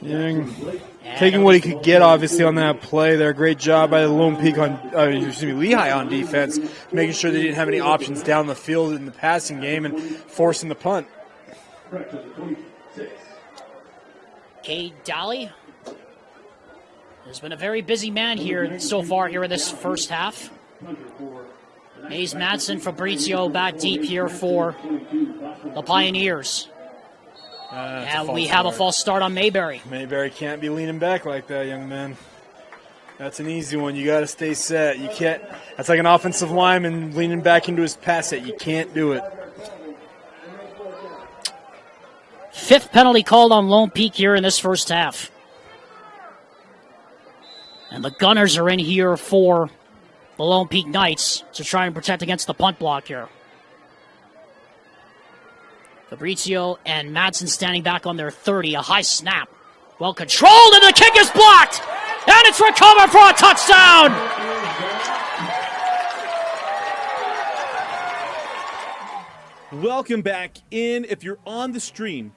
D: Taking what he could get, obviously, on that play there. Great job by the Lone Peak Lehi on defense, making sure they didn't have any options down the field in the passing game and forcing the punt.
A: Cade Daly has been a very busy man here so far here in this first half. Mays, Madsen, Fabrizio back deep here for the Pioneers. And we have a false start on Mayberry.
D: Mayberry can't be leaning back like that, young man. That's an easy one. You got to stay set. You can't. That's like an offensive lineman leaning back into his pass set. You can't do it.
A: 5th penalty called on Lone Peak here in this first half. And the Gunners are in here for the Lone Peak Knights to try and protect against the punt block here. Fabrizio and Madsen standing back on their 30. A high snap. Well controlled, and the kick is blocked! And it's recovered for a touchdown!
B: Welcome back in. If you're on the stream,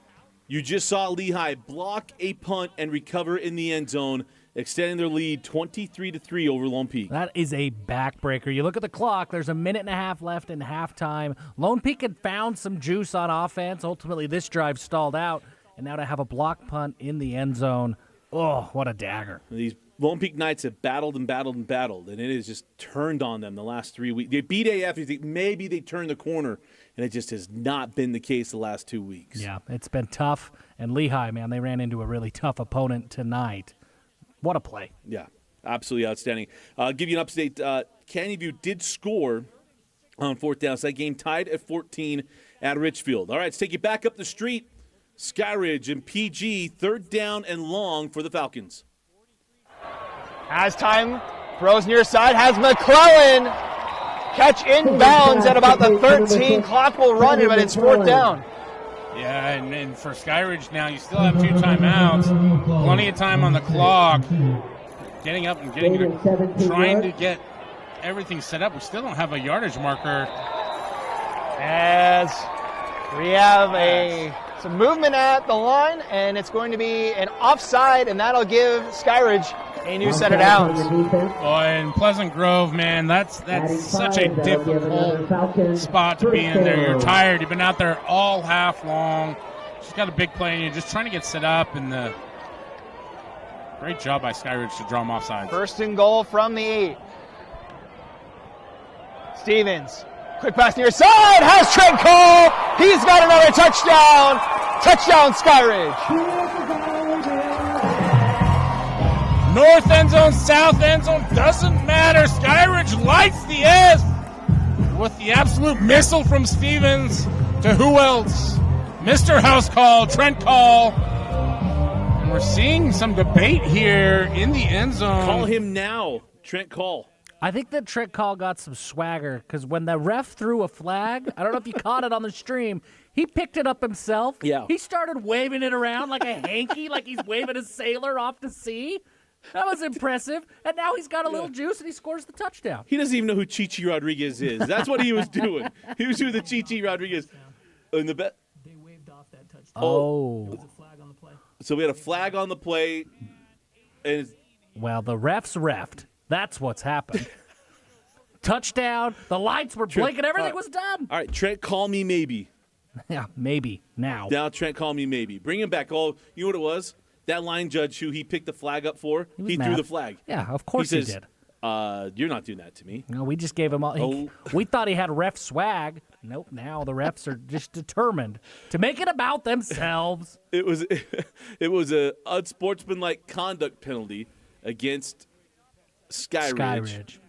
B: you just saw Lehi block a punt and recover in the end zone, extending their lead 23-3 over Lone Peak.
C: That is a backbreaker. You look at the clock, there's a minute and a half left in halftime. Lone Peak had found some juice on offense. Ultimately, this drive stalled out, and now to have a block punt in the end zone, oh, what a dagger.
B: These Lone Peak Knights have battled and battled and battled, and it has just turned on them the last 3 weeks. They beat AF, you think maybe they turned the corner, and it just has not been the case the last 2 weeks.
C: Yeah, it's been tough. And Lehi, man, they ran into a really tough opponent tonight. What a play.
B: Yeah, absolutely outstanding. I'll give you an update. Canyon View did score on 4th down, so that game tied at 14 at Richfield. All right, let's take you back up the street. Skyridge and PG, 3rd down and long for the Falcons.
J: Has time, throws near side, has McClellan. Catch inbounds at about the 13. Clock will run it, but it's 4th down.
K: Yeah, and for Skyridge now, you still have 2 timeouts. Plenty of time on the clock. Getting up and trying to get everything set up. We still don't have a yardage marker.
J: As we have some movement at the line, and it's going to be an offside, and that'll give Skyridge a new set of downs.
K: Oh, in Pleasant Grove, man, that's such a difficult spot to be in there. You're tired. You've been out there all half long. Just got a big play, and you're just trying to get set up. And great job by Skyridge to draw them offside.
J: 1st and goal from the 8. Stevens, quick pass near side, has Trent Cole. He's got another touchdown. Touchdown, Skyridge.
K: North end zone, south end zone, doesn't matter. Skyridge lights the edge with the absolute missile from Stevens to who else? Mr. House Call, Trent Call. And we're seeing some debate here in the end zone.
B: Call him now, Trent Call.
C: I think that Trent Call got some swagger because when the ref threw a flag, I don't know if you caught it on the stream, he picked it up himself.
B: Yeah.
C: He started waving it around like a hanky, like he's waving a sailor off to sea. That was impressive. And now he's got a little juice and he scores the touchdown.
B: He doesn't even know who Chichi Rodriguez is. That's what he was doing. He was doing the Chichi Rodriguez. In the
C: They waved off that touchdown.
B: Oh.
C: There was a flag on the play.
B: So we had a flag on the play. And
C: well, the refs reffed. That's what's happened. Touchdown. The lights were blinking. Everything was done.
B: All right, Trent, call me maybe.
C: Yeah, maybe. Now,
B: Trent, call me maybe. Bring him back. Oh, you know what it was? That line judge who he picked the flag up for, he threw the flag.
C: Yeah, of course he
B: says,
C: did.
B: You're not doing that to me.
C: No, we just gave him all. We thought he had ref swag. Nope. Now the refs are just determined to make it about themselves.
B: It was a unsportsmanlike conduct penalty against Skyridge.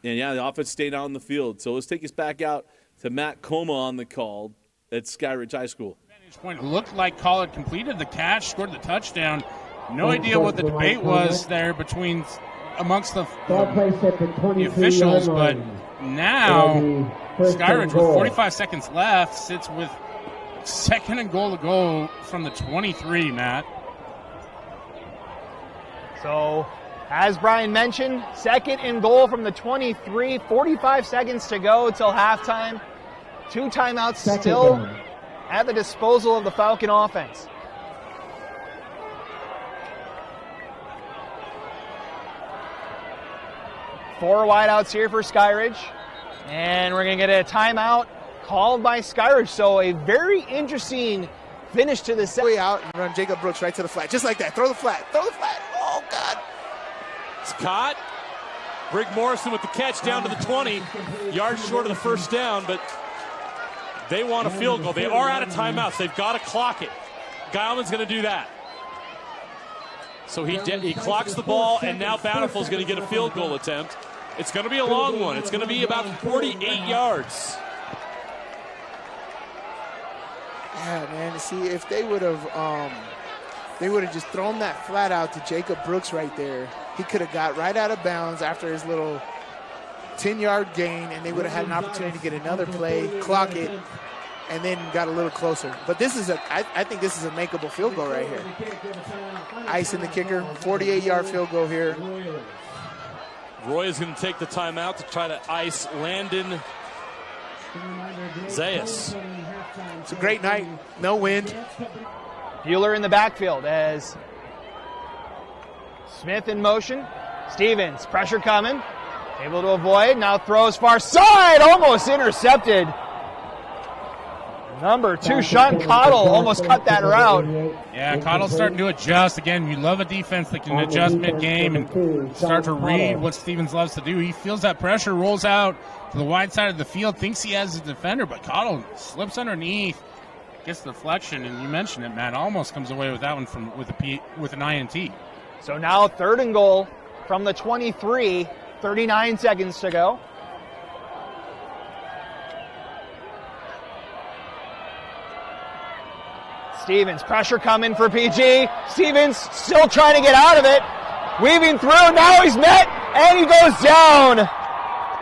B: And yeah, the offense stayed out on the field. So let's take us back out to Matt Coma on the call at Skyridge High School.
K: Point. It looked like Call had completed the catch, scored the touchdown. No idea what the debate was there amongst the officials, but now Skyridge with 45 seconds left sits with 2nd and goal to go from the 23, Matt.
J: So, as Brian mentioned, 2nd and goal from the 23, 45 seconds to go till halftime. 2 timeouts still at the disposal of the Falcon offense. Four wideouts here for Skyridge. And we're going to get a timeout called by Skyridge. So a very interesting finish to the set.
G: Way out and run Jacob Brooks right to the flat. Just like that. Throw the flat. Throw the flat. Oh, God.
F: It's caught. Brig Morrison with the catch down to the 20. Yards short of the first down, but they want a field goal. They are out of timeouts. They've got to clock it. Geilman's going to do that. So he clocks the ball, and now Bountiful's going to get a field goal attempt. It's going to be a long one. It's going to be about 48 yards.
G: Yeah, man. See, if they would have just thrown that flat out to Jacob Brooks right there, he could have got right out of bounds after his little 10-yard gain, and they would have had an opportunity to get another play, clock it, and then got a little closer. But this is I think this is a makeable field goal right here. Ice in the kicker, 48-yard field goal here.
F: Roy is going to take the timeout to try to ice Landon Zayas.
G: It's a great night. No wind.
J: Bueller in the backfield as Smith in motion. Stevens, pressure coming. Able to avoid. Now throws far side. Almost intercepted. Number 2, Sean Cottle almost cut that route.
K: Yeah, Cottle's starting to adjust. Again, you love a defense that can adjust mid-game and start to read what Stevens loves to do. He feels that pressure, rolls out to the wide side of the field, thinks he has a defender, but Cottle slips underneath, gets the deflection, and you mentioned it, Matt, almost comes away with that one with an INT.
J: So now 3rd and goal from the 23, 39 seconds to go. Stevens, pressure coming for PG. Stevens still trying to get out of it. Weaving through, now he's met, and he goes down.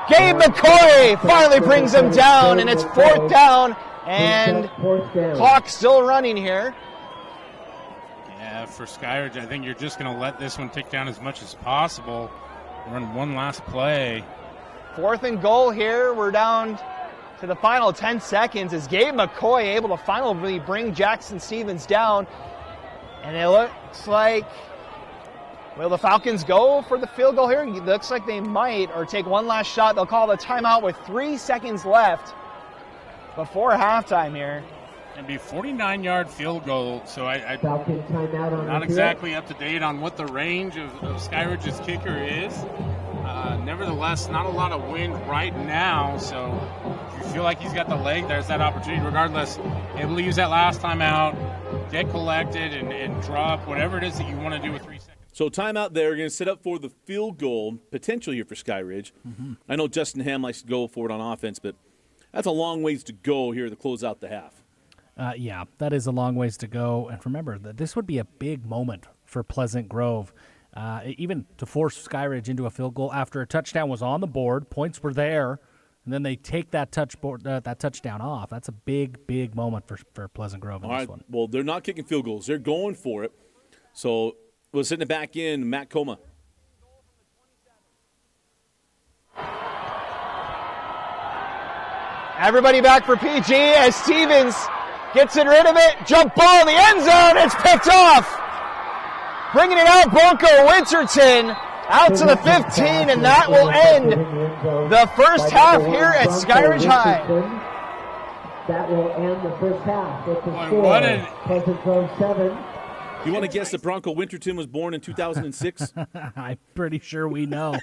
J: Gabe McCoy finally brings him down, and it's 4th down, and clock still running here.
K: Yeah, for Skyridge, I think you're just going to let this one tick down as much as possible. Run one last play.
J: 4th and goal here. We're down to the final 10 seconds. Is Gabe McCoy able to finally bring Jackson Stevens down? And it looks like, will the Falcons go for the field goal here? It looks like they might, or take one last shot. They'll call the timeout with 3 seconds left before halftime here.
K: It'd be a 49-yard field goal, so I'm not exactly up to date on what the range of Skyridge's kicker is. Nevertheless, not a lot of wind right now, so if you feel like he's got the leg, there's that opportunity. Regardless, able to use that last time out, get collected, and drop whatever it is that you want to do with 3 seconds.
B: So timeout there. We're going to set up for the field goal, potential here for Skyridge. Mm-hmm. I know Justin Ham likes to go for it on offense, but that's a long ways to go here to close out the half.
C: Yeah, that is a long ways to go. And remember, that this would be a big moment for Pleasant Grove. Even to force Skyridge into a field goal after a touchdown was on the board, points were there, and then they take that touchdown off. That's a big, big moment for Pleasant Grove in this one.
B: Well, they're not kicking field goals. They're going for it. So we're sitting it back in, Matt Coma.
J: Everybody back for PG as Stevens gets it rid of it. Jump ball in the end zone. It's picked off. Bringing it out, Bronco Winterton out to the 15, and that will end the first half here at Skyridge High.
E: That will end the first half. It's a score. Pleasant Grove 7.
B: You want to guess that Bronco Winterton was born in 2006?
C: I'm pretty sure we know.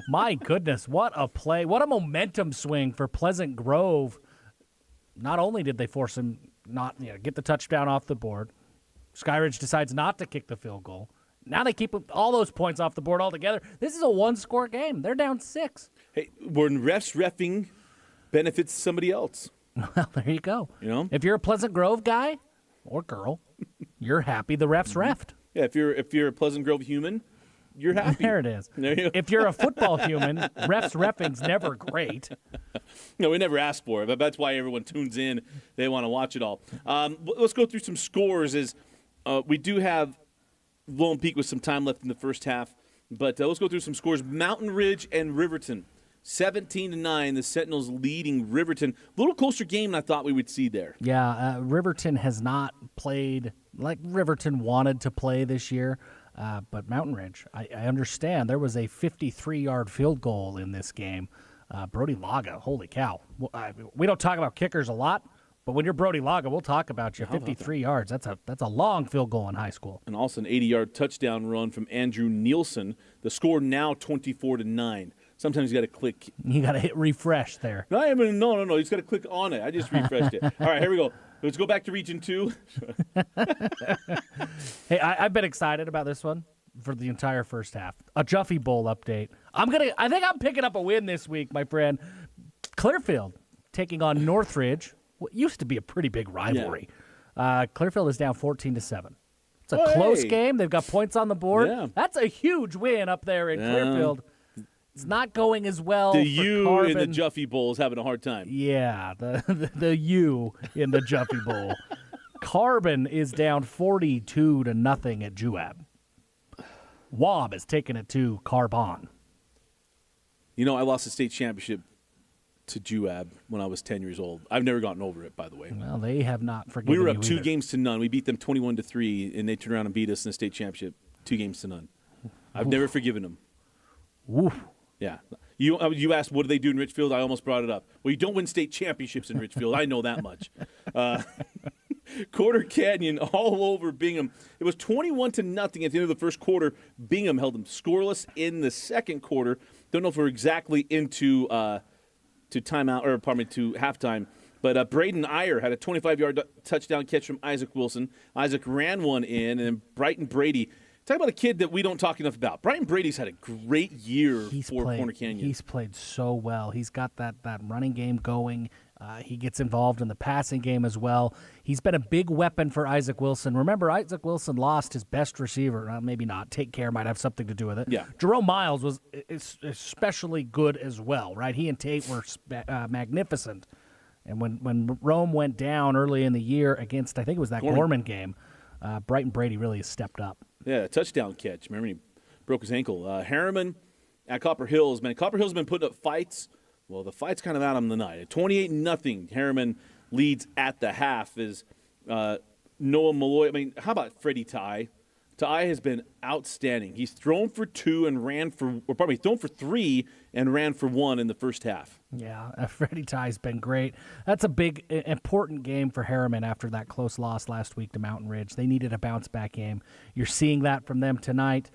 C: My goodness, what a play. What a momentum swing for Pleasant Grove. Not only did they force him not get the touchdown off the board, Skyridge decides not to kick the field goal. Now they keep all those points off the board altogether. This is a one-score game. They're down 6.
B: Hey, when reffing benefits somebody else.
C: Well, there you go. If you're a Pleasant Grove guy or girl, you're happy the refs reffed.
B: Yeah, if you're a Pleasant Grove human, you're happy.
C: There it is.
B: There you go.
C: If you're a football human, refs reffing's never great.
B: No, we never asked for it, but that's why everyone tunes in. They want to watch it all. Let's go through some scores. We do have Lone Peak with some time left in the first half. But let's go through some scores. Mountain Ridge and Riverton, 17-9. The Sentinels leading Riverton. A little closer game than I thought we would see there.
C: Yeah, Riverton has not played like Riverton wanted to play this year. But Mountain Ridge, I understand there was a 53-yard field goal in this game. Brody Laga, holy cow. We don't talk about kickers a lot, but when you're Brody Laga, we'll talk about you. 53 yards, that's a long field goal in high school.
B: And also an 80-yard touchdown run from Andrew Nielsen. The score now 24-9. Sometimes you got to click.
C: You got to hit refresh there.
B: No. You just got to click on it. I just refreshed it. All right, here we go. Let's go back to Region 2.
C: Hey, I've been excited about this one for the entire first half. A Juffy Bowl update. I think I'm picking up a win this week, my friend. Clearfield taking on Northridge. What used to be a pretty big rivalry. Yeah. Clearfield is down 14-7. It's a close game. They've got points on the board.
B: Yeah.
C: That's a huge win up there in Clearfield. It's not going as well.
B: The
C: for
B: U
C: Carbon.
B: in the Juffy Bowl is having a hard time.
C: Yeah, the U in the Juffy Bowl. Carbon is down 42-0 at Juab. Wob is taking it to Carbon.
B: You know, I lost the state championship to Juab when I was 10 years old. I've never gotten over it, by the way.
C: Well, they have not forgiven
B: We were up
C: you
B: 2 games to none. We beat them 21-3, and they turned around and beat us in the state championship 2 games to none. I've never forgiven them.
C: Woof.
B: Yeah. You asked, what do they do in Richfield? I almost brought it up. Well, you don't win state championships in Richfield. I know that much. Quarter Canyon all over Bingham. It was 21-0 at the end of the first quarter. Bingham held them scoreless in the second quarter. Don't know if we're exactly into to halftime. But Braden Iyer had a 25-yard touchdown catch from Isaac Wilson. Isaac ran one in, and then Brighton Brady. Talk about a kid that we don't talk enough about. Brighton Brady's had a great year for Corner Canyon.
C: He's played so well. He's got that running game going. He gets involved in the passing game as well. He's been a big weapon for Isaac Wilson. Remember, Isaac Wilson lost his best receiver. Maybe not. Take Care might have something to do with it.
B: Yeah.
C: Jerome Miles was especially good as well, right? He and Tate were magnificent. And when Rome went down early in the year against, I think it was that Gorman game, Brighton Brady really has stepped up.
B: Yeah, touchdown catch. Remember, he broke his ankle. Harriman at Copper Hills. Man, Copper Hills has been putting up fights. Well, the fight's kind of out on the night. 28-0. Harriman leads at the half as Noah Malloy. I mean, how about Freddie Ty? Ty has been outstanding. He's thrown for 3 and ran for 1 in the first half.
C: Yeah, Freddie Ty's been great. That's a big, important game for Harriman after that close loss last week to Mountain Ridge. They needed a bounce-back game. You're seeing that from them tonight.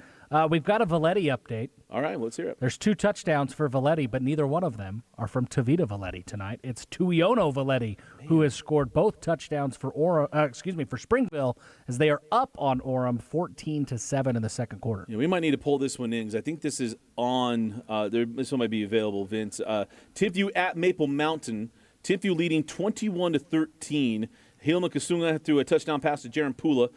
C: We've got a Valetti update.
B: All right, let's hear it.
C: There's 2 touchdowns for Valetti, but neither one of them are from Tavita Valetti tonight. It's Tuiono Valetti who has scored both touchdowns for for Springville as they are up on Orem 14-7 in the second quarter.
B: Yeah, we might need to pull this one in because I think this is on. This one might be available, Vince. Timpview at Maple Mountain. Timpview leading 21-13. Hilma Kasunga threw a touchdown pass to Jaron Pula.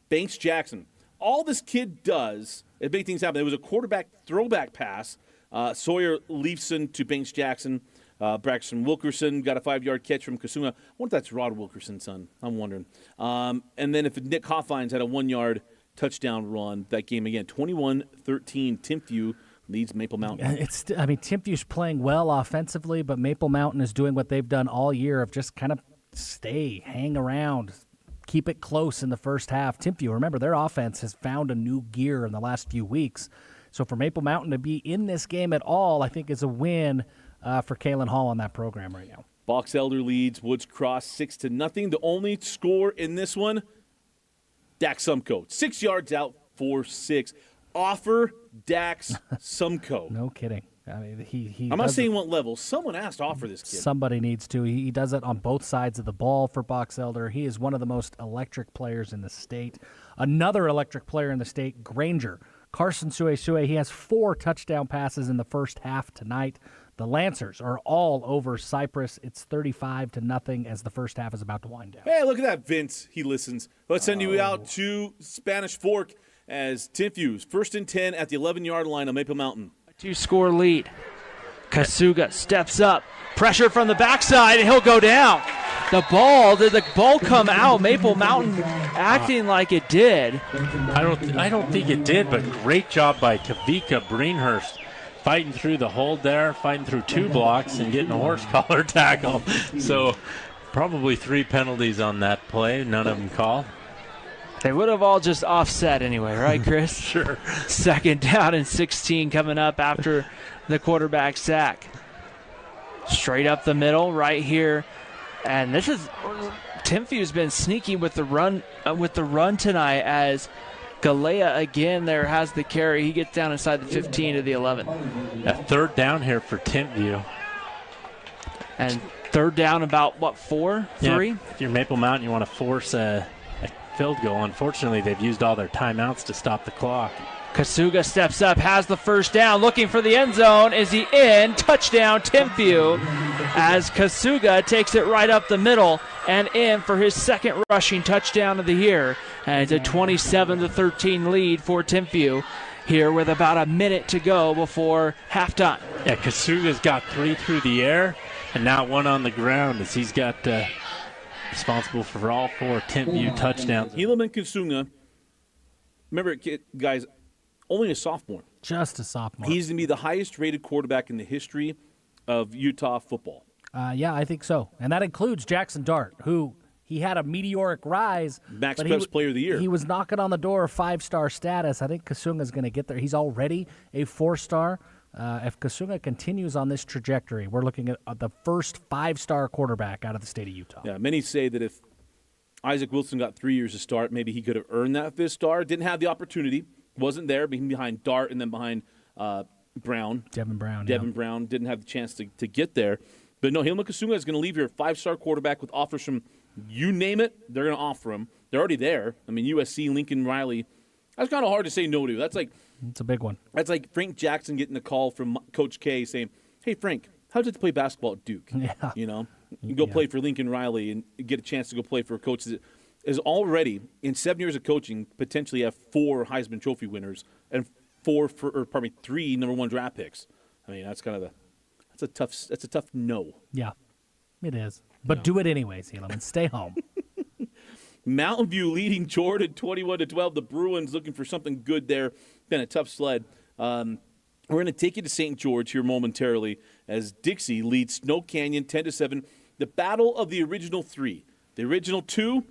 B: Banks Jackson. All this kid does is make things happen. There was a quarterback throwback pass. Sawyer Leifson to Banks Jackson. Braxton Wilkerson got a 5-yard catch from Kasunga. I wonder if that's Rod Wilkerson's son. I'm wondering. And then if Nick Hoffines had a 1-yard touchdown run that game again. 21-13. Timpview leads Maple Mountain.
C: Timpview's playing well offensively, but Maple Mountain is doing what they've done all year of just kind of hang around, keep it close in the first half. Timpview, remember, their offense has found a new gear in the last few weeks. So for Maple Mountain to be in this game at all, I think is a win for Kalen Hall on that program right now.
B: Box Elder leads Woods Cross 6-0. The only score in this one, Dax Sumco. 6 yards out for 6. Offer Dax Sumco.
C: No kidding. I mean,
B: I'm not saying what level. Someone asked to offer this kid.
C: Somebody needs to. He does it on both sides of the ball for Box Elder. He is one of the most electric players in the state. Another electric player in the state, Granger. Carson Sue, he has 4 touchdown passes in the first half tonight. The Lancers are all over Cypress. It's 35-0 as the first half is about to wind down.
B: Hey, look at that, Vince. He listens. Let's send you out to Spanish Fork as Timpview's 1st and 10 at the 11-yard line of Maple Mountain.
R: 2-score lead. Kasuga steps up. Pressure from the backside, and he'll go down. the ball. Did the ball come out? Maple Mountain acting like it did.
S: I don't think it did, but great job by Kavika Breenhurst. Fighting through the hold there, fighting through 2 blocks, and getting a horse collar tackle. So probably 3 penalties on that play, none of them called.
R: They would have all just offset anyway, right, Chris?
S: Sure.
R: 2nd down and 16 coming up after the quarterback sack. Straight up the middle right here. And this is Timfew's been sneaky with the run tonight as Galea again there has the carry. He gets down inside the 15 to the 11.
S: A 3rd down here for Timpview.
R: And 3rd down about, what, 4? 3?
S: Yeah, if you're Maple Mountain, you want to force a field goal. Unfortunately, they've used all their timeouts to stop the clock.
R: Kasuga steps up, has the 1st down, looking for the end zone. Is he in? Touchdown, Timpview, as Kasuga takes it right up the middle and in for his 2nd rushing touchdown of the year. And it's a 27-13 lead for Timpview here with about a minute to go before halftime.
S: Yeah, Kasuga's got 3 through the air and now 1 on the ground as he's got responsible for all 4 Timpview touchdowns.
B: Helaman Kasuga, remember, guys, only a sophomore.
C: Just a sophomore.
B: He's going to be the highest-rated quarterback in the history of Utah football.
C: Yeah, I think so. And that includes Jackson Dart, who he had a meteoric rise.
B: Max Preps Player of the Year.
C: He was knocking on the door of 5-star status. I think Kasunga's going to get there. He's already a 4-star. If Kasunga continues on this trajectory, we're looking at the first 5-star quarterback out of the state of Utah.
B: Yeah, many say that if Isaac Wilson got 3 years to start, maybe he could have earned that 5th star. Didn't have the opportunity. Wasn't there, behind Dart and then behind Brown.
C: Devin Brown.
B: Brown didn't have the chance to get there. But no, Helaman Kasuga is going to leave here a 5-star quarterback with offers from, you name it, they're going to offer him. They're already there. I mean, USC, Lincoln Riley. That's kind of hard to say no to. That's like,
C: it's a big one.
B: That's like Frank Jackson getting a call from Coach K saying, hey, Frank, how'd you play basketball at Duke?
C: Yeah.
B: You know, you go play for Lincoln Riley and get a chance to go play for a coach that is already, in 7 years of coaching, potentially have 4 Heisman Trophy winners and 3 number 1 draft picks. I mean, that's kind of that's a tough no.
C: Yeah, it is. But do it anyways, Helaman, and stay home.
B: Mountain View leading Jordan 21-12. The Bruins looking for something good there. Been a tough sled. We're going to take you to St. George here momentarily as Dixie leads Snow Canyon 10-7. The battle of the original 3. The original 2,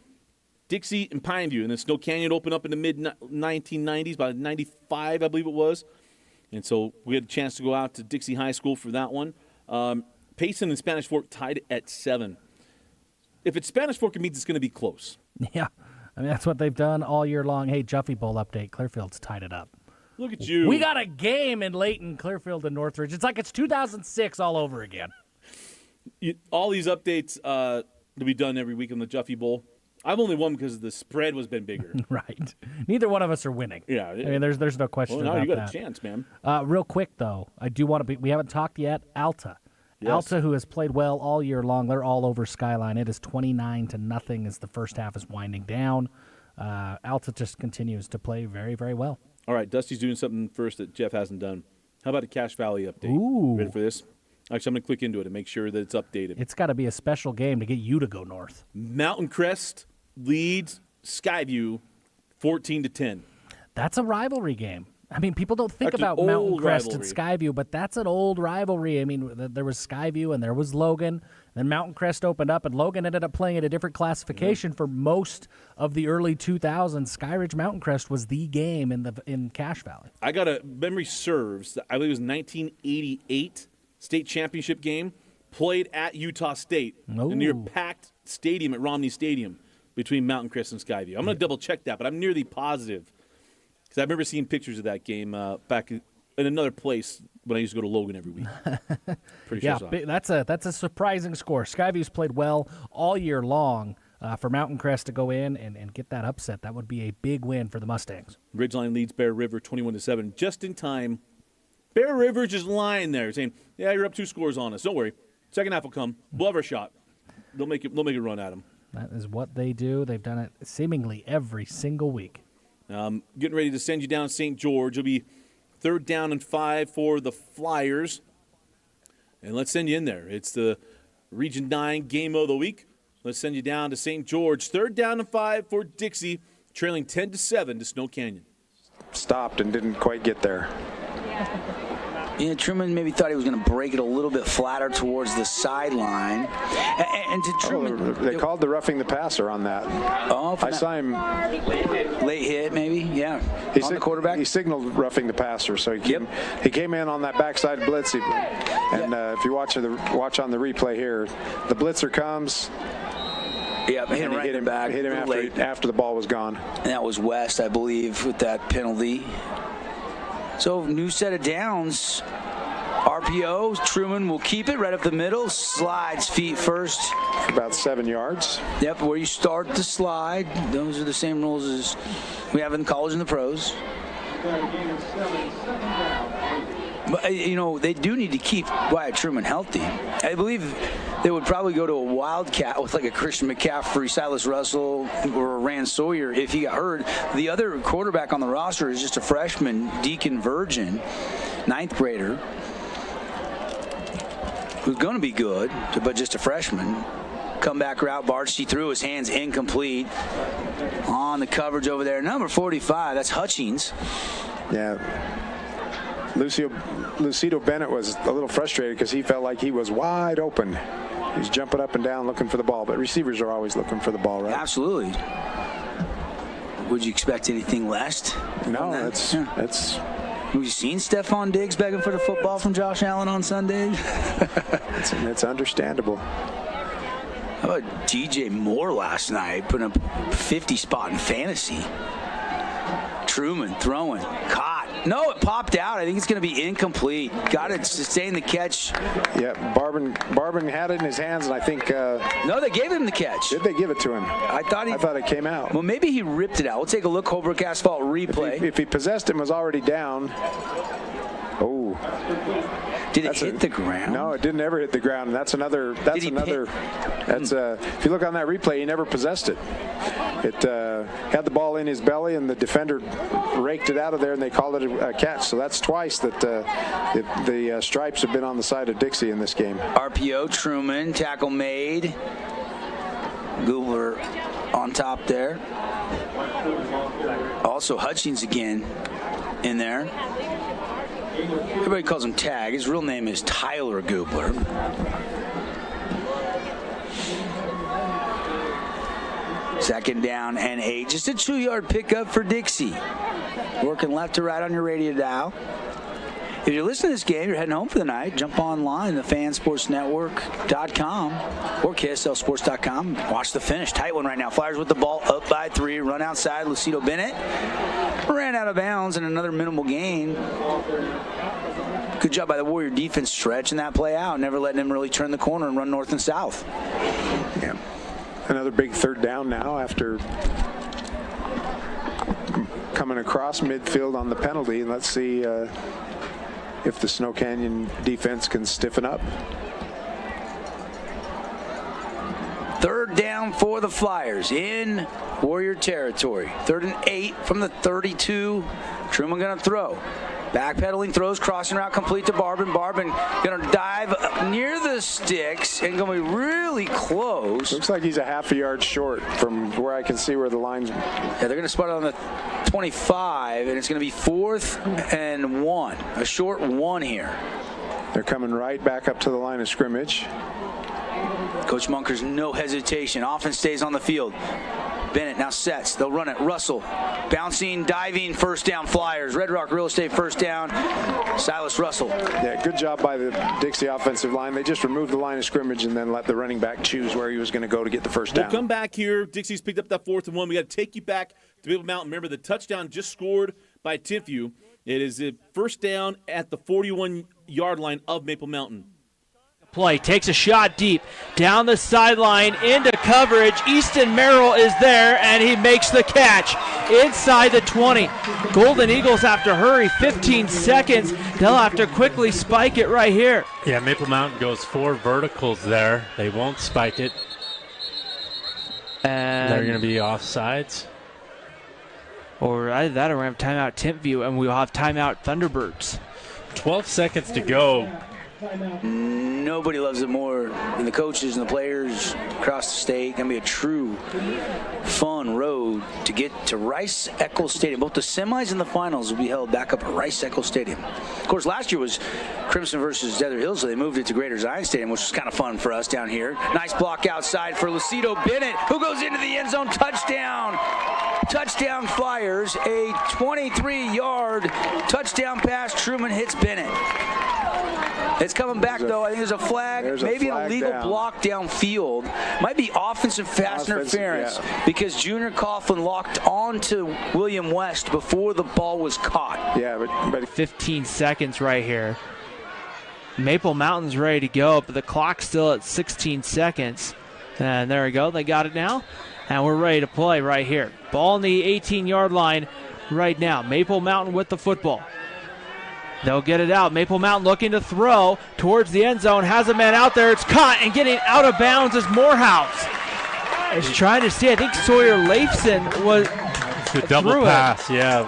B: Dixie and Pineview, and then Snow Canyon opened up in the mid-1990s, about 95, I believe it was. And so we had a chance to go out to Dixie High School for that one. Payson and Spanish Fork tied at 7. If it's Spanish Fork, it means it's going to be close.
C: Yeah, I mean, that's what they've done all year long. Hey, Juffy Bowl update. Clearfield's tied it up.
B: Look at you.
C: We got a game in Layton, Clearfield, and Northridge. It's like it's 2006 all over again.
B: All these updates to be done every week on the Juffy Bowl. I've only won because the spread was been bigger.
C: Right. Neither one of us are winning.
B: Yeah.
C: I mean, there's no question about that.
B: You got a chance, man.
C: Real quick, though, I do want to we haven't talked yet, Alta.
B: Yes.
C: Alta, who has played well all year long, they're all over Skyline. It is 29-0 as the first half is winding down. Alta just continues to play very, very well.
B: All right, Dusty's doing something first that Jeff hasn't done. How about a Cache Valley update?
C: Ooh.
B: Ready for this? Actually, I'm going to click into it and make sure that it's updated.
C: It's got to be a special game to get you to go north.
B: Mountain Crest leads Skyview 14-10.
C: That's a rivalry game. I mean, people don't think about Mountain Crest and Skyview, but that's an old rivalry. I mean, there was Skyview and there was Logan. Then Mountain Crest opened up, and Logan ended up playing at a different classification for most of the early 2000s. Skyridge Mountain Crest was the game in Cache Valley.
B: I got a memory serves. I believe it was 1988 state championship game played at Utah State, a near packed stadium at Romney Stadium between Mountain Crest and Skyview. I'm going to double check that, but I'm nearly positive. Because I remember seeing pictures of that game back in another place when I used to go to Logan every week. Pretty sure
C: that's a surprising score. Skyview's played well all year long. For Mountain Crest to go in and get that upset, that would be a big win for the Mustangs.
B: Ridgeline leads Bear River 21-7, just in time. Bear River just lying there saying, yeah, you're up 2 scores on us. Don't worry. Second half will come. We'll have our shot. They'll make a run at them.
C: That is what they do. They've done it seemingly every single week.
B: Getting ready to send you down St. George. It'll be 3rd down and 5 for the Flyers. And let's send you in there. It's the Region 9 game of the week. Let's send you down to St. George. 3rd down and 5 for Dixie, trailing 10-7 to Snow Canyon.
T: Stopped and didn't quite get there.
U: Yeah, Truman maybe thought he was going to break it a little bit flatter towards the sideline. And to Truman,
T: they called the roughing the passer on that.
U: Oh,
T: I saw him
U: late hit, maybe. Yeah, on the quarterback.
T: He signaled roughing the passer, so he came in on that backside blitz. And if you watch on the replay here, the blitzer comes.
U: Yeah, hit him back.
T: Hit him after the ball was gone.
U: And that was West, I believe, with that penalty. So, new set of downs. RPO, Truman will keep it right up the middle, slides feet first.
T: For about 7 yards.
U: Yep, where you start the slide. Those are the same rules as we have in college and the pros. But, you know, they do need to keep Wyatt Truman healthy. I believe they would probably go to a wildcat with like a Christian McCaffrey, Silas Russell, or a Rand Sawyer if he got hurt. The other quarterback on the roster is just a freshman, Deacon Virgin, 9th grader, who's going to be good, but just a freshman. Comeback route, Barchi threw his hands incomplete. On the coverage over there, number 45, that's Hutchings.
T: Yeah. Lucido Bennett was a little frustrated because he felt like he was wide open. He's jumping up and down looking for the ball, but receivers are always looking for the ball, right?
U: Absolutely. Would you expect anything less?
T: No, that's.
U: Have you seen Stephon Diggs begging for the football from Josh Allen on Sunday?
T: It's understandable.
U: How about DJ Moore last night, putting up 50 spot in fantasy? Truman throwing, caught. No, it popped out. I think it's going to be incomplete. Got to sustain the catch.
T: Yeah, Barbin had it in his hands, and I think.
U: No, they gave him the catch.
T: Did they give it to him?
U: I thought it
T: came out.
U: Well, maybe he ripped it out. We'll take a look. Holbrook Asphalt replay.
T: If he possessed him, was already down. Oh.
U: Did it hit the ground?
T: No, it didn't ever hit the ground. If you look on that replay, he never possessed it. It had the ball in his belly, and the defender raked it out of there, and they called it a catch. So that's twice that the stripes have been on the side of Dixie in this game.
U: RPO, Truman, tackle made. Goobler on top there. Also Hutchings again in there. Everybody calls him Tag. His real name is Tyler Goobler. Second down and 8. Just a 2-yard pickup for Dixie. Working left to right on your radio dial. If you're listening to this game, you're heading home for the night, jump online, thefansportsnetwork.com or KSLsports.com. Watch the finish. Tight one right now. Flyers with the ball, up by 3. Run outside. Lucido Bennett ran out of bounds and another minimal gain. Good job by the Warrior defense stretching that play out, never letting him really turn the corner and run north and south.
T: Yeah. Another big 3rd down now after coming across midfield on the penalty. And let's see if the Snow Canyon defense can stiffen up.
U: 3rd down for the Flyers in Warrior territory. 3rd and 8 from the 32. Truman going to throw. Backpedaling, throws, crossing route complete to Barbin. Barbin going to dive near the sticks and going to be really close.
T: Looks like he's a half a yard short from where I can see where the line's.
U: Yeah, they're going to spot it on the 25, and it's going to be 4th and 1. A short 1 here.
T: They're coming right back up to the line of scrimmage.
U: Coach Munker's no hesitation. Offense stays on the field. Bennett now sets. They'll run it. Russell bouncing, diving, 1st down Flyers. Red Rock Real Estate 1st down. Silas Russell.
T: Yeah, good job by the Dixie offensive line. They just removed the line of scrimmage and then let the running back choose where he was going to go to get the 1st down.
B: We'll come back here. Dixie's picked up that 4th and 1. We got to take you back to Maple Mountain. Remember, the touchdown just scored by Timpview. It is a 1st down at the 41-yard line of Maple Mountain.
R: Play takes a shot deep down the sideline into coverage. Easton Merrill is there and he makes the catch inside the 20. Golden Eagles have to hurry 15 seconds. They'll have to quickly spike it right here.
S: Yeah, Maple Mountain goes 4 verticals there. They won't spike it.
R: And
S: they're going to be offsides.
R: Or either that or we have timeout Timpview and we'll have timeout Thunderbirds.
S: 12 seconds to go.
U: nobody loves it more than the coaches and the players across the state. Going to be a true fun road to get to Rice-Eccles Stadium. Both the semis and the finals will be held back up at Rice-Eccles Stadium. Of course, last year was Crimson versus Desert Hills, so they moved it to Greater Zion Stadium, which was kind of fun for us down here. Nice block outside for Lucido Bennett, who goes into the end zone. Touchdown! Touchdown Flyers. A 23-yard touchdown pass. Truman hits Bennett. It's coming back, though. I think there's a flag, maybe an illegal block downfield. Might be offensive pass interference because Junior Coughlin locked on to William West before the ball was caught.
R: Yeah, but 15 seconds right here. Maple Mountain's ready to go, but the clock's still at 16 seconds. And there we go. They got it now. And we're ready to play right here. Ball on the 18-yard line right now. Maple Mountain with the football. They'll get it out. Maple Mountain looking to throw towards the end zone. Has a man out there. It's caught, and getting out of bounds is Morehouse. Is trying to see. I think Sawyer Leifson was
S: the double pass. Yeah,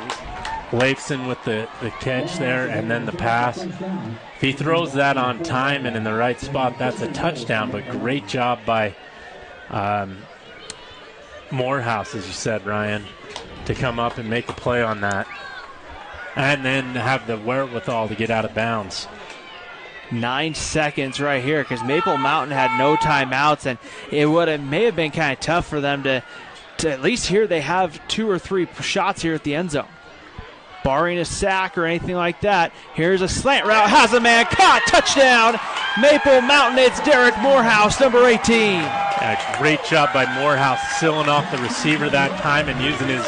S: Leifson with the catch there, and then the pass. If he throws that on time and in the right spot, that's a touchdown. But great job by Morehouse, as you said, Ryan, to come up and make a play on that. And then have the wherewithal to get out of bounds.
R: 9 seconds right here because Maple Mountain had no timeouts, and it may have been kind of tough for them to at least here they have 2 or 3 shots here at the end zone. Barring a sack or anything like that, here's a slant route. Has a man caught. Touchdown. Maple Mountain. It's Derek Morehouse, number 18.
S: Yeah, great job by Morehouse sealing off the receiver that time and using his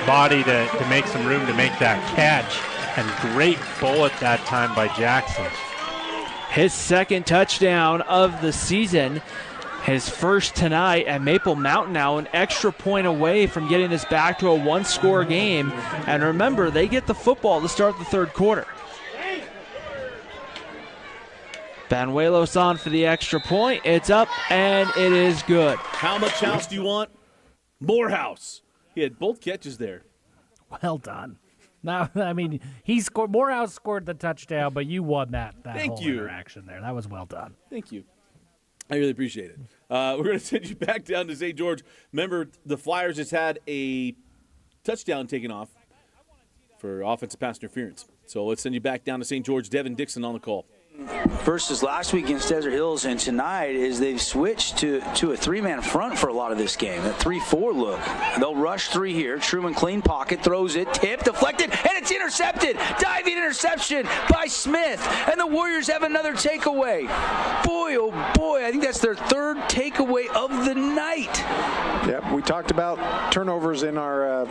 S: body to make some room to make that catch. And great bullet that time by Jackson.
R: His second touchdown of the season. His first tonight, at Maple Mountain now an extra point away from getting this back to a one-score game. And remember, they get the football to start the third quarter. Banuelos on for the extra point. It's up, and it is good.
B: How much house do you want? Morehouse. He had both catches there.
C: Well done. Now, I mean, Morehouse scored the touchdown, but you won that whole interaction there. That was well done.
B: Thank you. I really appreciate it. We're going to send you back down to St. George. Remember, the Flyers just had a touchdown taken off for offensive pass interference. So let's send you back down to St. George. Devin Dixon on the call.
U: Versus last week against Desert Hills, and tonight is they've switched to a three-man front for a lot of this game, a 3-4 look. They'll rush 3 here. Truman clean pocket, throws it, tip, deflected, and it's intercepted. Diving interception by Smith, and the Warriors have another takeaway. Boy, oh boy, I think that's their third takeaway of the night.
T: Yep, we talked about turnovers in our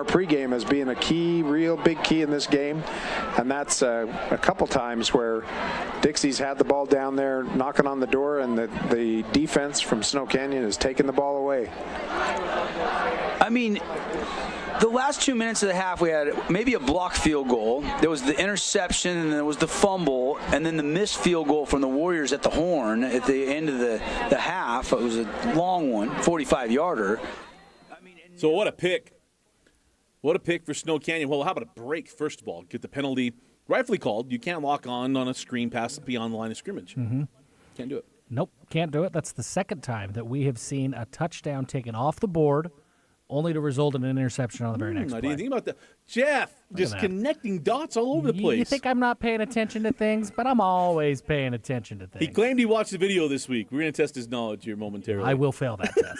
T: pregame as being a key, real big key in this game, and that's a couple times where Dixie's had the ball down there knocking on the door, and the defense from Snow Canyon has taken the ball away.
U: I mean, the last 2 minutes of the half, we had maybe a blocked field goal. There was the interception, and there was the fumble, and then the missed field goal from the Warriors at the horn at the end of the half. It was a long one, 45-yarder.
B: So what a pick. What a pick for Snow Canyon. Well, how about a break, first of all? Get the penalty rightfully called. You can't lock on a screen pass beyond the line of scrimmage.
C: Mm-hmm.
B: Can't do it.
C: Nope, can't do it. That's the second time that we have seen a touchdown taken off the board only to result in an interception on the very next play.
B: I didn't think about that. Jeff, just connecting dots all over the place.
C: You think I'm not paying attention to things, but I'm always paying attention to things.
B: He claimed he watched the video this week. We're going to test his knowledge here momentarily.
C: I will fail that test.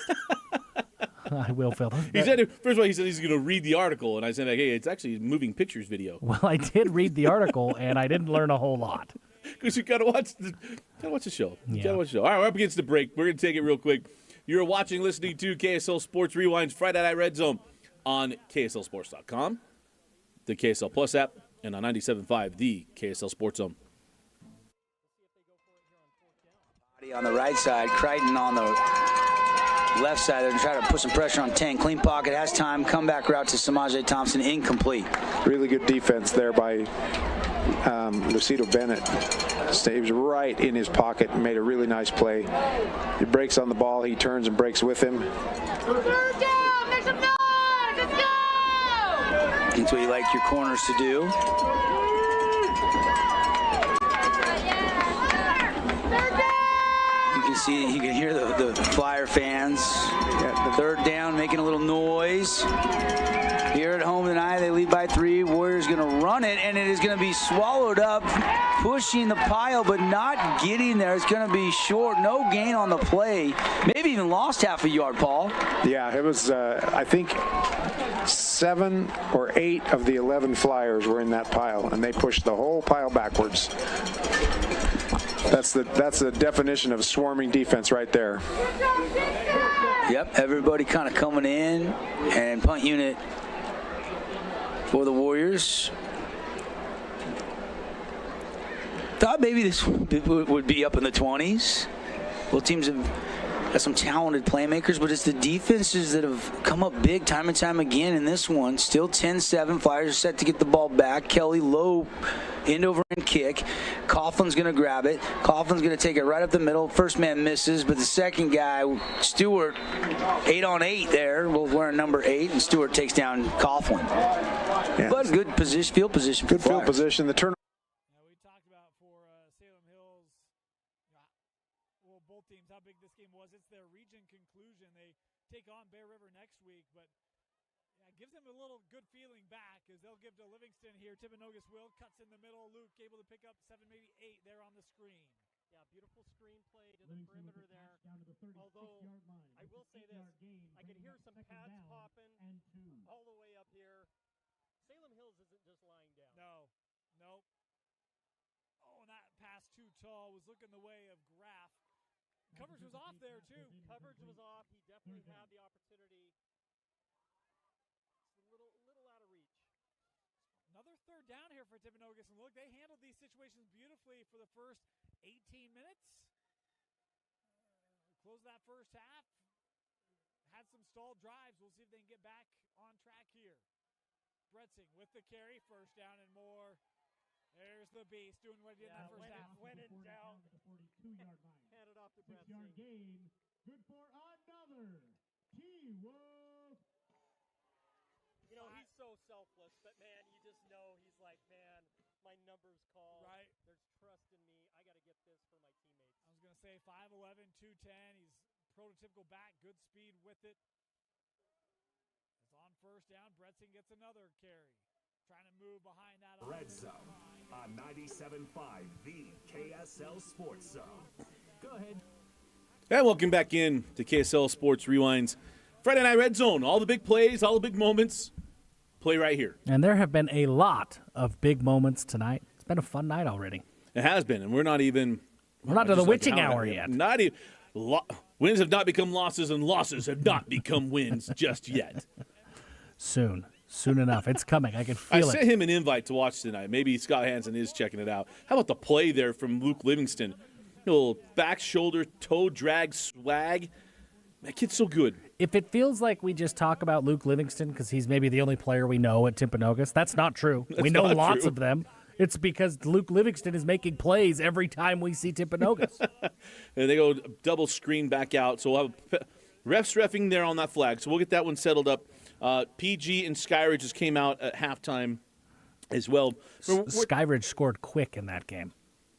C: I will fail.
B: He said, first of all, he said he's going to read the article, and I said, hey, it's actually a moving pictures video.
C: Well, I did read the article, and I didn't learn a whole lot.
B: Because you got to watch the show. You got to watch the show. All right, we're up against the break. We're going to take it real quick. You're watching, listening to KSL Sports Rewinds Friday Night Red Zone on KSLSports.com, the KSL Plus app, and on 97.5, the KSL Sports Zone.
U: On the right side, Crichton on the left side. They're going to try to put some pressure on 10. Clean pocket, has time. Comeback route to Samaje Thompson, incomplete.
T: Really good defense there by Lucido Bennett. Stays right in his pocket and made a really nice play. He breaks on the ball. He turns and breaks with him.
U: That's what you like your corners to do. you can hear the Flyer fans. The third down making a little noise. Here at home tonight, they lead by 3. Warriors going to run it, and it is going to be swallowed up, pushing the pile, but not getting there. It's going to be short. No gain on the play. Maybe even lost half a yard, Paul.
T: Yeah, it was, I think, 7 or 8 of the 11 Flyers were in that pile, and they pushed the whole pile backwards. That's the definition of swarming defense right there.
U: Yep, everybody kind of coming in, and punt unit for the Warriors. Thought maybe this would be up in the 20s. Both teams have got some talented playmakers, but it's the defenses that have come up big time and time again in this one. Still 10-7. Flyers are set to get the ball back. Kelly low, end over and kick. Coughlin's going to grab it. Coughlin's going to take it right up the middle. First man misses, but the second guy, Stewart, 8 on 8 there, both wearing number 8, and Stewart takes down Coughlin. Yeah. But good position, field position.
T: Good field position. The turn.
H: We talked about for Salem Hills, both teams, how big this game was. It's their region conclusion. They take on Bear River next week, but it gives them a little good feeling back as they'll give to Livingston here. Timpanogos will cuts in the middle. Luke able to pick up 7, maybe 8 there on the screen.
I: Yeah, beautiful screen play to the perimeter there. Although I will say this, I can hear some pads popping all the way up here. Salem Hills isn't just lying down.
H: Nope. Oh, and that pass too tall was looking the way of Graff. Coverage was off there, too.
I: Coverage was off. He definitely had the opportunity. It's a little out of reach.
H: Another third down here for Timpanogos. And look, they handled these situations beautifully for the first 18 minutes. Closed that first half. Had some stalled drives. We'll see if they can get back on track here. Bretsing with the carry. First down and more. There's the Beast doing what he did in the first half.
I: Went it down. Handed off to Bretsing.
Q: 6-yard gain. Good for another. T-Wolf.
I: You know, he's so selfless, but, man, you just know he's like, man, my number's called.
H: Right.
I: There's trust in me. I got to get this for my teammates.
H: I was going to say 5'11", 210. He's prototypical back, good speed with it. It's on first down. Bretsing gets another carry. Trying to move behind that.
P: Redzone on 97.5, the KSL Sports Zone. Go ahead.
B: And welcome back in to KSL Sports Rewinds. Friday Night Red Zone. All the big plays, all the big moments. Play right here.
C: And there have been a lot of big moments tonight. It's been a fun night already.
B: It has been, and we're not even.
C: We're not to the witching hour yet.
B: Not even. Wins have not become losses, and losses have not become wins just yet.
C: Soon enough. It's coming. I can feel it.
B: I sent him an invite to watch tonight. Maybe Scott Hansen is checking it out. How about the play there from Luke Livingston? A little back shoulder, toe drag swag. That kid's so good.
C: If it feels like we just talk about Luke Livingston because he's maybe the only player we know at Timpanogos, that's not true. We know lots of them. It's because Luke Livingston is making plays every time we see Timpanogos.
B: And they go double screen back out. So we'll have refs reffing there on that flag. So we'll get that one settled up. PG and Skyridge just came out at halftime as well.
C: Skyridge scored quick in that game.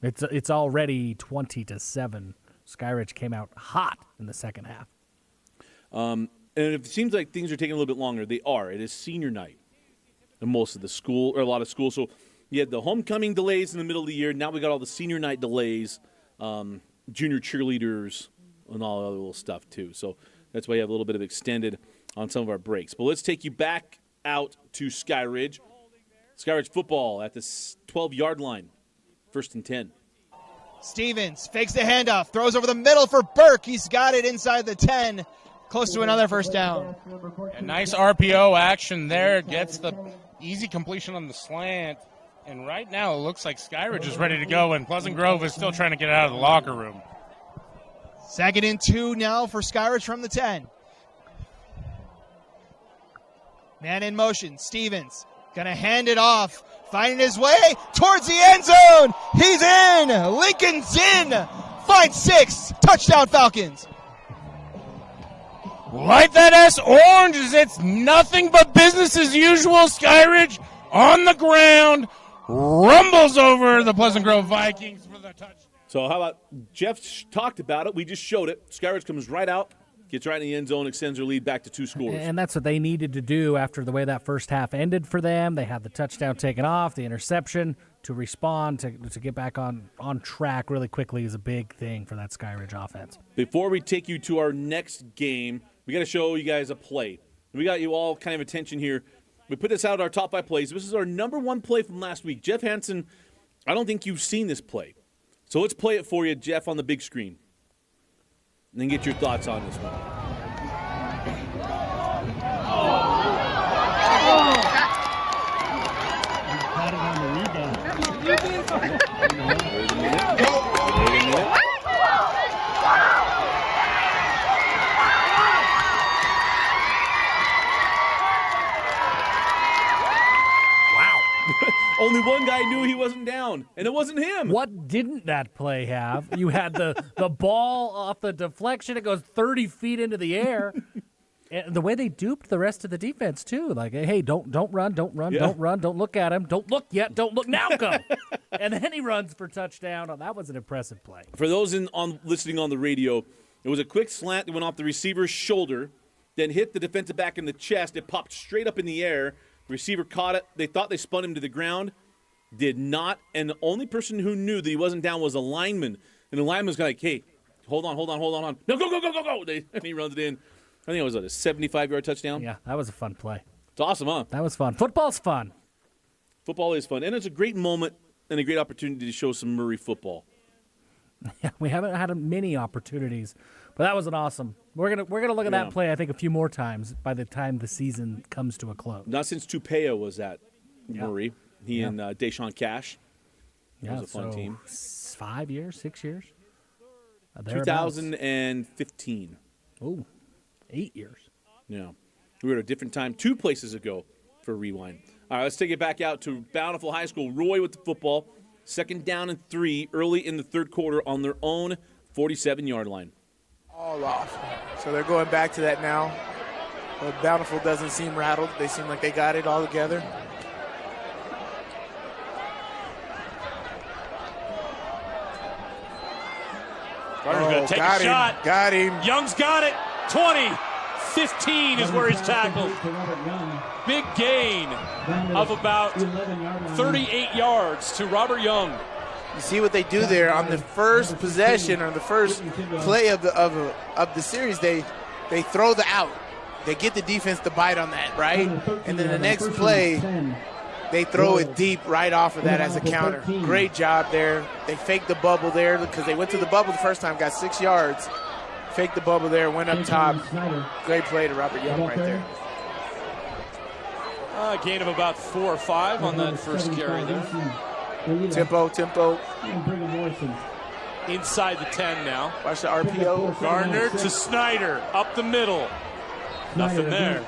C: It's already 20-7. Skyridge came out hot in the second half.
B: And it seems like things are taking a little bit longer. They are. It is senior night in most of the school, or a lot of schools. So you had the homecoming delays in the middle of the year. Now we got all the senior night delays, junior cheerleaders, and all that other little stuff too. So that's why you have a little bit of extended on some of our breaks. But let's take you back out to Skyridge. Skyridge football at the 12-yard line. 1st and 10.
J: Stevens fakes the handoff, throws over the middle for Burke. He's got it inside the 10, close to another first down.
K: A nice RPO action there. Gets the easy completion on the slant. And right now it looks like Skyridge is ready to go, and Pleasant Grove is still trying to get out of the locker room.
J: 2nd and 2 now for Skyridge from the 10. Man in motion, Stevens going to hand it off, finding his way towards the end zone. He's in. Lincoln's in. Finds 6. Touchdown Falcons.
K: Light that S orange as it's nothing but business as usual. Skyridge on the ground, rumbles over the Pleasant Grove Vikings for the touchdown.
B: So how about Jeff talked about it. We just showed it. Skyridge comes right out, gets right in the end zone, extends their lead back to 2 scores.
C: And that's what they needed to do after the way that first half ended for them. They had the touchdown taken off, the interception. To respond, to get back on track really quickly is a big thing for that Skyridge offense.
B: Before we take you to our next game, we got to show you guys a play. We got you all kind of attention here. We put this out, our top 5 plays. This is our number 1 play from last week. Jeff Hansen, I don't think you've seen this play. So let's play it for you, Jeff, on the big screen. And then get your thoughts on this one. Only one guy knew he wasn't down, and it wasn't him.
C: What didn't that play have? You had the ball off the deflection. It goes 30 feet into the air. And the way they duped the rest of the defense, too. Like, hey, don't run, don't look at him. Don't look yet, don't look, now go. And then he runs for touchdown. Oh, that was an impressive play.
B: For those listening on the radio, it was a quick slant that went off the receiver's shoulder, then hit the defensive back in the chest. It popped straight up in the air. Receiver caught it. They thought they spun him to the ground. Did not. And the only person who knew that he wasn't down was a lineman. And the lineman's like, hey, hold on. No, go. And he runs it in. I think it was a 75-yard touchdown.
C: Yeah, that was a fun play.
B: It's awesome, huh?
C: That was fun. Football's fun.
B: Football is fun. And it's a great moment and a great opportunity to show some Murray football.
C: Yeah, we haven't had many opportunities. But that was an awesome. We're gonna look at that play, I think, a few more times by the time the season comes to a close.
B: Not since Tupeo was at Murray. He and Deshaun Cash. That was a fun team.
C: 5 years, 6 years?
B: 2015.
C: Oh, 8 years.
B: Yeah. We were at a different time 2 places ago for Rewind. All right, let's take it back out to Bountiful High School. Roy with the football. 2nd down and 3 early in the 3rd quarter on their own 47-yard line.
G: All off. So they're going back to that now. But Bountiful doesn't seem rattled. They seem like they got it all together.
F: Carter's going to take a shot.
G: Got him.
F: Young's got it. 20. 15 is where he's tackled. Big gain of about 38 yards to Robert Young.
G: You see what they do there on the first possession or the first play of the series. They throw the out. They get the defense to bite on that, right? And then the next play, they throw it deep right off of that as a counter. Great job there. They faked the bubble there because they went to the bubble the first time, got 6 yards. Faked the bubble there, went up top. Great play to Robert Young right there.
F: A gain of about 4 or 5 on that first carry there.
G: Tempo.
F: Inside the 10 now.
G: Watch the RPO.
F: Gardner to Snyder, up the middle. Nothing there.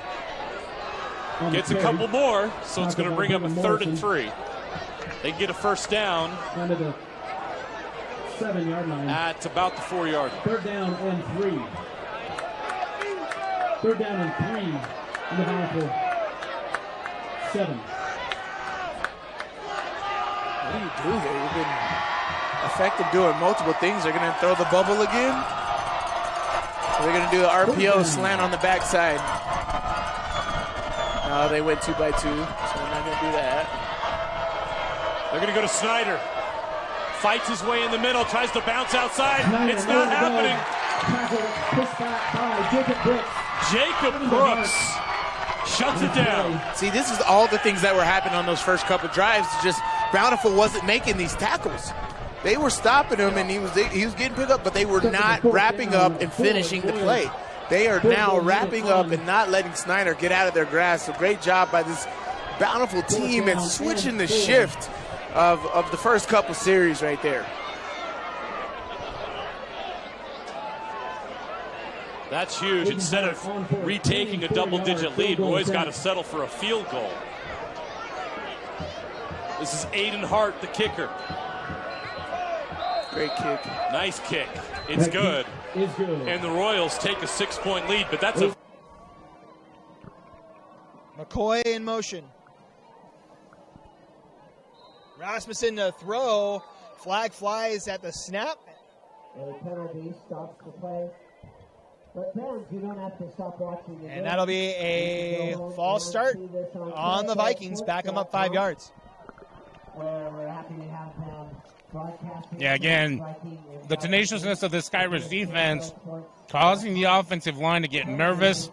F: Gets a couple more, so it's going to bring up a 3rd and 3. They get a first down.
O: 7-yard line.
F: At about the 4-yard.
O: 3rd down and 3. 3rd down and 3 in the Bountiful 7.
G: What do you do here? You've been effective doing multiple things. They're going to throw the bubble again. They're going to do an RPO slant on the backside. No, they went 2 by 2, so they're not going to do that.
F: They're going to go to Snyder. Fights his way in the middle, tries to bounce outside. It's not happening. Jacob Brooks shuts it down.
G: See, this is all the things that were happening on those first couple drives. Just Bountiful wasn't making these tackles. They were stopping him, and he was getting picked up, but they were not wrapping up and finishing the play. They are now wrapping up and not letting Snyder get out of their grasp. So great job by this Bountiful team and switching the shift of the first couple series right there.
F: That's huge. Instead of retaking a double-digit lead, Roy's got to settle for a field goal. This is Aiden Hart, the kicker.
G: Great kick.
F: Nice kick. It's good. And the Royals take a 6-point lead, but that's a...
J: McCoy in motion. Rasmussen to throw. Flag flies at the snap.
E: A penalty stops the play. But fans, you don't have to stop watching.
J: And that'll be a false start on the Vikings. Back them up 5 yards.
E: We're happy to have broadcasting.
K: Yeah, again, the tenaciousness of the Skyridge defense causing the offensive line to get nervous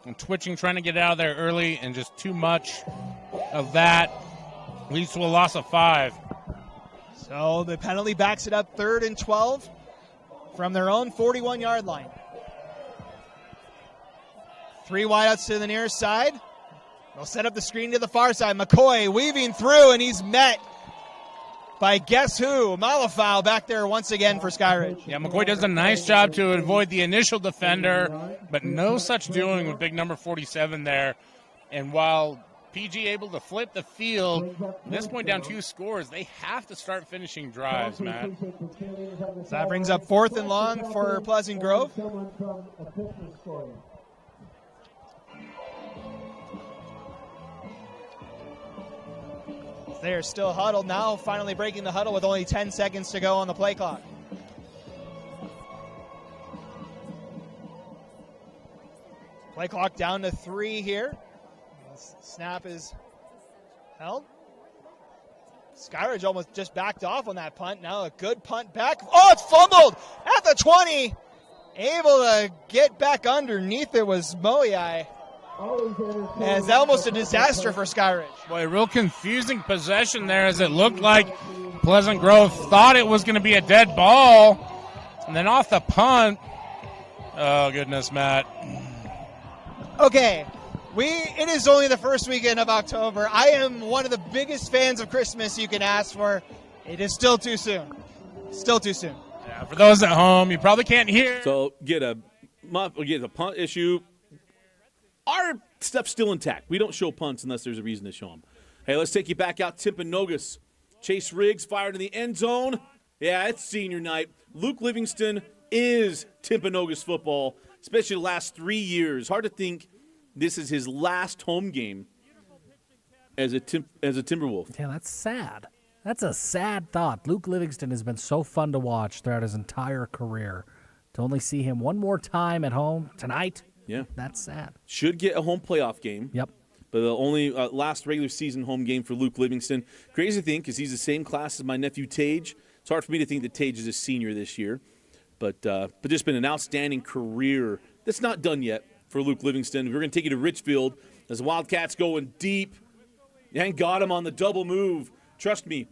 K: and twitching, trying to get out of there early, and just too much of that leads to a loss of 5.
J: So the penalty backs it up 3rd and 12 from their own 41-yard line. 3 wideouts to the near side. They'll set up the screen to the far side. McCoy weaving through, and he's met by guess who? Malafau back there once again for Skyridge.
K: Yeah, McCoy does a nice job to avoid the initial defender, but no such doing with big number 47 there. And while PG able to flip the field, at this point down 2 scores, they have to start finishing drives, Matt.
J: So that brings up 4th and long for Pleasant Grove. They are still huddled now, finally breaking the huddle with only 10 seconds to go on the play clock. Play clock down to 3 here. Snap is held. Skyridge almost just backed off on that punt. Now a good punt back. Oh, it's fumbled at the 20. Able to get back underneath it was Moyai. It's almost a disaster for Skyridge.
K: Boy, a real confusing possession there, as it looked like Pleasant Grove thought it was going to be a dead ball. And then off the punt. Oh, goodness, Matt.
J: Okay, it is only the first weekend of October. I am one of the biggest fans of Christmas you can ask for. It is still too soon. Still too soon.
K: Yeah, for those at home, you probably can't hear.
B: So get a punt issue. Our stuff's still intact. We don't show punts unless there's a reason to show them. Hey, let's take you back out. Timpanogos. Chase Riggs fired in the end zone. Yeah, it's senior night. Luke Livingston is Timpanogos football, especially the last 3 years. Hard to think this is his last home game as a Timberwolf.
C: Yeah, that's sad. That's a sad thought. Luke Livingston has been so fun to watch throughout his entire career. To only see him one more time at home tonight,
B: yeah,
C: that's sad.
B: Should get a home playoff game.
C: Yep.
B: But the only last regular season home game for Luke Livingston. Crazy thing, because he's the same class as my nephew Tage. It's hard for me to think that Tage is a senior this year. But just been an outstanding career. That's not done yet for Luke Livingston. We're going to take you to Richfield as the Wildcats going deep. And got him on the double move. Trust me,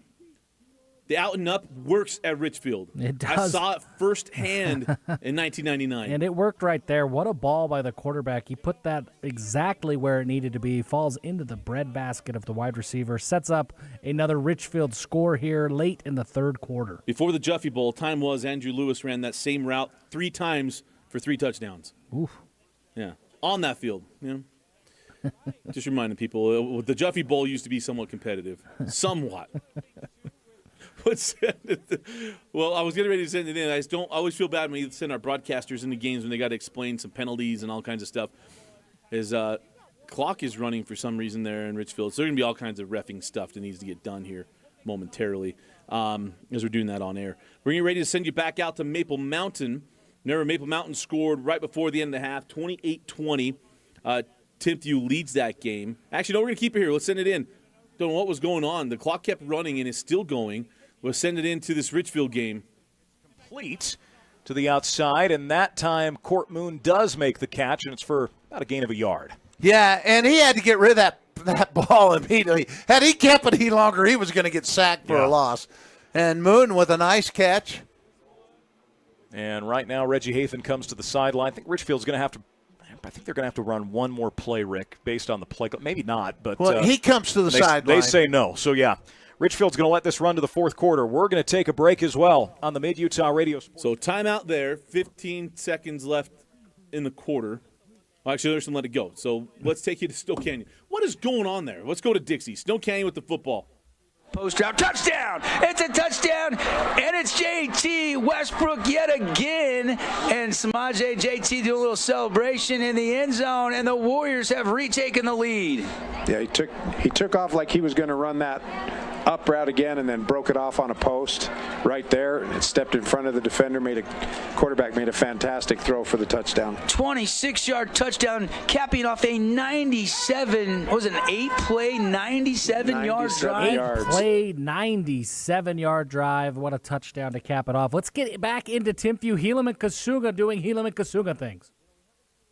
B: the out and up works at Richfield.
C: It does.
B: I saw it firsthand in 1999.
C: And it worked right there. What a ball by the quarterback. He put that exactly where it needed to be. Falls into the breadbasket of the wide receiver. Sets up another Richfield score here late in the 3rd quarter.
B: Before the Juffy Bowl, time was Andrew Lewis ran that same route 3 times for 3 touchdowns.
C: Oof.
B: Yeah, on that field. Yeah. Just reminding people, the Juffy Bowl used to be somewhat competitive. Somewhat. Well, I was getting ready to send it in. I always feel bad when we send our broadcasters into games when they got to explain some penalties and all kinds of stuff. His clock is running for some reason there in Richfield, so there's going to be all kinds of reffing stuff that needs to get done here momentarily as we're doing that on air. We're getting ready to send you back out to Maple Mountain. Remember, Maple Mountain scored right before the end of the half, 28-20. Timview leads that game. Actually, no, we're going to keep it here. Let's send it in. Don't know what was going on. The clock kept running and is still going. We'll send it into this Richfield game.
M: Complete to the outside, and that time Court Moon does make the catch, and it's for about a gain of a yard.
N: Yeah, and he had to get rid of that ball immediately. Had he kept it any longer, he was going to get sacked for a loss. And Moon with a nice catch.
M: And right now, Reggie Hathan comes to the sideline. I think Richfield's going to have to. I think they're going to have to run one more play, Rick, based on the play. Maybe not, but
N: he comes to the sideline.
M: They say no. So yeah, Richfield's going to let this run to the 4th quarter. We're going to take a break as well on the Mid-Utah Radio Sports.
B: So timeout there. 15 seconds left in the quarter. Well, actually, there's some let it go. So let's take you to Snow Canyon. What is going on there? Let's go to Dixie. Snow Canyon with the football.
U: Post route touchdown! It's a touchdown, and it's JT Westbrook yet again. And Samaje JT do a little celebration in the end zone, and the Warriors have retaken the lead.
T: Yeah, he took off like he was going to run that up route again and then broke it off on a post right there. It stepped in front of the defender, quarterback made a fantastic throw for the touchdown.
U: 26-yard touchdown, capping off a 97, what was it, an 8-play, 97-yard drive?
C: 8-play, 97-yard drive. What a touchdown to cap it off. Let's get back into Timpview. Helam and Kasuga doing Helam and Kasuga things.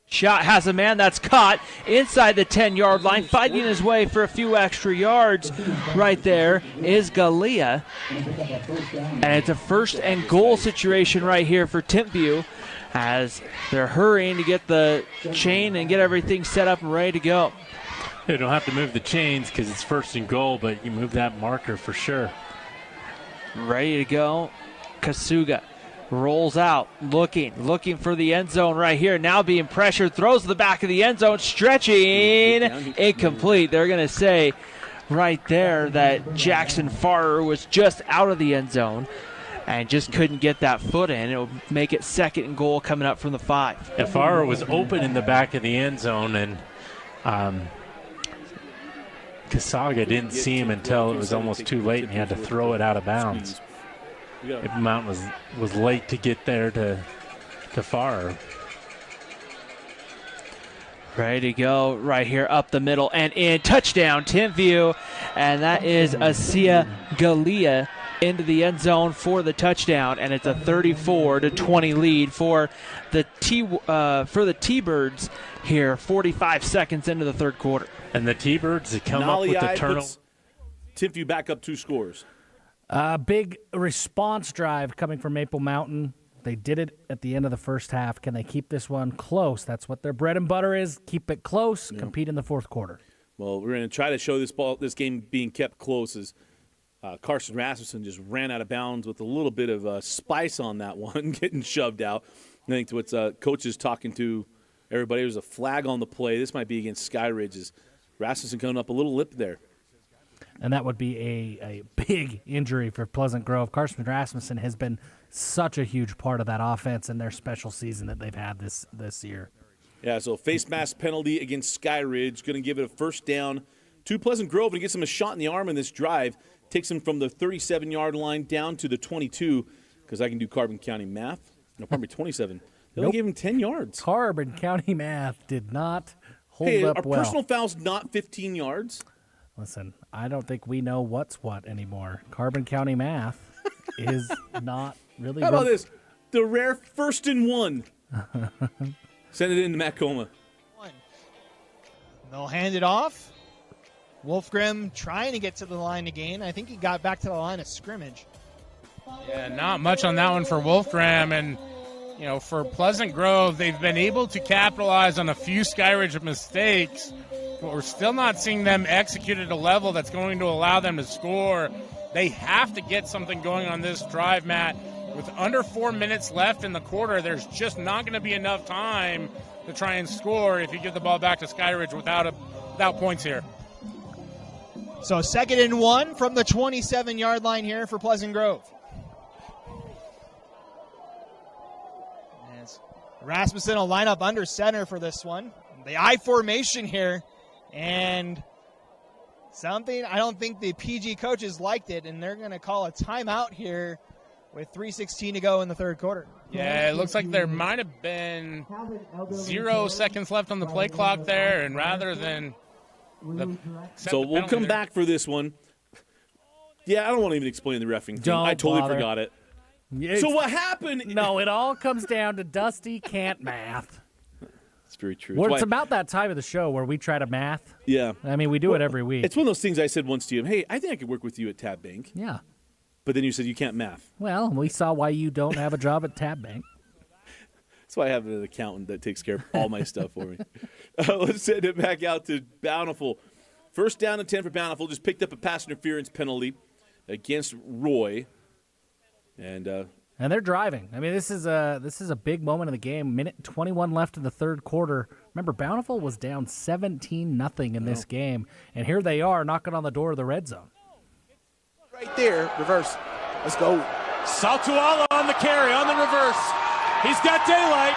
R: Shot has a man that's caught inside the 10-yard line, fighting his way for a few extra yards. Right there is Galea. And it's a 1st and goal situation right here for Timpview as they're hurrying to get the chain and get everything set up and ready to go.
S: They don't have to move the chains because it's 1st and goal, but you move that marker for sure.
R: Ready to go. Kasuga rolls out, looking for the end zone right here. Now being pressured, throws to the back of the end zone, stretching, incomplete. They're going to say right there that Jackson Farrer was just out of the end zone and just couldn't get that foot in. It'll make it 2nd and goal coming up from the 5.
S: Yeah, Farrer was open in the back of the end zone, and Kasaga didn't see him until it was almost too late, and he had to throw it out of bounds. Mount was late to get there to Farrer.
R: Ready to go right here up the middle and in. Touchdown, Timpview. And that is Asia Galea into the end zone for the touchdown. And it's a 34-20 lead for the T-Birds here, 45 seconds into the 3rd quarter.
S: And the T-Birds that come up with the turnover.
B: Timpview back up 2 scores.
C: Big response drive coming from Maple Mountain. They did it at the end of the 1st half. Can they keep this one close? That's what their bread and butter is. Keep it close, compete in the 4th quarter.
B: Well, we're going to try to show this game being kept close as Carson Rasmussen just ran out of bounds with a little bit of spice on that one, getting shoved out. I think what's coach is talking to everybody. There's a flag on the play. This might be against Skyridge. As Rasmussen coming up a little lip there.
C: And that would be a big injury for Pleasant Grove. Carson Rasmussen has been such a huge part of that offense and their special season that they've had this year.
B: Yeah, so face mask penalty against Skyridge. Going to give it a 1st down to Pleasant Grove and gets him a shot in the arm in this drive. Takes him from the 37-yard line down to the 22, because I can do Carbon County math. No, probably 27. They only gave him 10 yards.
C: Carbon County math did not hold up well.
B: Are personal fouls not 15 yards?
C: Listen, I don't think we know what's what anymore. Carbon County math is not really.
B: How about this? The rare 1st and 1. Send it into Matt Coma.
J: They'll hand it off. Wolfgram trying to get to the line again. I think he got back to the line of scrimmage.
K: Yeah, not much on that one for Wolfgram. And, for Pleasant Grove, they've been able to capitalize on a few Skyridge mistakes, but we're still not seeing them execute at a level that's going to allow them to score. They have to get something going on this drive, Matt. With under 4 minutes left in the quarter, there's just not going to be enough time to try and score if you give the ball back to Skyridge without points here.
J: So 2nd and 1 from the 27-yard line here for Pleasant Grove. As Rasmussen will line up under center for this one. The I formation here. And something, I don't think the PG coaches liked it, and they're going to call a timeout here with 3:16 to go in the 3rd quarter.
K: Yeah, it looks like there might have been 0 seconds left on the play clock there, and rather than
B: So we'll come back for this one. Yeah, I don't want to even explain the reffing thing. I totally forgot it. So what happened?
C: No, it all comes down to Dusty can't math.
B: It's very true.
C: Well, it's about that time of the show where we try to math.
B: Yeah.
C: I mean, we do it every week.
B: It's one of those things I said once to you. Hey, I think I could work with you at Tab Bank.
C: Yeah.
B: But then you said you can't math.
C: Well, we saw why you don't have a job at Tab Bank.
B: That's why I have an accountant that takes care of all my stuff for me. Let's send it back out to Bountiful. 1st down and 10 for Bountiful. Just picked up a pass interference penalty against Roy. And
C: they're driving. I mean, this is a big moment in the game. Minute 21 left in the 3rd quarter. Remember, Bountiful was down 17-0 in this game, and here they are knocking on the door of the red zone.
G: Right there, reverse. Let's go.
F: Saltuala on the carry, on the reverse. He's got daylight.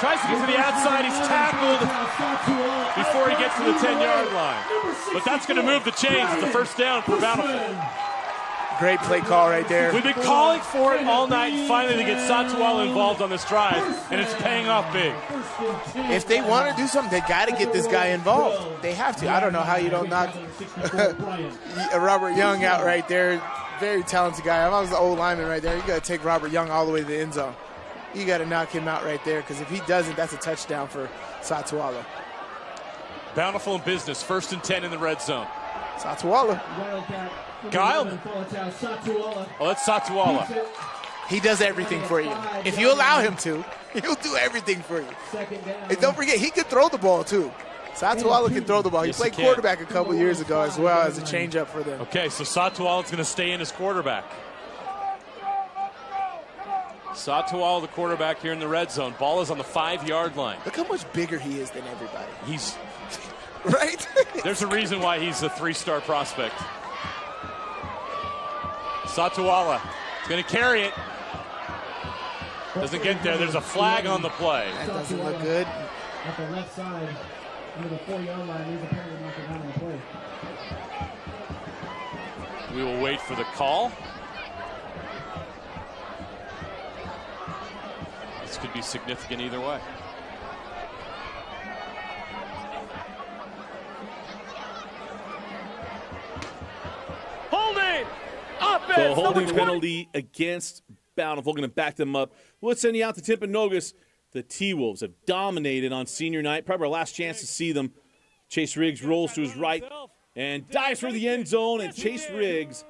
F: Tries to get to the outside. He's tackled before he gets to the 10-yard line. But that's going to move the chains. It's a first down for Bountiful.
G: Great play call right there.
F: We've been calling for it all night. Finally, they get Satuala involved on this drive, and it's paying off big.
G: If they want to do something, they got to get this guy involved. They have to. I don't know how you don't knock Robert Young out right there. Very talented guy. If I was the old lineman right there, you got to take Robert Young all the way to the end zone. You got to knock him out right there, because if he doesn't, that's a touchdown for Satuala.
F: Bountiful in business. 1st and 10 in the red zone.
G: Satuala.
F: Kyle? Oh, that's Satuala.
G: He does everything for you. If you allow him to, he'll do everything for you. And don't forget, he can throw the ball, too. Satuala can throw the ball. He
F: Yes,
G: played
F: he can.
G: quarterback a couple years ago as well as a changeup for them.
F: Okay, so Satuala's going to stay in as quarterback. Satuala, the quarterback here in the red zone. Ball is on the 5-yard line.
G: Look how much bigger he is than everybody.
F: He's
G: right.
F: There's a reason why he's a 3-star prospect. Satuala is going to carry it. Doesn't get there. There's a flag on the play.
G: That doesn't look good.
O: At the left side, near the 4-yard line, he's apparently knocking down the play.
F: We will wait for the call. This could be significant either way.
B: Holding! So holding penalty against Bountiful. Going to back them up. We'll send you out to Timpanogos. The T-Wolves have dominated on senior night. Probably our last chance to see them. Chase Riggs rolls to his right and dives for the end zone. And Chase Riggs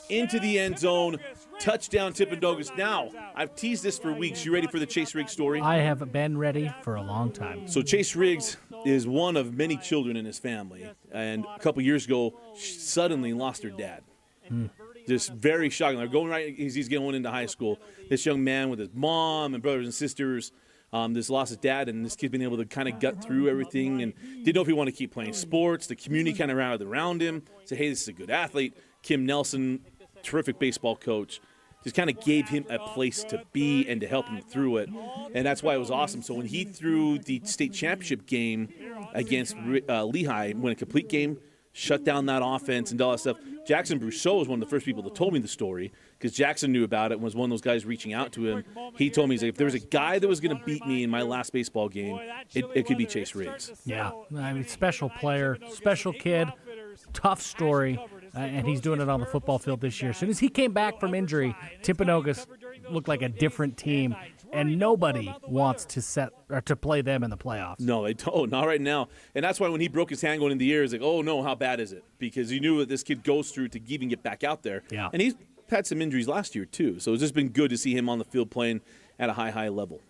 B: into the end zone. Touchdown Timpanogos. Now, I've teased this for weeks. You ready for the Chase Riggs story?
C: I have been ready for a long time.
B: So Chase Riggs is one of many children in his family. And a couple years ago, she suddenly lost her dad. Just very shocking. They're going right as he's going into high school. This young man with his mom and brothers and sisters, this lost his dad, and this kid been able to kind of gut through everything and didn't know if he wanted to keep playing sports. The community kind of rallied around him, said, hey, this is a good athlete. Kim Nelson, terrific baseball coach, just kind of gave him a place to be and to help him through it. And that's why it was awesome. So when he threw the state championship game against Lehi, won a complete game, shut down that offense and all that stuff. Jackson Brousseau was one of the first people that told me the story because Jackson knew about it and was one of those guys reaching out to him. He told me, he's like, if there was a guy that was going to beat me in my last baseball game, it could be Chase Riggs.
C: Yeah, I mean, special player, special kid, tough story, and he's doing it on the football field this year. As soon as he came back from injury, Timpanogos looked like a different team, and nobody wants to set or to play them in the playoffs.
B: No, they don't. Not right now. And that's why when he broke his hand going in the air, he's like, oh, no, how bad is it? Because he knew what this kid goes through to even get back out there.
C: Yeah.
B: And he's had some injuries last year, too. So it's just been good to see him on the field playing at a high level.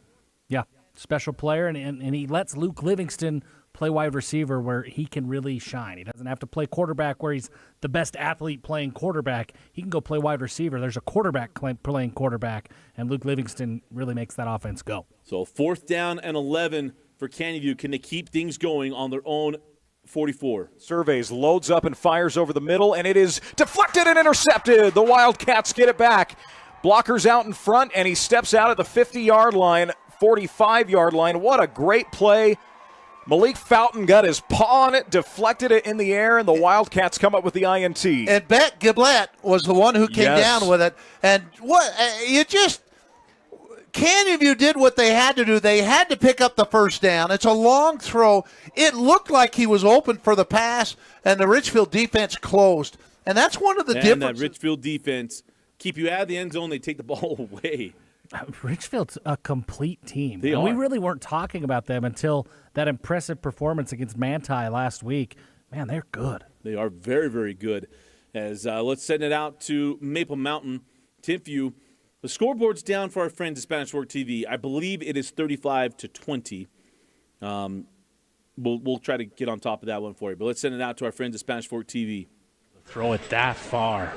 C: Yeah, special player, and he lets Luke Livingston play wide receiver where he can really shine. He doesn't have to play quarterback where he's the best athlete playing quarterback. He can go play wide receiver. There's a quarterback playing quarterback, and Luke Livingston really makes that offense go.
B: So 4th down and 11 for Canyon View. Can they keep things going on their own 44?
M: Surveys loads up and fires over the middle, and it is deflected and intercepted. The Wildcats get it back. Blockers out in front, and he steps out at the 50-yard line, 45-yard line. What a great play. Malik Fountain got his paw on it, deflected it in the air, and the Wildcats come up with the INT.
N: And Bet Giblett was the one who came down with it. And what you just Canyon View did what they had to do. They had to pick up the first down. It's a long throw. It looked like he was open for the pass, and the Richfield defense closed. And that's one of the differences.
B: And that Richfield defense, keep you out of the end zone, they take the ball away.
C: Richfield's a complete team.
B: They are.
C: We really weren't talking about them until that impressive performance against Manti last week. Man, they're good.
B: They are very, very good. As let's send it out to Maple Mountain. Timpview, the scoreboard's down for our friends at Spanish Fork TV. I believe it is 35-20. We'll try to get on top of that one for you. But let's send it out to our friends at Spanish Fork TV.
S: Throw it that far.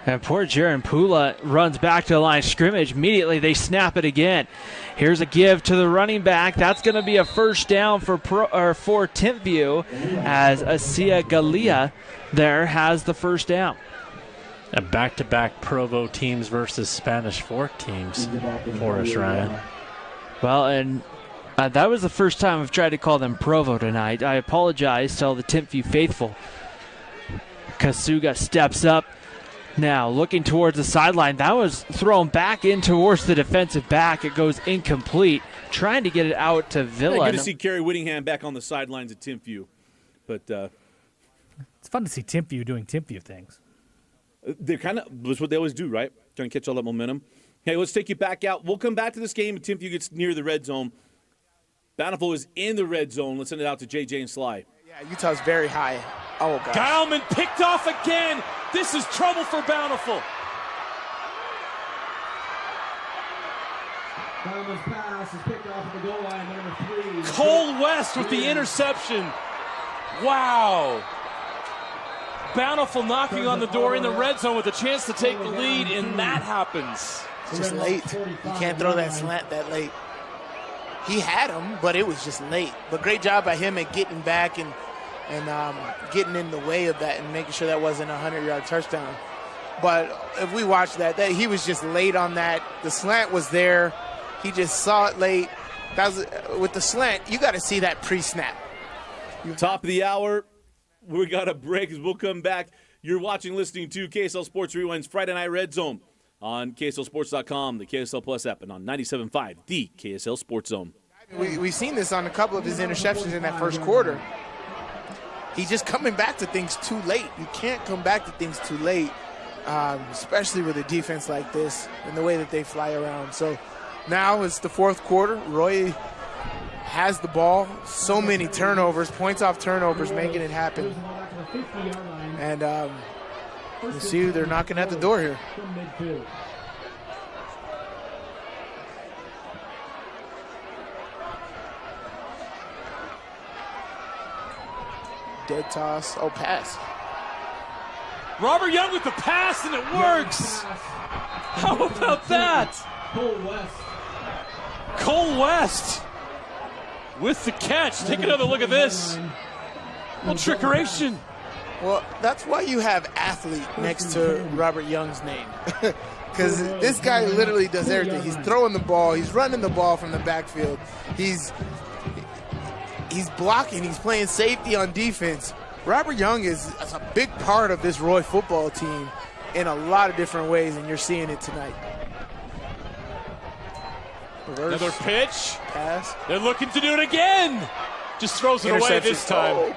R: And poor Jaron Pula runs back to the line of scrimmage. Immediately, they snap it again. Here's a give to the running back. That's going to be a first down for Timpview as Asia Galia there has the first down.
S: A back-to-back Provo teams versus Spanish Fork teams for us, Ryan.
R: Well, and That was the first time I've tried to call them Provo tonight. I apologize to all the Timpview faithful. Kasuga steps up. Now looking towards the sideline. That was thrown back in towards the defensive back. It goes incomplete. Trying to get it out to Villa.
B: Good to see Kerry Whittingham back on the sidelines at Timpview. But
C: it's fun to see Timpview doing Timpview things.
B: They're that's what they always do, right? Trying to catch all that momentum. Hey, let's take you back out. We'll come back to this game if Timpview gets near the red zone. Bountiful is in the red zone. Let's send it out to JJ and Sly.
G: Yeah, Utah's very high. Oh, God.
F: Geilman picked off again. This is trouble for Bountiful.
O: Geilman's pass is picked off at the goal line, number 3.
F: Cole West with the interception. Wow. Bountiful knocking on the door in the red zone with a chance to take the lead, and that happens.
G: It's just late. You can't throw that slant that late. He had him, but it was just late. But great job by him at getting back and getting in the way of that and making sure that wasn't a 100-yard touchdown. But if we watch that he was just late on that. The slant was there. He just saw it late. With the slant, you got to see that pre-snap.
B: Top of the hour. We got a break as we'll come back. You're watching, listening to KSL Sports Rewind's Friday Night Red Zone on KSLSports.com, the KSL Plus app, and on 97.5, the KSL Sports Zone.
G: We've seen this on a couple of his interceptions in that first quarter. He's just coming back to things too late. You can't come back to things too late, especially with a defense like this and the way that they fly around. So now it's the fourth quarter. Roy has the ball. So many turnovers, points off turnovers, making it happen. And you see they're knocking at the door here. Dead toss. Oh, pass.
F: Robert Young with the pass, and it works. How about that? Cole West with the catch. Take another look at this. Well, trickeration.
G: Well, that's why you have athlete next to Robert Young's name. Because this guy literally does everything. He's throwing the ball. He's running the ball from the backfield. He's blocking. He's playing safety on defense. Robert Young is a big part of this Roy football team in a lot of different ways, and you're seeing it tonight. Reverse.
F: Another pitch.
G: Pass.
F: They're looking to do it again. Just throws it away this time.
G: Oh.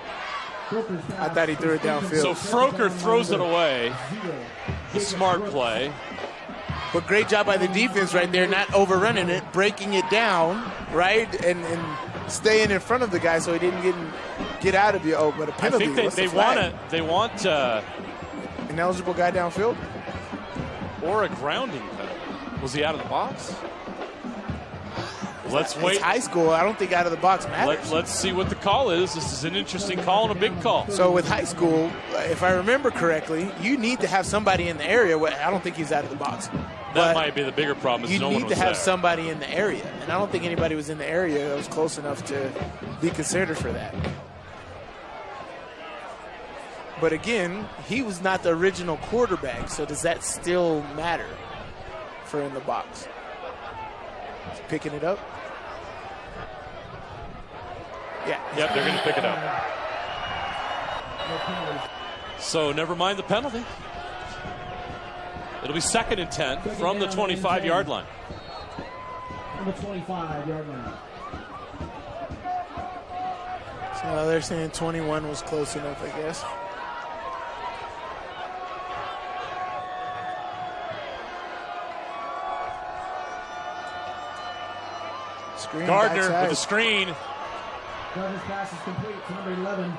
G: I thought he threw it downfield.
F: So Froker throws it away. The smart play.
G: But great job by the defense right there, not overrunning it, breaking it down, right, and staying in front of the guy so he didn't get out of you. Oh, but a penalty.
F: I think they want
G: an eligible guy downfield
F: or a grounding penalty. Was he out of the box? Let's wait.
G: It's high school. I don't think out of the box matters.
F: Let's see what the call is. This is an interesting call and a big call.
G: So with high school, if I remember correctly, you need to have somebody in the area. I don't think he's out of the box.
F: That might be the bigger problem.
G: You need to have somebody in the area, and I don't think anybody was in the area that was close enough to be considered for that. But again, he was not the original quarterback, so does that still matter for in the box? He's picking it up. Yeah.
F: Yep, they're going to pick it up. So never mind the penalty. It'll be 2nd and 10 from the 25-yard line.
O: From the 25-yard line.
G: So they're saying 21 was close enough, I guess. Screen
F: Gardner
G: backside.
F: with the screen.
O: Gardner's pass is complete to number 11.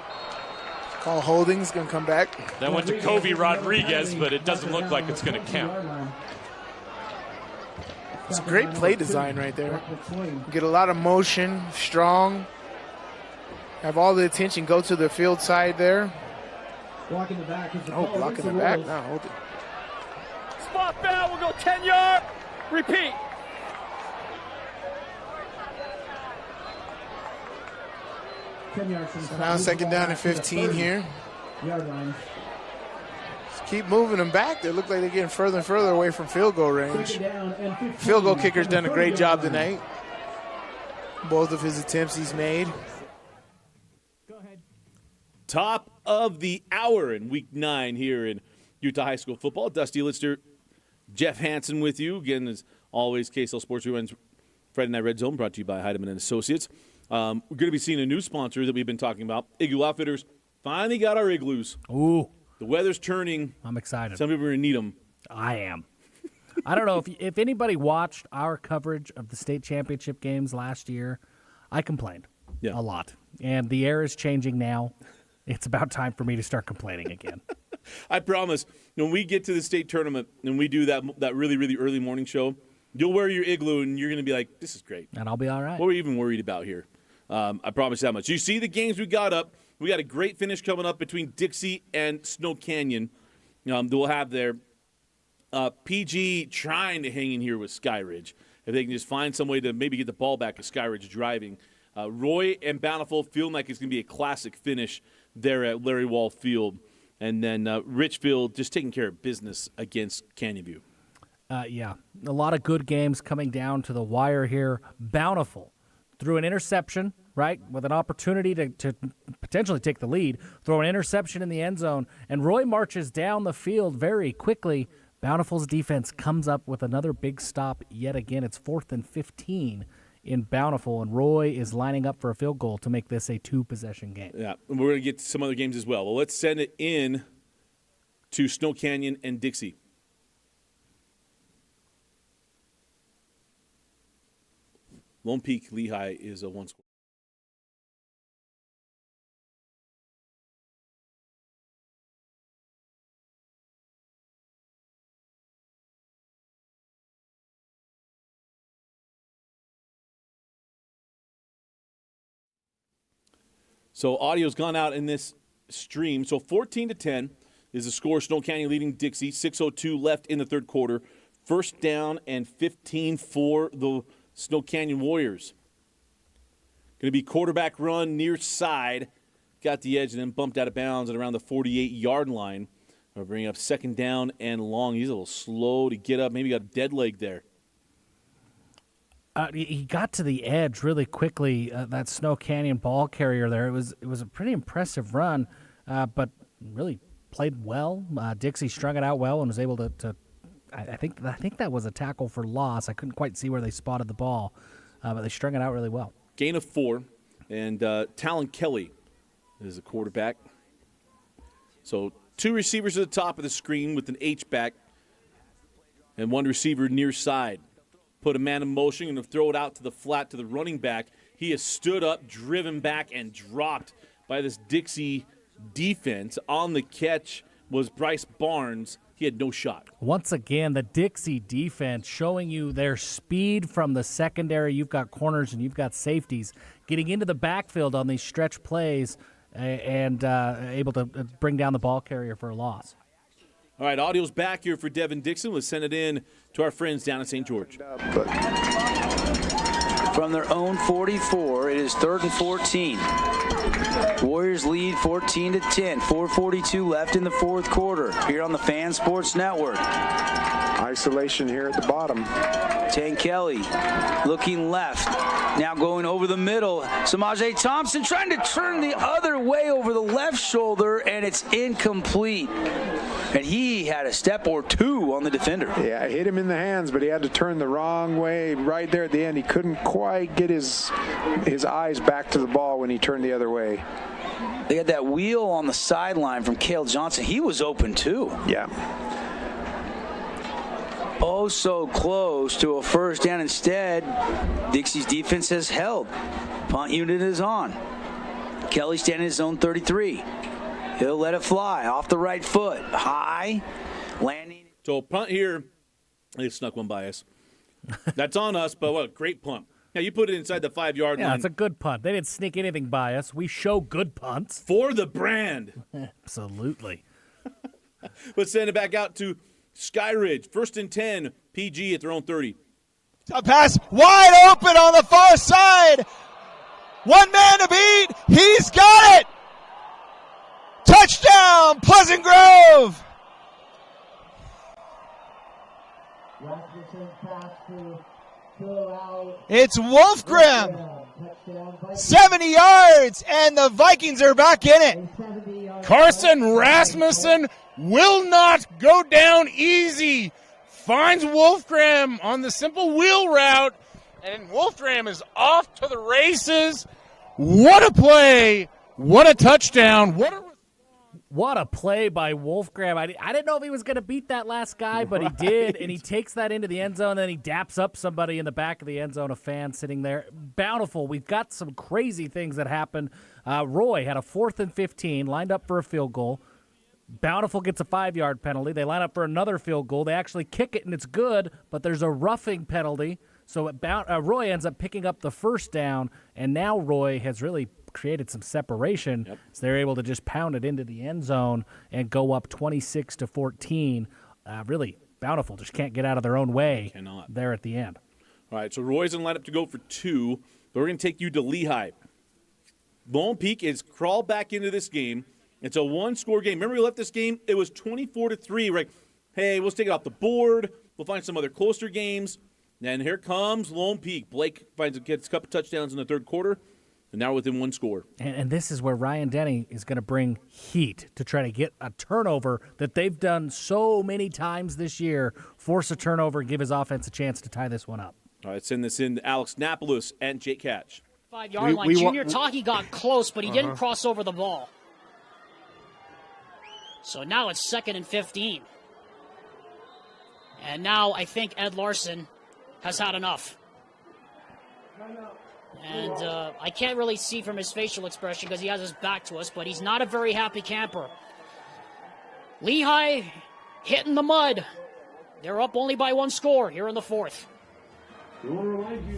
G: Call holding's going to come back.
F: That went to Kobe Rodriguez, but it doesn't look like it's going to count.
G: It's a great play design right there. Get a lot of motion, strong. Have all the attention go to the field side there.
O: Blocking the back.
G: Blocking the back. No, hold it.
J: Spot foul. We'll go 10-yard. Repeat.
G: So now 2nd down and 15 here.
O: Yard line.
G: Just keep moving them back. They look like they're getting further and further away from field goal range. Field goal kicker's done a great job tonight. both of his attempts he's made.
B: Top of the hour in Week 9 here in Utah High School football. Dusty Litster, Jeff Hansen with you. Again, as always, KSL Sports Reruns Friday Night Red Zone, brought to you by Heidemann & Associates. We're going to be seeing a new sponsor that we've been talking about. Igloo Outfitters finally got our igloos.
C: Ooh.
B: The weather's turning.
C: I'm excited.
B: Some people are going to need them.
C: I am. I don't know if anybody watched our coverage of the state championship games last year. I complained a lot. And the air is changing now. It's about time for me to start complaining again.
B: I promise, when we get to the state tournament and we do that really, really early morning show, you'll wear your igloo and you're going to be like, this is great.
C: And I'll be all right.
B: What are we even worried about here? I promise that much. You see the games we got up. We got a great finish coming up between Dixie and Snow Canyon that we'll have there. PG trying to hang in here with Skyridge. If they can just find some way to maybe get the ball back as Skyridge driving. Roy and Bountiful feeling like it's going to be a classic finish there at Larry Wall Field. And then Richfield just taking care of business against Canyon View.
C: Yeah, a lot of good games coming down to the wire here. Bountiful threw an interception, right, with an opportunity to potentially take the lead, throw an interception in the end zone, and Roy marches down the field very quickly. Bountiful's defense comes up with another big stop yet again. It's 4th and 15 in Bountiful, and Roy is lining up for a field goal to make this a 2-possession game.
B: Yeah, and we're going to get to some other games as well. Well, let's send it in to Snow Canyon and Dixie. Lone Peak Lehi is a one-score. So audio's gone out in this stream. So 14-10 is the score. Snow Canyon leading Dixie. 6:02 left in the third quarter. First down and 15 for the Snow Canyon Warriors. Going to be quarterback run near side. Got the edge and then bumped out of bounds at around the 48-yard line. We'll bring up second down and long. He's a little slow to get up. Maybe got a dead leg there.
C: He got to the edge really quickly, that Snow Canyon ball carrier there. It was a pretty impressive run, but really played well. Dixie strung it out well and was able to I think that was a tackle for loss. I couldn't quite see where they spotted the ball, but they strung it out really well.
B: Gain of 4, and Talon Kelly is the quarterback. So 2 receivers at the top of the screen with an H-back and 1 receiver near side. Put a man in motion and throw it out to the flat to the running back. He is stood up, driven back, and dropped by this Dixie defense. On the catch was Bryce Barnes. He had no shot.
C: Once again, the Dixie defense showing you their speed from the secondary. You've got corners and you've got safeties getting into the backfield on these stretch plays and able to bring down the ball carrier for a loss.
B: All right, audio's back here for Devin Dixon. Let's send it in to our friends down at St. George.
U: From their own 44, it is 3rd and 14. Warriors lead 14-10. 4:42 left in the fourth quarter here on the Fan Sports Network.
T: Isolation here at the bottom.
U: Kelly looking left. Now going over the middle. Samaje Thompson trying to turn the other way over the left shoulder, and it's incomplete. And he had a step or two on the defender.
T: Yeah, hit him in the hands, but he had to turn the wrong way right there at the end. He couldn't quite get his eyes back to the ball when he turned the other way.
U: They had that wheel on the sideline from Cale Johnson. He was open too.
T: Yeah.
U: Oh, so close to a first down. Instead, Dixie's defense has held. Punt unit is on. Kelly standing in his own 33. He'll let it fly off the right foot. High. Landing.
B: So punt here. They snuck one by us. That's on us, but what a great punt. Yeah, you put it inside the 5-yard line.
C: Yeah, it's a good punt. They didn't sneak anything by us. We show good punts.
B: For the brand.
C: Absolutely.
B: Let's send it back out to Skyridge. 1st and 10. PG at their own 30.
J: A pass wide open on the far side. One man to beat. He's got it. Touchdown, Pleasant Grove. It's Wolfgram 70 yards, and the Vikings are back in it.
K: Carson Rasmussen will not go down easy. Finds Wolfgram on the simple wheel route, and Wolfgram is off to the races. What a play. What a touchdown.
C: What a play by Wolfgram. I didn't know if he was going to beat that last guy, but he did, and he takes that into the end zone, and then he daps up somebody in the back of the end zone, a fan sitting there. Bountiful. We've got some crazy things that happened. Roy had a 4th and 15, lined up for a field goal. Bountiful gets a 5-yard penalty. They line up for another field goal. They actually kick it, and it's good, but there's a roughing penalty. So Roy ends up picking up the first down, and now Roy has really created some separation. So they're able to just pound it into the end zone and go up 26-14. Really, Bountiful just can't get out of their own way there at the end.
B: All right, so Roy's in line up to go for 2, but we're going to take you to Lehi. Lone Peak is crawled back into this game. It's a one-score game. Remember we left this game? It was 24-3. Right? Hey, we'll take it off the board. We'll find some other closer games. And here comes Lone Peak. Blake gets a couple touchdowns in the third quarter, and now within one score.
C: And this is where Ryan Denny is going to bring heat to try to get a turnover that they've done so many times this year, force a turnover and give his offense a chance to tie this one up.
B: All right, send this in to Alex Napoulos and Jake Catch.
A: 5-yard line. Junior Taki got close, but he didn't cross over the ball. So now it's 2nd and 15. And now I think Ed Larson has had enough. And I can't really see from his facial expression because he has his back to us, but he's not a very happy camper. Lehi hitting the mud. They're up only by 1 score here in the 4th.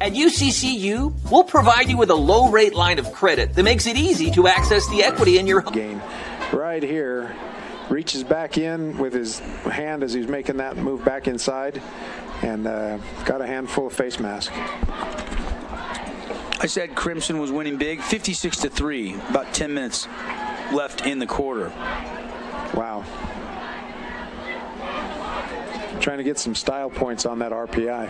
L: At UCCU, we'll provide you with a low-rate line of credit that makes it easy to access the equity in your
T: game. Right here, reaches back in with his hand as he's making that move back inside, and got a handful of face mask.
U: I said Crimson was winning big, 56-3, about 10 minutes left in the quarter.
T: Wow. Trying to get some style points on that RPI.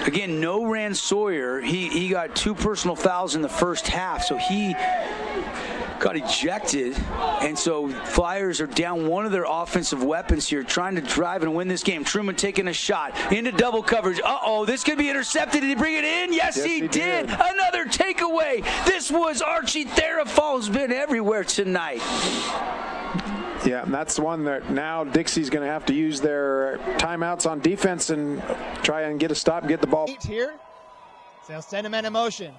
U: Again, no Rand Sawyer. He got 2 personal fouls in the first half, so he got ejected, and so Flyers are down one of their offensive weapons here, trying to drive and win this game. Truman taking a shot into double coverage. This could be intercepted. Did he bring it in? Yes, he did. Another takeaway. This was Archie Therafal, who's been everywhere tonight.
T: Yeah, and that's the one that now Dixie's going to have to use their timeouts on defense and try and get a stop, get the ball.
J: Here, so they'll send him in motion.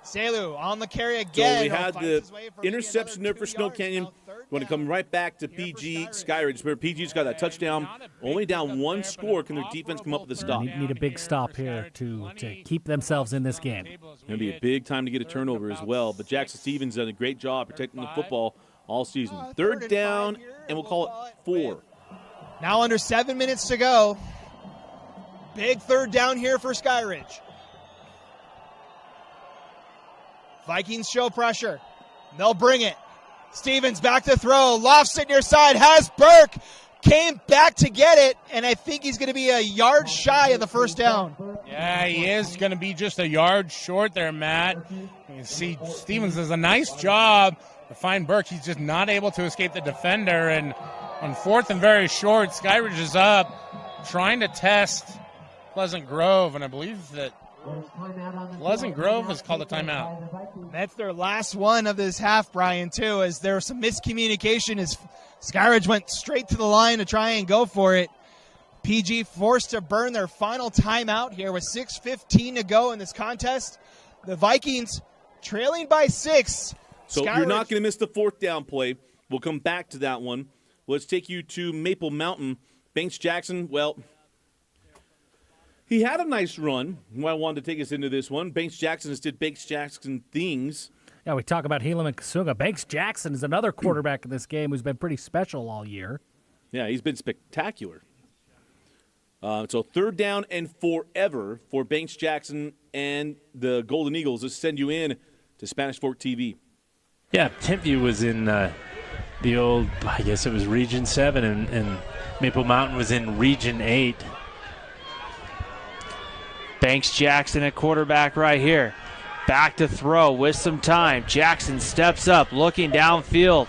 J: Selu on the carry again.
B: So we had the interception there for Snow Canyon. Going to come right back to PG Skyridge, where PG's got that touchdown. Only down 1 score. Can their defense come up with a stop?
C: Need a big stop here to keep themselves in this game.
B: It's going to be a big time to get a turnover as well. But Jackson Stevens done a great job protecting the football all season. 3rd down, and we'll call it 4.
J: Now under 7 minutes to go. Big 3rd down here for Skyridge. Vikings show pressure. They'll bring it. Stevens back to throw. Lofts it near side. Has Burke. Came back to get it, and I think he's going to be a yard shy of the 1st down.
K: Yeah, he is going to be just a yard short there, Matt. You see, Stevens does a nice job to find Burke. He's just not able to escape the defender, and on 4th and very short, Skyridge is up, trying to test Pleasant Grove, and I believe that Pleasant Grove has called a timeout.
J: That's their last one of this half, Brian, too, as there was some miscommunication as Skyridge went straight to the line to try and go for it. PG forced to burn their final timeout here with 6:15 to go in this contest. The Vikings trailing by 6.
B: So you're not going to miss the 4th down play. We'll come back to that one. Let's take you to Maple Mountain. Banks Jackson, well, he had a nice run. I wanted to take us into this one. Banks Jackson just did Banks Jackson things.
C: Yeah, we talk about Helam and Kasuga. Banks Jackson is another quarterback in this game who's been pretty special all year.
B: Yeah, he's been spectacular. So 3rd down and forever for Banks Jackson and the Golden Eagles. Let's send you in to Spanish Fork TV.
S: Yeah, Timpview was in the old, I guess it was Region 7, and Maple Mountain was in Region 8.
R: Banks Jackson at quarterback right here. Back to throw with some time. Jackson steps up, looking downfield.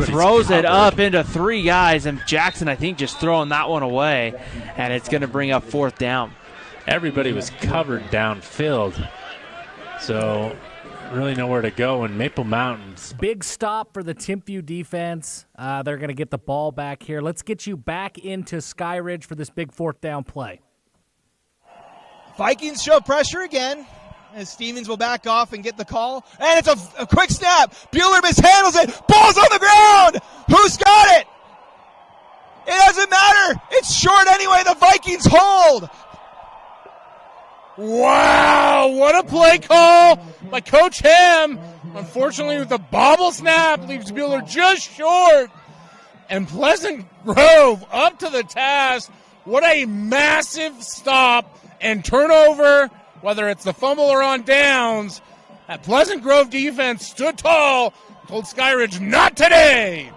R: Throws it up into 3 guys, and Jackson, I think, just throwing that one away, and it's going to bring up 4th down.
S: Everybody was covered downfield, so really nowhere to go in Maple Mountains.
C: Big stop for the Timpview defense. They're going to get the ball back here. Let's get you back into Skyridge for this big 4th down play.
J: Vikings show pressure again, as Stevens will back off and get the call. And it's a quick snap. Bueller mishandles it. Ball's on the ground. Who's got it? It doesn't matter. It's short anyway. The Vikings hold.
K: Wow, what a play call by Coach Ham. Unfortunately, the bobble snap leaves Bueller just short. And Pleasant Grove up to the task. What a massive stop and turnover. Whether it's the fumble or on downs, that Pleasant Grove defense stood tall, told Skyridge, not today.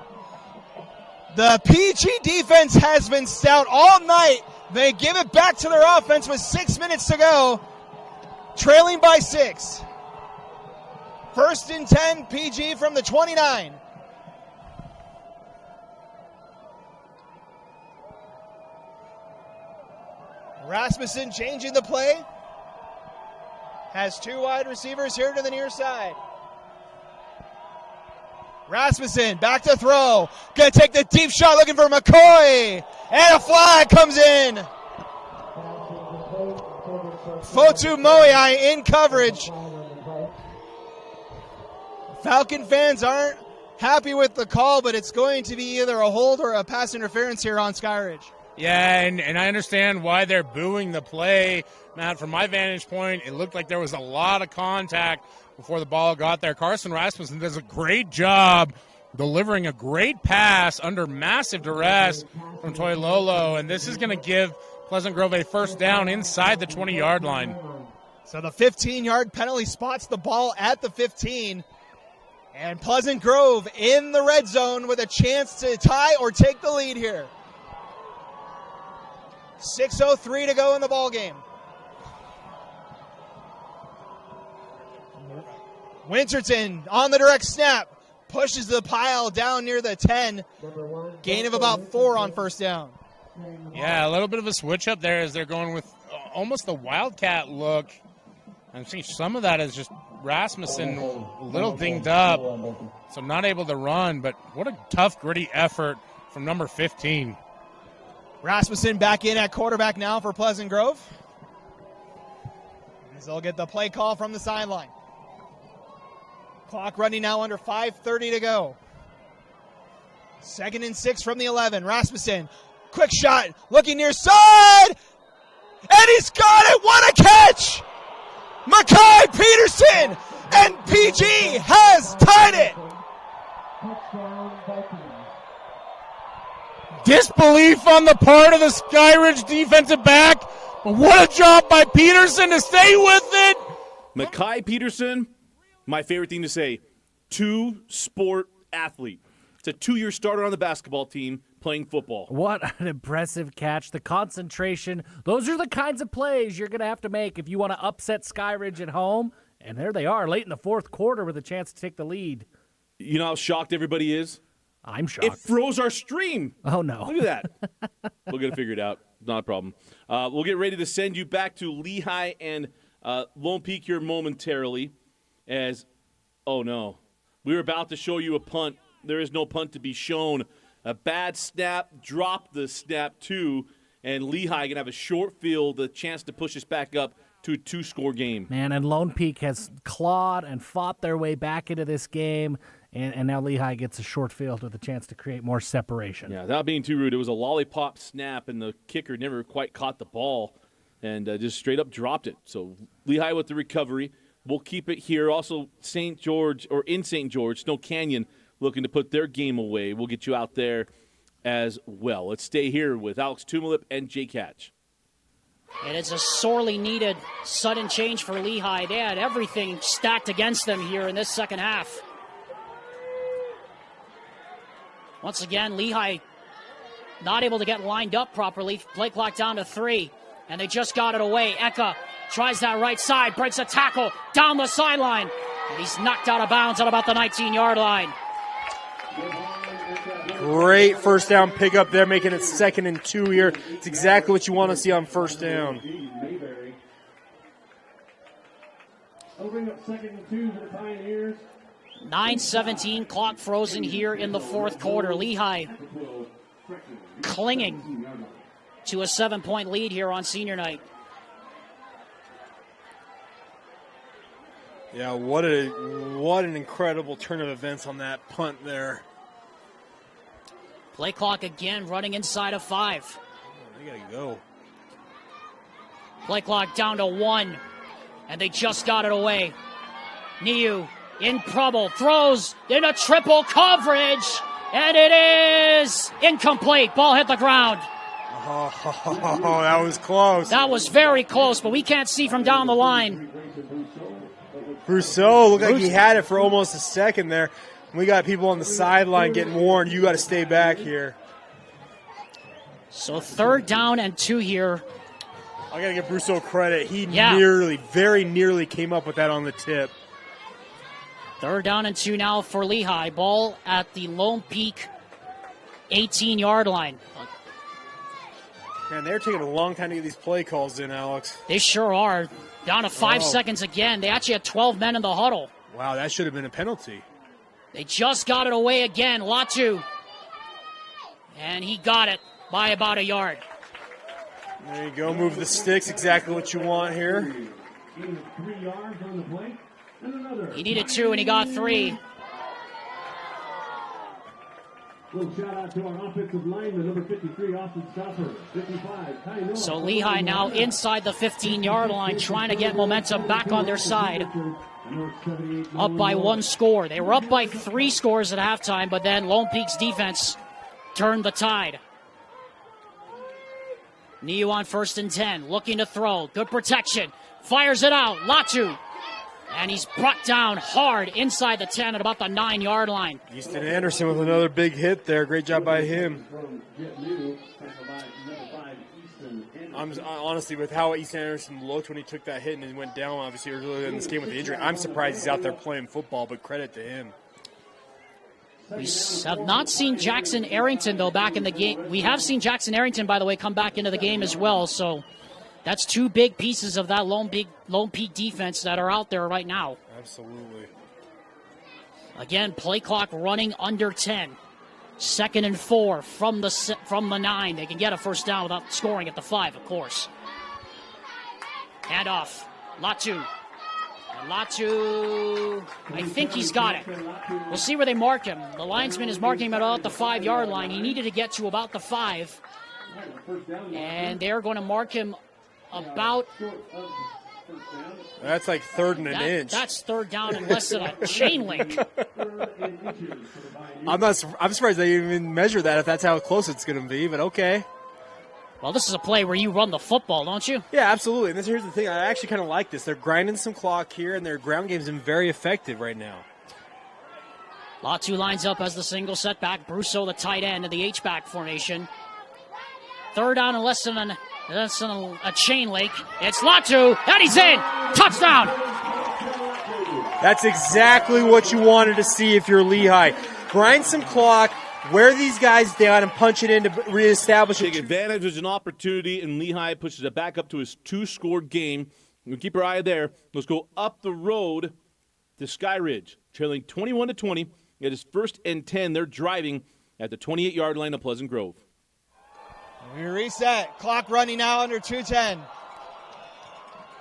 J: The PG defense has been stout all night. They give it back to their offense with 6 minutes to go, trailing by 6. 1st and 10, PG from the 29. Rasmussen changing the play. Has 2 wide receivers here to the near side. Rasmussen back to throw. Gonna take the deep shot looking for McCoy. And a flag comes in. Fotu Moiai in coverage. Falcon fans aren't happy with the call, but it's going to be either a hold or a pass interference here on Skyridge.
K: Yeah, and I understand why they're booing the play. Matt, from my vantage point, it looked like there was a lot of contact before the ball got there. Carson Rasmussen does a great job delivering a great pass under massive duress from Toilolo, and this is going to give Pleasant Grove a 1st down inside the 20-yard line.
J: So the 15-yard penalty spots the ball at the 15, and Pleasant Grove in the red zone with a chance to tie or take the lead here. 6:03 to go in the ball game. Winterton on the direct snap, pushes the pile down near the 10. Gain of about 4 on 1st down.
K: Yeah, a little bit of a switch up there as they're going with almost the Wildcat look. I'm seeing some of that is just Rasmussen a little dinged up, so not able to run, but what a tough, gritty effort from number 15.
J: Rasmussen back in at quarterback now for Pleasant Grove. As they'll get the play call from the sideline. Clock running now under 5:30 to go. 2nd and 6 from the 11. Rasmussen, quick shot, looking near side, and he's got it. What a catch! Mackay Peterson, and PG has tied it.
K: Disbelief on the part of the Skyridge defensive back, but what a job by Peterson to stay with it.
B: Mackay Peterson, my favorite thing to say, 2-sport athlete. It's a 2-year starter on the basketball team playing football.
C: What an impressive catch. The concentration. Those are the kinds of plays you're going to have to make if you want to upset Skyridge at home. And there they are, late in the 4th quarter with a chance to take the lead.
B: You know how shocked everybody is?
C: I'm shocked.
B: It froze our stream.
C: Oh, no.
B: Look at that. We'll get it figured out. Not a problem. We'll get ready to send you back to Lehi and Lone Peak here momentarily as, oh, no. We were about to show you a punt. There is no punt to be shown. A bad snap, dropped the snap too, and Lehi going to have a short field, a chance to push us back up to a 2-score game.
C: Man, and Lone Peak has clawed and fought their way back into this game, and now Lehi gets a short field with a chance to create more separation.
B: Yeah, without being too rude, it was a lollipop snap, and the kicker never quite caught the ball and just straight up dropped it. So Lehi with the recovery. We'll keep it here. Also, St. George, or in St. George, Snow Canyon, looking to put their game away. We'll get you out there as well. Let's stay here with Alex Tumalip and Jake Hatch.
A: It is a sorely needed sudden change for Lehi. They had everything stacked against them here in this second half. Once again, Lehi not able to get lined up properly. Play clock down to 3, and they just got it away. Eka tries that right side, breaks a tackle down the sideline, and he's knocked out of bounds at about the 19-yard line.
D: Great first down pickup there, making it 2nd and 2 here. It's exactly what you want to see on first down.
O: Opening up 2nd and 2 for the Pioneers.
A: 9:17, clock frozen here in the fourth quarter. Lehi clinging to a 7-point lead here on senior night.
D: Yeah, what an incredible turn of events on that punt there.
A: Play clock again, running inside of 5.
D: They gotta go.
A: Play clock down to 1, and they just got it away. Niu in trouble, throws in a triple coverage, and it is incomplete. Ball hit the ground.
D: Oh, that was close.
A: That was very close, but we can't see from down the line.
D: Brousseau looked like he had it for almost a second there. We got people on the sideline getting warned, you got to stay back here.
A: So 3rd down and 2 here.
D: I got to give Brousseau credit. He very nearly came up with that on the tip.
A: 3rd down and 2 now for Lehi. Ball at the Lone Peak 18-yard line.
D: Man, they're taking a long time to get these play calls in, Alex.
A: They sure are. Down to 5 seconds again. They actually had 12 men in the huddle.
D: Wow, that should have been a penalty.
A: They just got it away again. Latu. And he got it by about a yard.
D: There you go. Move the sticks. Exactly what you want here.
A: He needed 2, and he got 3.
O: Shout out to our offensive lineman, number 53, Austin Stoffer. 55,
A: so Lehi now inside the 15-yard line, trying to get momentum back on their side. Up by 1 score. They were up by 3 scores at halftime, but then Lone Peak's defense turned the tide. Niu on 1st and 10, looking to throw. Good protection. Fires it out. Latu. And he's brought down hard inside the 10 at about the 9-yard line.
D: Easton Anderson with another big hit there. Great job by him. Honestly, with how Easton Anderson looked when he took that hit and he went down, obviously, earlier in this game with the injury, I'm surprised he's out there playing football, but credit to him.
A: We have not seen Jackson Arrington, though, back in the game. We have seen Jackson Arrington, by the way, come back into the game as well, so that's 2 big pieces of that Lone Peak defense that are out there right now.
D: Absolutely.
A: Again, play clock running under 10. 2nd and 4 from the 9. They can get a first down without scoring at the 5, of course. Hand off. Latu. And Latu, I think he's got it. We'll see where they mark him. The linesman is marking him at about the 5-yard line. He needed to get to about the 5. And they're going to mark him about...
D: That's like 3rd and an inch.
A: That's 3rd down and less than a chain link.
D: I'm surprised they even measure that if that's how close it's going to be, but okay.
A: Well, this is a play where you run the football, don't you?
D: Yeah, absolutely. And here's the thing. I actually kind of like this. They're grinding some clock here, and their ground game's been very effective right now.
A: Latu lines up as the single setback. Brousseau, the tight end, in the H-back formation. 3rd down and less than a chain link. It's Latu, and he's in. Touchdown.
D: That's exactly what you wanted to see if you're Lehi. Grind some clock, wear these guys down, and punch it in to reestablish it.
B: Take advantage. There's an opportunity, and Lehi pushes it back up to his 2-score game. We'll keep our eye there. Let's go up the road to Skyridge, trailing 21-20. It is 1st and 10. They're driving at the 28-yard line of Pleasant Grove.
J: We reset. Clock running now under 2:10.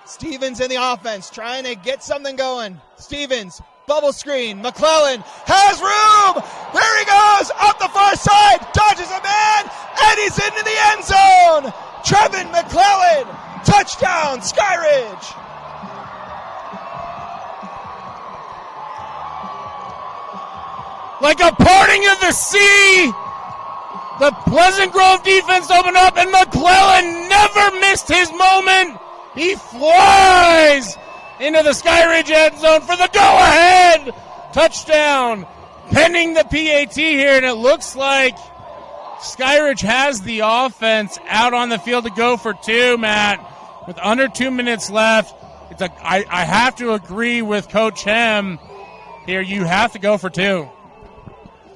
J: Stevens in the offense, trying to get something going. Stevens, bubble screen. McClellan has room. There he goes, up the far side, dodges a man, and he's into the end zone. Trevin McClellan, touchdown, Skyridge.
K: Like a parting of the sea, the Pleasant Grove defense opened up, and McClellan never missed his moment. He flies into the Skyridge end zone for the go-ahead touchdown, pending the PAT here, and it looks like Skyridge has the offense out on the field to go for 2, Matt. with under 2 minutes left, I have to agree with Coach Hem here. You have to go for 2.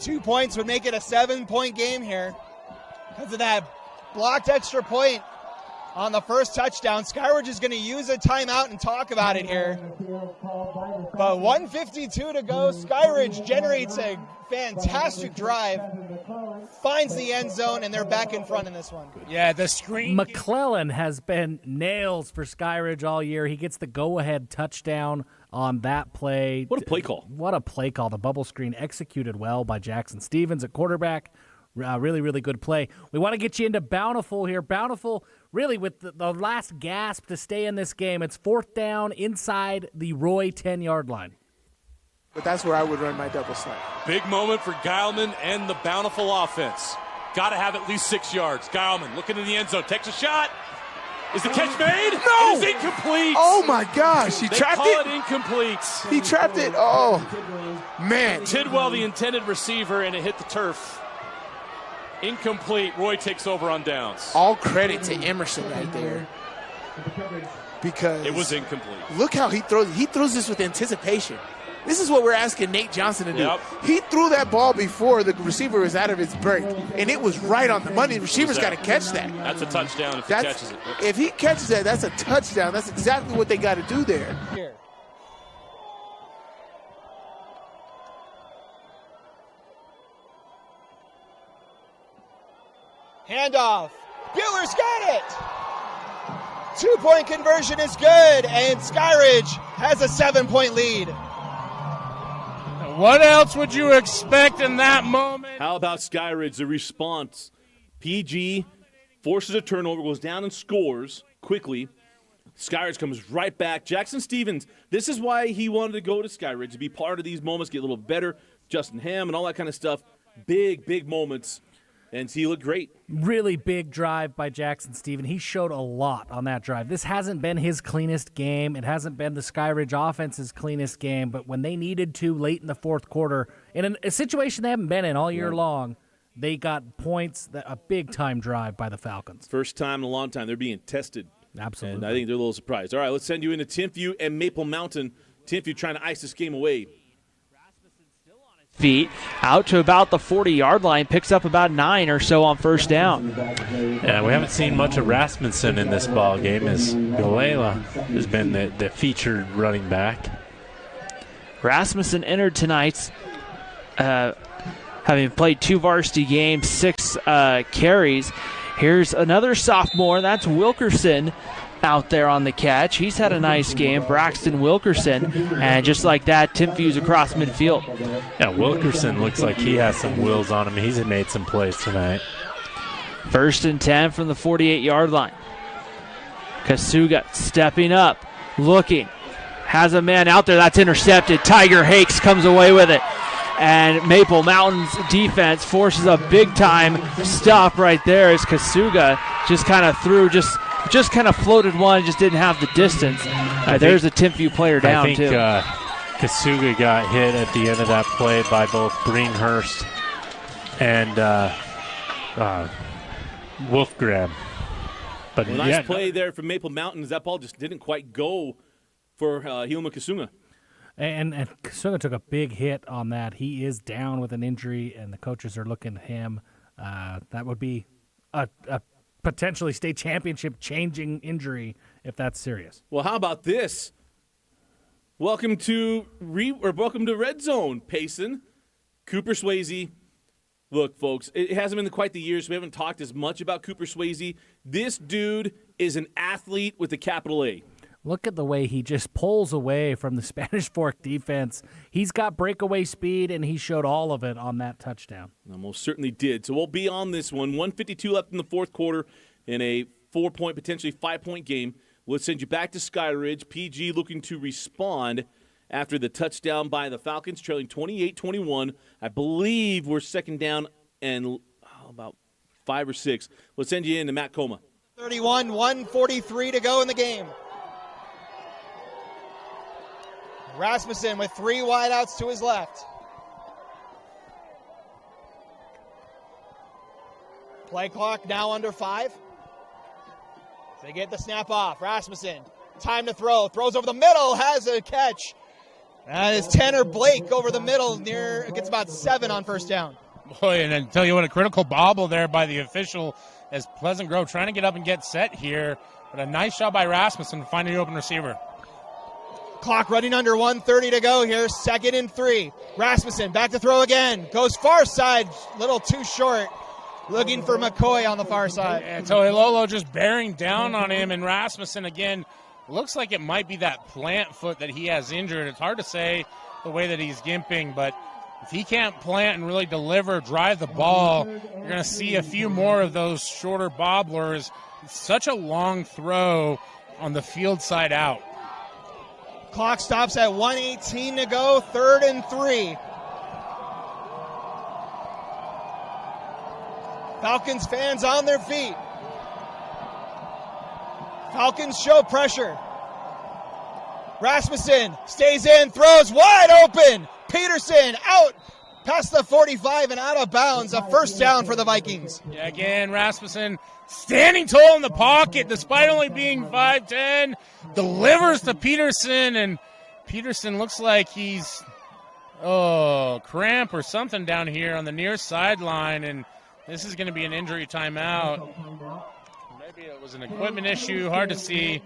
J: 2 points would make it a 7-point game here because of that blocked extra point on the first touchdown. Skyridge is going to use a timeout and talk about it here. But 1:52 to go. Skyridge generates a fantastic drive, finds the end zone, and they're back in front in this one.
K: Yeah, the screen.
C: McClellan has been nails for Skyridge all year. He gets the go-ahead touchdown on that play.
B: What a play call.
C: What a play call. The bubble screen executed well by Jackson Stevens at quarterback. Really, really good play. We want to get you into Bountiful here. Bountiful, really, with the last gasp to stay in this game. It's 4th down inside the Roy 10-yard line.
G: But that's where I would run my double slant.
F: Big moment for Geilman and the Bountiful offense. Got to have at least 6 yards. Geilman looking in the end zone, takes a shot. Is the catch made?
G: No!
F: It is incomplete.
G: Oh, my gosh. He trapped
F: it?
G: it?
F: They call it incomplete.
G: He trapped it. Oh, man.
F: Tidwell, the intended receiver, and it hit the turf. Incomplete. Roy takes over on downs.
G: All credit to Emerson right there. Because
F: it was incomplete.
G: Look how he throws. He throws this with anticipation. This is what we're asking Nate Johnson to do.
F: Yep.
G: He threw that ball before the receiver was out of his break, and it was right on the money. The receiver's got to catch that.
F: That's a touchdown if he catches it.
G: If he catches that, that's a touchdown. That's exactly what they got to do there.
J: Here. Handoff. Bueller's got it. 2-point conversion is good, and Skyridge has a 7-point lead.
K: What else would you expect in that moment?
B: How about Skyridge, the response? PG forces a turnover, goes down and scores quickly. Skyridge comes right back. Jackson Stevens, this is why he wanted to go to Skyridge, to be part of these moments, get a little better. Justin Ham and all that kind of stuff. Big, big moments. And he looked great.
C: Really big drive by Jackson Stevens. He showed a lot on that drive. This hasn't been his cleanest game. It hasn't been the Skyridge offense's cleanest game. But when they needed to late in the fourth quarter, in a situation they haven't been in all year long, they got points, a big-time drive by the Falcons.
B: First time in a long time. They're being tested.
C: Absolutely.
B: And I think they're a little surprised. All right, let's send you into Timpview and Maple Mountain. Timpview trying to ice this game away.
R: Feet out to about the 40-yard line, picks up about 9 or so on first down.
S: Yeah, we haven't seen much of Rasmussen in this ball game, as Gallela has been the featured running back.
R: Rasmussen entered tonight's, having played 2 varsity games, 6 carries. Here's another sophomore. That's Wilkerson out there on the catch. He's had a nice game, Braxton Wilkerson, and just like that, Timpview's across midfield.
S: Yeah, Wilkerson looks like he has some wheels on him. He's made some plays tonight.
R: 1st and 10 from the 48-yard line. Kasuga stepping up, looking, has a man out there. That's intercepted. Tiger Hakes comes away with it. And Maple Mountain's defense forces a big-time stop right there as Kasuga just kind of threw, just kind of floated one, just didn't have the distance. There's a Timpview player down,
S: too. I think Kasuga got hit at the end of that play by both Greenhurst and Wolfgram.
B: But nice play there from Maple Mountain. That ball just didn't quite go for Hilma Kasuga.
C: And Kasuga took a big hit on that. He is down with an injury, and the coaches are looking at him. That would be a potentially state championship-changing injury if that's serious.
B: Well, how about this? Welcome to Redzone, Payson. Cooper Swayze. Look, folks, it hasn't been quite the year, so we haven't talked as much about Cooper Swayze. This dude is an athlete with a capital A.
C: Look at the way he just pulls away from the Spanish Fork defense. He's got breakaway speed, and he showed all of it on that touchdown.
B: Most certainly did. So we'll be on this one. 1:52 left in the fourth quarter in a 4-point, potentially 5-point game. We'll send you back to Skyridge. PG looking to respond after the touchdown by the Falcons, trailing 28-21. I believe we're second down and about 5 or 6. We'll send you in to Matt Coma.
J: 31, 1:43 to go in the game. Rasmussen with 3 wideouts to his left. Play clock now under 5. They get the snap off. Rasmussen, time to throw. Throws over the middle, has a catch. That is Tanner Blake over the middle, gets about 7 on first down.
K: Boy, and I tell you what, a critical bobble there by the official as Pleasant Grove trying to get up and get set here. But a nice job by Rasmussen to find the open receiver.
J: Clock running under 1:30 to go here. 2nd and 3. Rasmussen back to throw again. Goes far side, little too short. Looking for McCoy on the far side.
K: And Toilolo just bearing down on him, and Rasmussen again looks like it might be that plant foot that he has injured. It's hard to say the way that he's gimping, but if he can't plant and really deliver, drive the ball, you're going to see a few more of those shorter bobblers. It's such a long throw on the field side out.
J: Clock stops at 1:18 to go, 3rd and 3. Falcons fans on their feet. Falcons show pressure. Rasmussen stays in, throws wide open. Peterson out past the 45 and out of bounds. A first down for the Vikings.
K: Yeah, again, Rasmussen standing tall in the pocket despite only being 5'10", delivers to Peterson, and Peterson looks like he's cramp or something down here on the near sideline, and this is going to be an injury timeout. Maybe it was an equipment issue, hard to see.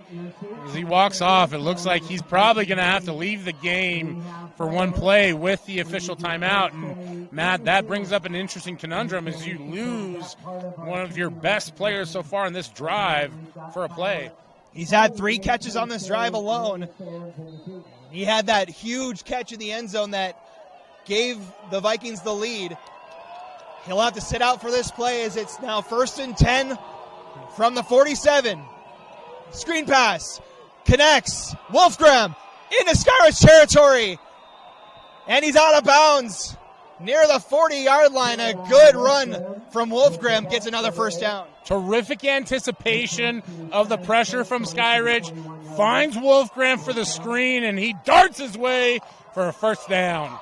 K: As he walks off, it looks like he's probably going to have to leave the game for one play with the official timeout. And, Matt, that brings up an interesting conundrum as you lose one of your best players so far in this drive for a play.
J: He's had 3 catches on this drive alone. He had that huge catch in the end zone that gave the Vikings the lead. He'll have to sit out for this play as it's now 1st and 10 from the 47. Screen pass. Connects. Wolfgram into Skyridge territory. And he's out of bounds near the 40-yard line. A good run from Wolfgram gets another first down.
K: Terrific anticipation of the pressure from Skyridge. Finds Wolfgram for the screen, and he darts his way for a first down.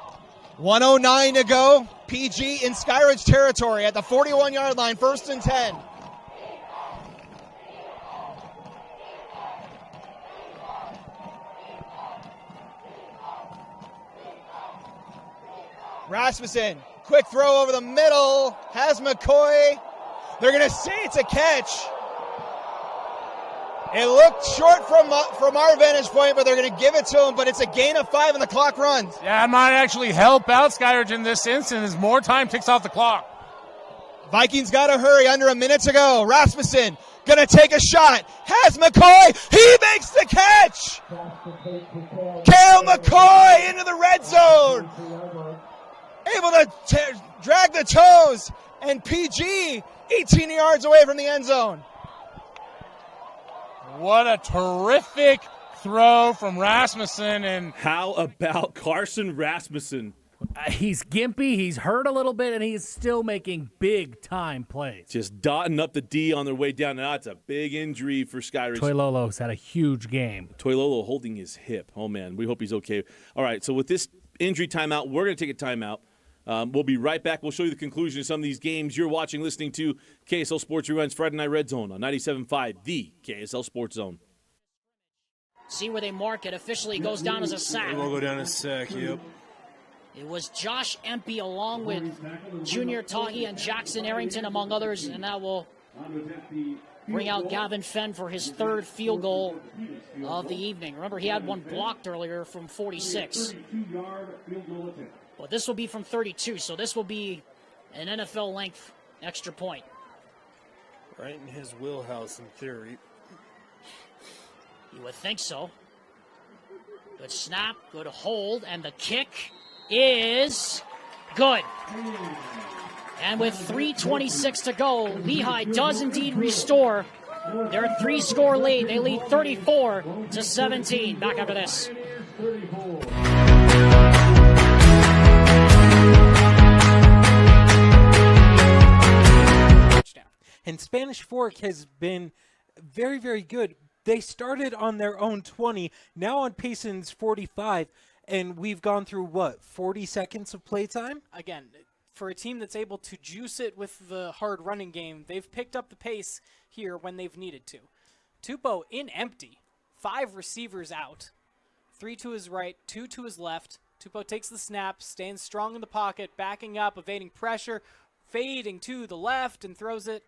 J: 1:09 to go. PG in Skyridge territory at the 41-yard line, 1st and 10. Rasmussen, quick throw over the middle, has McCoy. They're going to say it's a catch. It looked short from our vantage point, but they're going to give it to him, but it's a gain of 5 and the clock runs.
K: Yeah, it might actually help out Skyridge in this instance as more time ticks off the clock.
J: Vikings got to hurry, under a minute to go. Rasmussen going to take a shot, has McCoy, he makes the catch! Kale McCoy into the red zone. Able to drag the toes, and PG 18 yards away from the end zone.
K: What a terrific throw from Rasmussen. And
B: how about Carson Rasmussen?
C: He's gimpy, he's hurt a little bit, and he's still making big-time plays.
B: Just dotting up the D on their way down. Now it's a big injury for Skyridge.
C: Toilolo's had a huge game.
B: Toilolo holding his hip. Oh, man, we hope he's okay. All right, so with this injury timeout, we're going to take a timeout. We'll be right back. We'll show you the conclusion of some of these games. You're watching, listening to KSL Sports Rewind's Friday Night Red Zone on 97.5, the KSL Sports Zone.
A: See where they mark it. Officially goes down as a sack.
Q: It will go down as a sack, yep.
A: It was Josh Empey along with Junior Tahi and Jackson Arrington, among others, and that will bring out Gavin Fenn for his 3rd field goal of the evening. Remember, he had one blocked earlier from 46. Well, this will be from 32, so this will be an NFL-length extra point.
Q: Right in his wheelhouse, in theory.
A: You would think so. Good snap, good hold, and the kick is good. And with 3:26 to go, Lehi does indeed restore their 3-score lead. They lead 34-17. Back after this.
V: And Spanish Fork has been very, very good. They started on their own 20, now on Payson's 45, and we've gone through, 40 seconds of playtime?
W: Again, for a team that's able to juice it with the hard running game, they've picked up the pace here when they've needed to.
H: Tupou in empty. 5 receivers out. 3 to his right, 2 to his left. Tupou takes the snap, stands strong in the pocket, backing up, evading pressure, fading to the left, and throws it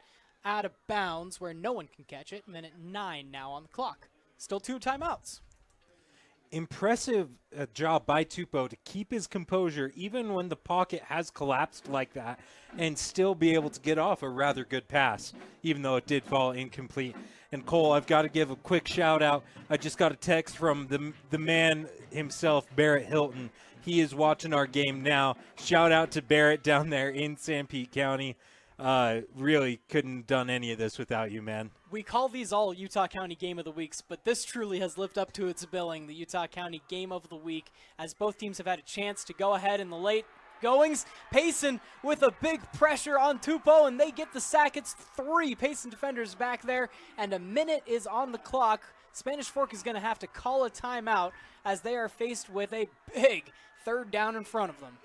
H: out of bounds where no one can catch it. Minute 9 now on the clock. Still 2 timeouts.
V: Impressive job by Tupou to keep his composure even when the pocket has collapsed like that and still be able to get off a rather good pass, even though it did fall incomplete. And Cole, I've got to give a quick shout out. I just got a text from the man himself, Barrett Hilton. He is watching our game now. Shout out to Barrett down there in San Pete County. Really couldn't have done any of this without you, man.
H: We call these all Utah County Game of the Weeks, but this truly has lived up to its billing, the Utah County Game of the Week, as both teams have had a chance to go ahead in the late goings. Payson with a big pressure on Tupou, and they get the sack. It's 3 Payson defenders back there, and a minute is on the clock. Spanish Fork is going to have to call a timeout as they are faced with a big 3rd down in front of them.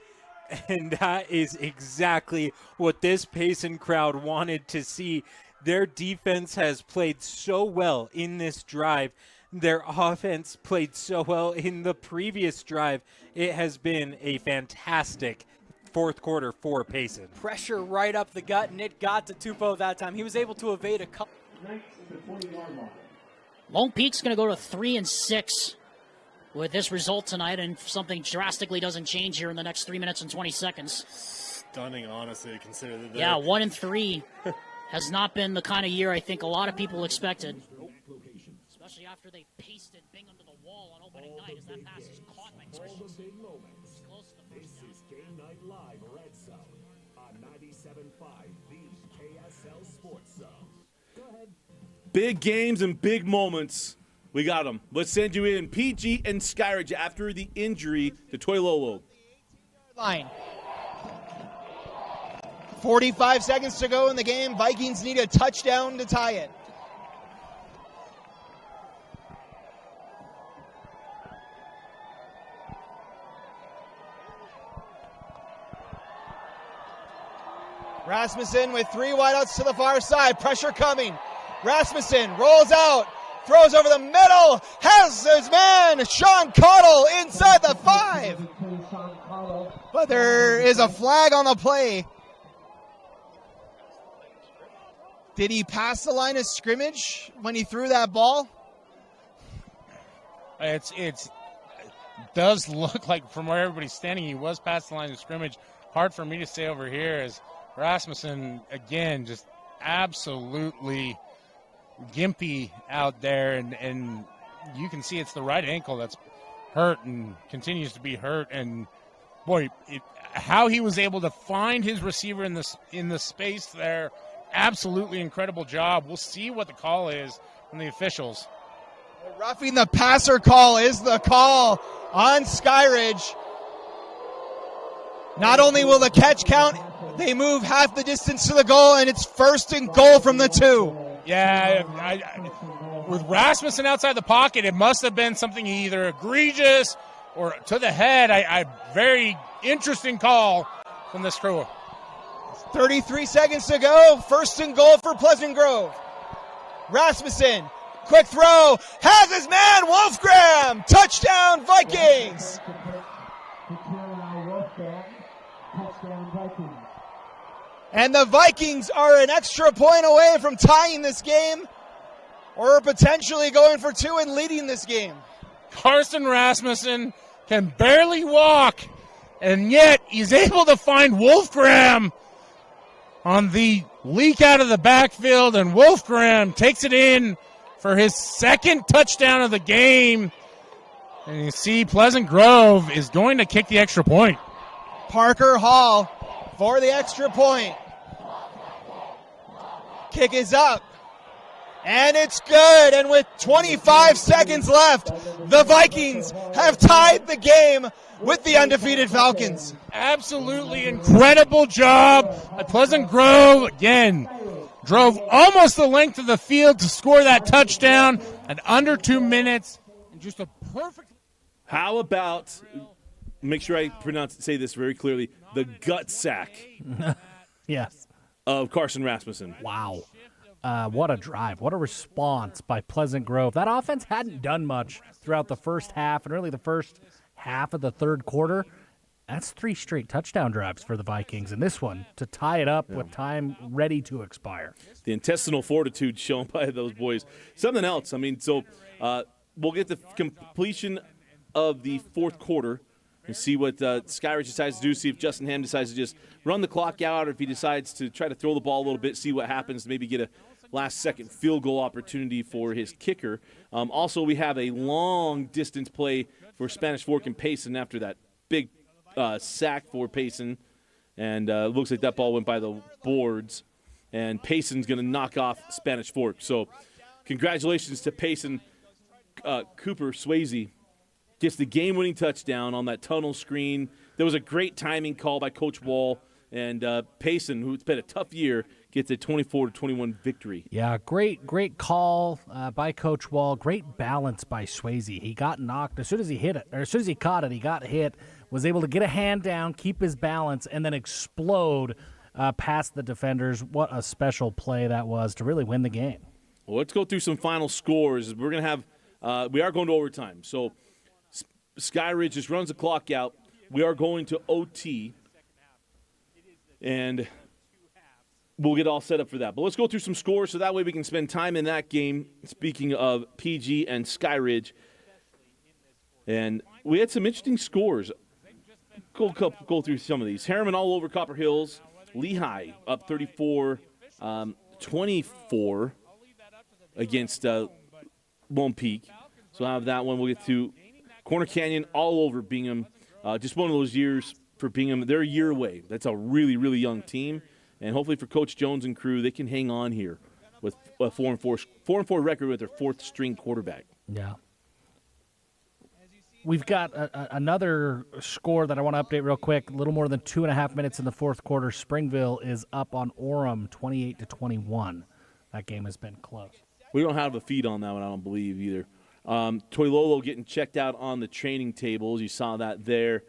V: And that is exactly what this Payson crowd wanted to see. Their defense has played so well in this drive. Their offense played so well in the previous drive. It has been a fantastic 4th quarter for Payson.
H: Pressure right up the gut, and it got to Tupou that time. He was able to evade a couple.
A: Lone Peak's going to go to 3-6 with this result tonight, and something drastically doesn't change here in the next 3 minutes and 20 seconds.
Q: Stunning, honestly, considering that.
A: Yeah, 1-3 has not been the kind of year I think a lot of people expected. Especially after they pasted Bing under the wall on opening night as that pass is caught by Christian.
O: This is Game Night Live Redzone on 97.5, the KSL Sports Zone. Go ahead.
B: Big games and big moments. We got them. Let's send you in. PG and Skyridge after the injury to Toilolo.
J: Line. 45 seconds to go in the game. Vikings need a touchdown to tie it. Rasmussen with 3 wideouts to the far side. Pressure coming. Rasmussen rolls out. Throws over the middle. Has his man, Sean Cottle, inside the 5. But there is a flag on the play. Did he pass the line of scrimmage when he threw that ball?
K: It does look like from where everybody's standing, he was past the line of scrimmage. Hard for me to say over here as Rasmussen, again, just absolutely gimpy out there, and you can see it's the right ankle that's hurt and continues to be hurt. And boy, how he was able to find his receiver in the space there, absolutely incredible job. We'll see what the call is from the officials.
J: Roughing the passer call is the call on Skyridge. Not only will the catch count, they move half the distance to the goal, and it's 1st and goal from the 2.
K: Yeah, with Rasmussen outside the pocket, it must have been something either egregious or to the head. Very interesting call from this crew.
J: 33 seconds to go. 1st and goal for Pleasant Grove. Rasmussen, quick throw, has his man, Wolfgram. Touchdown, Vikings. And the Vikings are an extra point away from tying this game, or potentially going for 2 and leading this game.
K: Carson Rasmussen can barely walk, and yet he's able to find Wolfgram on the leak out of the backfield, and Wolfgram takes it in for his 2nd touchdown of the game. And you see Pleasant Grove is going to kick the extra point.
J: Parker Hall for the extra point. Kick is up. And it's good. And with 25 seconds left, the Vikings have tied the game with the undefeated Falcons.
K: Absolutely incredible job at Pleasant Grove. Again, drove almost the length of the field to score that touchdown in under 2 minutes. And just a perfect.
B: How about, make sure I say this very clearly, the gut sack.
C: Yes.
B: Of Carson Rasmussen.
C: Wow. What a drive. What a response by Pleasant Grove. That offense hadn't done much throughout the first half and really the first half of the third quarter. That's 3 straight touchdown drives for the Vikings. And this one to tie it up with time ready to expire.
B: The intestinal fortitude shown by those boys. Something else. I mean, so we'll get the completion of the fourth quarter and see what Skyridge decides to do, see if Justin Ham decides to just run the clock out or if he decides to try to throw the ball a little bit, see what happens, maybe get a last-second field goal opportunity for his kicker. Also, we have a long-distance play for Spanish Fork and Payson after that big sack for Payson. And it looks like that ball went by the boards. And Payson's going to knock off Spanish Fork. So congratulations to Payson. Cooper Swayze gets the game-winning touchdown on that tunnel screen. There was a great timing call by Coach Wall. And Payson, who's been a tough year, gets a 24-21 victory.
C: Yeah, great call by Coach Wall. Great balance by Swayze. He got knocked as soon as he hit it, or as soon as he caught it, he got hit, was able to get a hand down, keep his balance, and then explode past the defenders. What a special play that was to really win the game.
B: Well, let's go through some final scores. We're going to have we are going to overtime. So Skyridge just runs the clock out. We are going to OT. And we'll get all set up for that. But let's go through some scores so that way we can spend time in that game, speaking of PG and Skyridge. And we had some interesting scores. Go through some of these. Harriman all over Copper Hills. Lehi up 34-24 against Lone Peak. So I'll have that one. We'll get to Corner Canyon all over Bingham. Just one of those years for Bingham. They're a year away. That's a really, really young team. And hopefully for Coach Jones and crew, they can hang on here with a 4-4 record with their fourth-string quarterback.
C: Yeah. We've got another score that I want to update real quick. A little more than 2.5 minutes in the fourth quarter. Springville is up on Orem 28-21. That game has been close.
B: We don't have a feed on that one, I don't believe, either. Toilolo getting checked out on the training tables. You saw that there.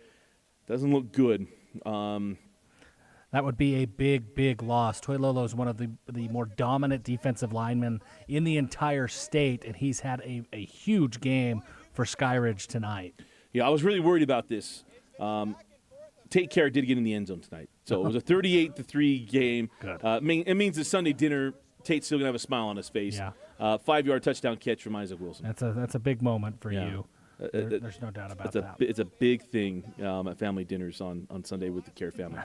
B: Doesn't look good.
C: That would be a big loss. Toilolo is one of the more dominant defensive linemen in the entire state, and he's had a huge game for Skyridge tonight.
B: Yeah, I was really worried about this. Take Care did get in the end zone tonight. So it was a 38-3 game.
C: Good.
B: It means the Sunday dinner, Tate's still going to have a smile on his face.
C: Yeah.
B: 5-yard touchdown catch from Isaac Wilson.
C: That's a big moment for you. There's no doubt about that.
B: It's a big thing at family dinners on Sunday with the Care family.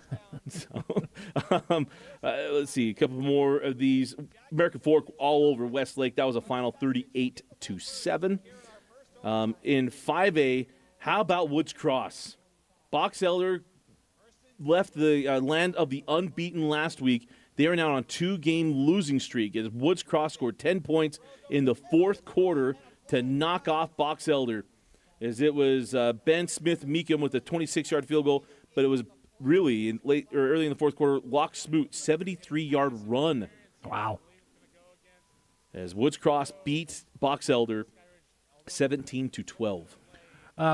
B: Let's see, a couple more of these. American Fork all over Westlake. That was a final 38-7. In 5A, how about Woods Cross? Box Elder left the land of the unbeaten last week. They are now on a 2-game losing streak as Woods Cross scored 10 points in the fourth quarter to knock off Box Elder. As it was Ben Smith-Meekum with a 26-yard field goal, but it was really early in the fourth quarter, Locke Smoot, 73-yard run.
C: Wow.
B: As Woods Cross beats Box Elder 17-12.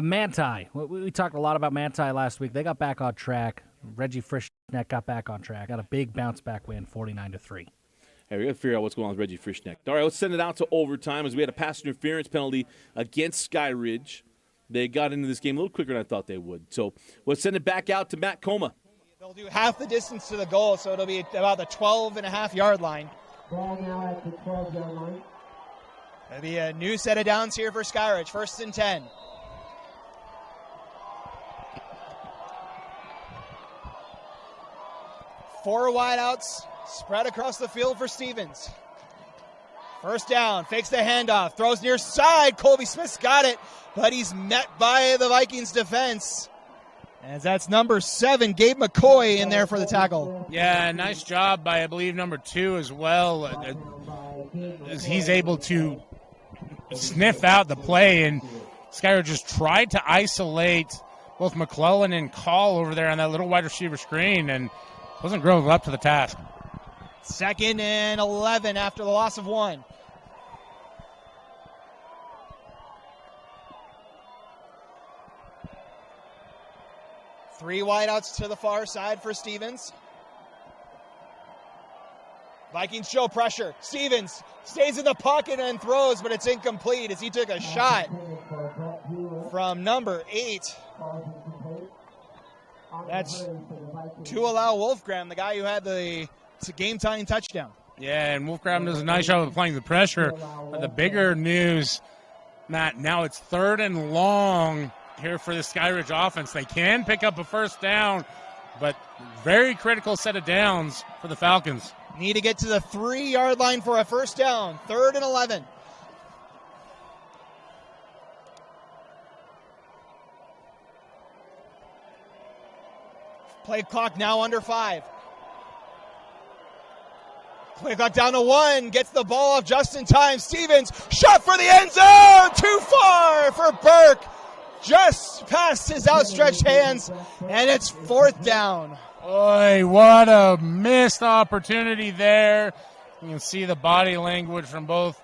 C: Manti. We talked a lot about Manti last week. They got back on track. Reggie Frischneck got back on track. Got a big bounce-back win, 49-3.
B: Hey, we got to figure out what's going on with Reggie Frischneck. All right, let's send it out to overtime as we had a pass interference penalty against Skyridge. They got into this game a little quicker than I thought they would. So let's send it back out to Matt Coma.
J: They'll do half the distance to the goal, so it'll be about the 12.5-yard line.
E: Ball now at the 12-yard line.
J: It'll be a new set of downs here for Skyridge. 1st and 10. Four wideouts spread across the field for Stevens. 1st down, fakes the handoff, throws near side. Colby Smith's got it, but he's met by the Vikings defense. As that's number 7, Gabe McCoy, in there for the tackle.
K: Yeah, nice job by, I believe, number 2 as well. As he's able to sniff out the play, and Skyridge just tried to isolate both McClellan and Call over there on that little wide receiver screen, and wasn't growing up to the task.
J: 2nd and 11 after the loss of 1. Three wideouts to the far side for Stevens. Vikings show pressure. Stevens stays in the pocket and throws, but it's incomplete as he took a shot from number 8. That's to allow Wolfgram, the guy who had the game-tying touchdown.
K: Yeah, and Wolfgram does a nice job of applying the pressure. But the bigger news, Matt, now it's 3rd and long here for the Skyridge offense. They can pick up a first down, but very critical set of downs for the Falcons.
J: Need to get to the 3-yard line for a first down. 3rd and 11. Play clock now under 5. Play clock down to 1. Gets the ball off just in time. Stevens, shot for the end zone. Too far for Burke. Just past his outstretched hands, and it's 4th down.
K: Boy, what a missed opportunity there. You can see the body language from both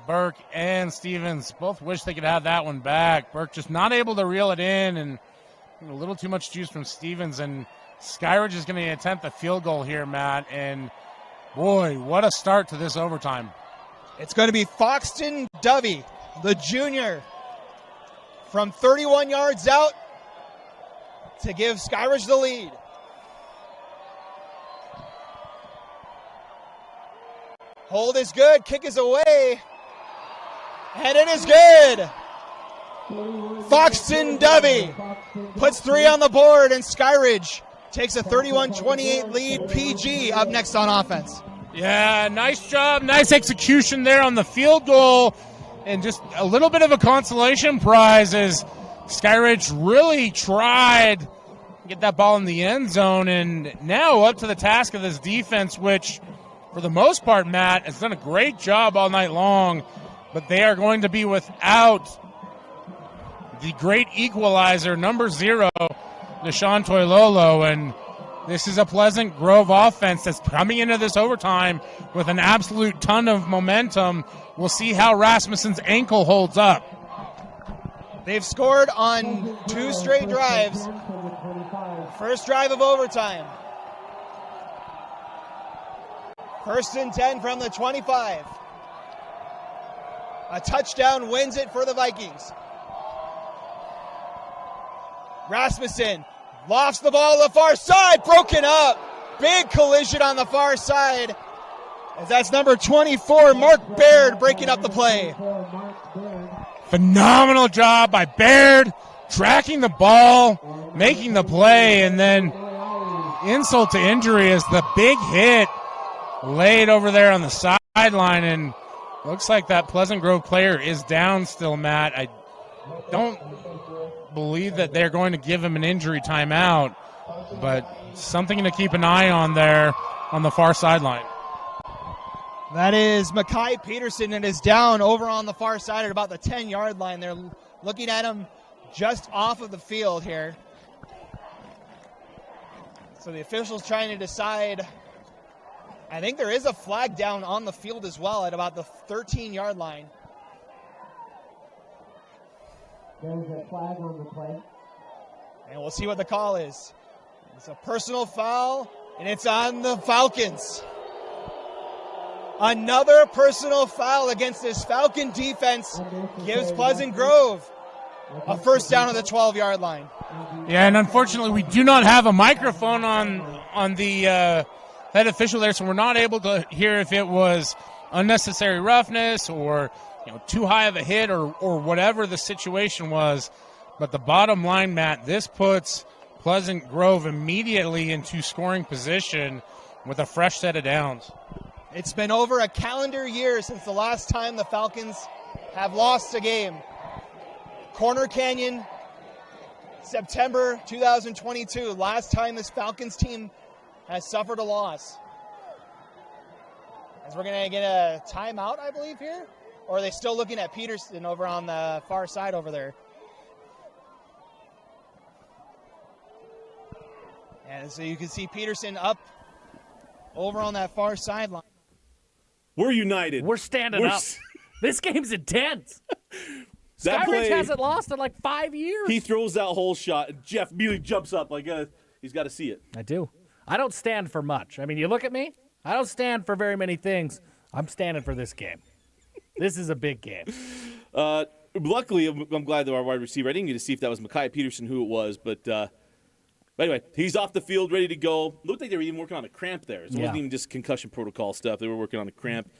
K: Burke and Stevens. Both wish they could have that one back. Burke just not able to reel it in, and a little too much juice from Stevens. And Skyridge is going to attempt the field goal here, Matt. And, boy, what a start to this overtime.
J: It's going to be Foxton Dovey, the junior, from 31 yards out to give Skyridge the lead. Hold is good, kick is away, and it is good. Foxton Dovey puts 3 on the board, and Skyridge takes a 31-28 lead. PG up next on offense.
K: Yeah, nice job, nice execution there on the field goal, and just a little bit of a consolation prize as Skyridge really tried to get that ball in the end zone, and now up to the task of this defense, which for the most part, Matt, has done a great job all night long, but they are going to be without the great equalizer, number 0, Deshaun Toilolo, and this is a Pleasant Grove offense that's coming into this overtime with an absolute ton of momentum. We'll see how Rasmussen's ankle holds up.
J: They've scored on 2 straight drives. First drive of overtime. 1st and 10 from the 25. A touchdown wins it for the Vikings. Rasmussen lofts the ball to the far side, broken up. Big collision on the far side, as that's number 24, Mark Baird, breaking up the play.
K: Phenomenal job by Baird, tracking the ball, making the play, and then insult to injury is the big hit laid over there on the sideline, and looks like that Pleasant Grove player is down still, Matt. I don't believe that they're going to give him an injury timeout, but something to keep an eye on there on the far sideline.
J: That is Makai Peterson, and is down over on the far side at about the 10-yard line. They're looking at him just off of the field here. So the officials trying to decide. I think there is a flag down on the field as well at about the 13-yard line.
E: There's a flag on the play.
J: And we'll see what the call is. It's a personal foul, and it's on the Falcons. Another personal foul against this Falcon defense gives Pleasant Grove a first down at the 12-yard line.
K: Yeah, and unfortunately we do not have a microphone on the head official there, so we're not able to hear if it was unnecessary roughness or too high of a hit or whatever the situation was. But the bottom line, Matt, this puts Pleasant Grove immediately into scoring position with a fresh set of downs.
J: It's been over a calendar year since the last time the Falcons have lost a game. Corner Canyon, September 2022, last time this Falcons team has suffered a loss. As we're going to get a timeout, I believe, here? Or are they still looking at Peterson over on the far side over there? And so you can see Peterson up over on that far sideline.
B: We're united.
C: We're standing up. This game's intense.
B: That
C: Skyridge
B: play,
C: hasn't lost in like 5 years.
B: He throws that whole shot, and Jeff immediately jumps up like he's got to see it.
C: I do. I don't stand for much. I mean, you look at me, I don't stand for very many things. I'm standing for this game. This is a big game.
B: Luckily, I'm glad that our wide receiver, I didn't get to see if that was Micaiah Peterson who it was, but anyway, he's off the field, ready to go. Looked like they were even working on a cramp there. It wasn't even just concussion protocol stuff. They were working on a cramp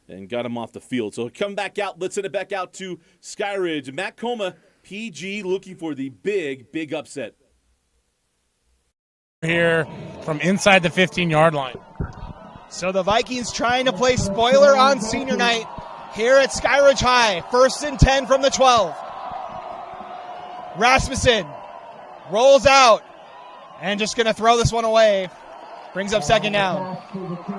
B: and got him off the field. So come back out. Let's send it back out to Skyridge. Matt Coma, PG, looking for the big upset.
K: Here from inside the 15-yard line.
J: So the Vikings trying to play spoiler on senior night here at Skyridge High. 1st and 10 from the 12. Rasmussen rolls out and just going to throw this one away. Brings up 2nd down.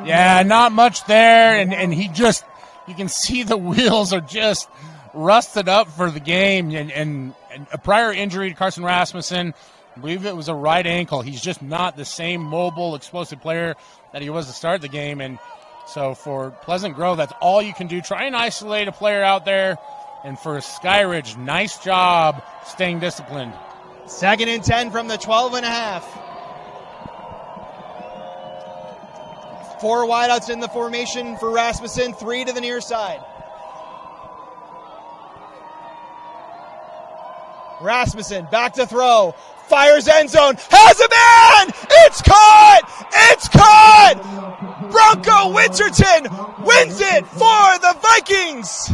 K: Yeah, not much there, and he just, you can see the wheels are just rusted up for the game, and a prior injury to Carson Rasmussen, I believe it was a right ankle. He's just not the same mobile, explosive player that he was to start the game, and so for Pleasant Grove, that's all you can do. Try and isolate a player out there, and for Skyridge, nice job staying disciplined.
J: 2nd and 10 from the 12.5. 4 wideouts in the formation for Rasmussen, 3 to the near side. Rasmussen back to throw, fires end zone, has a man! It's caught! It's caught! Bronco Winterton wins it for the Vikings!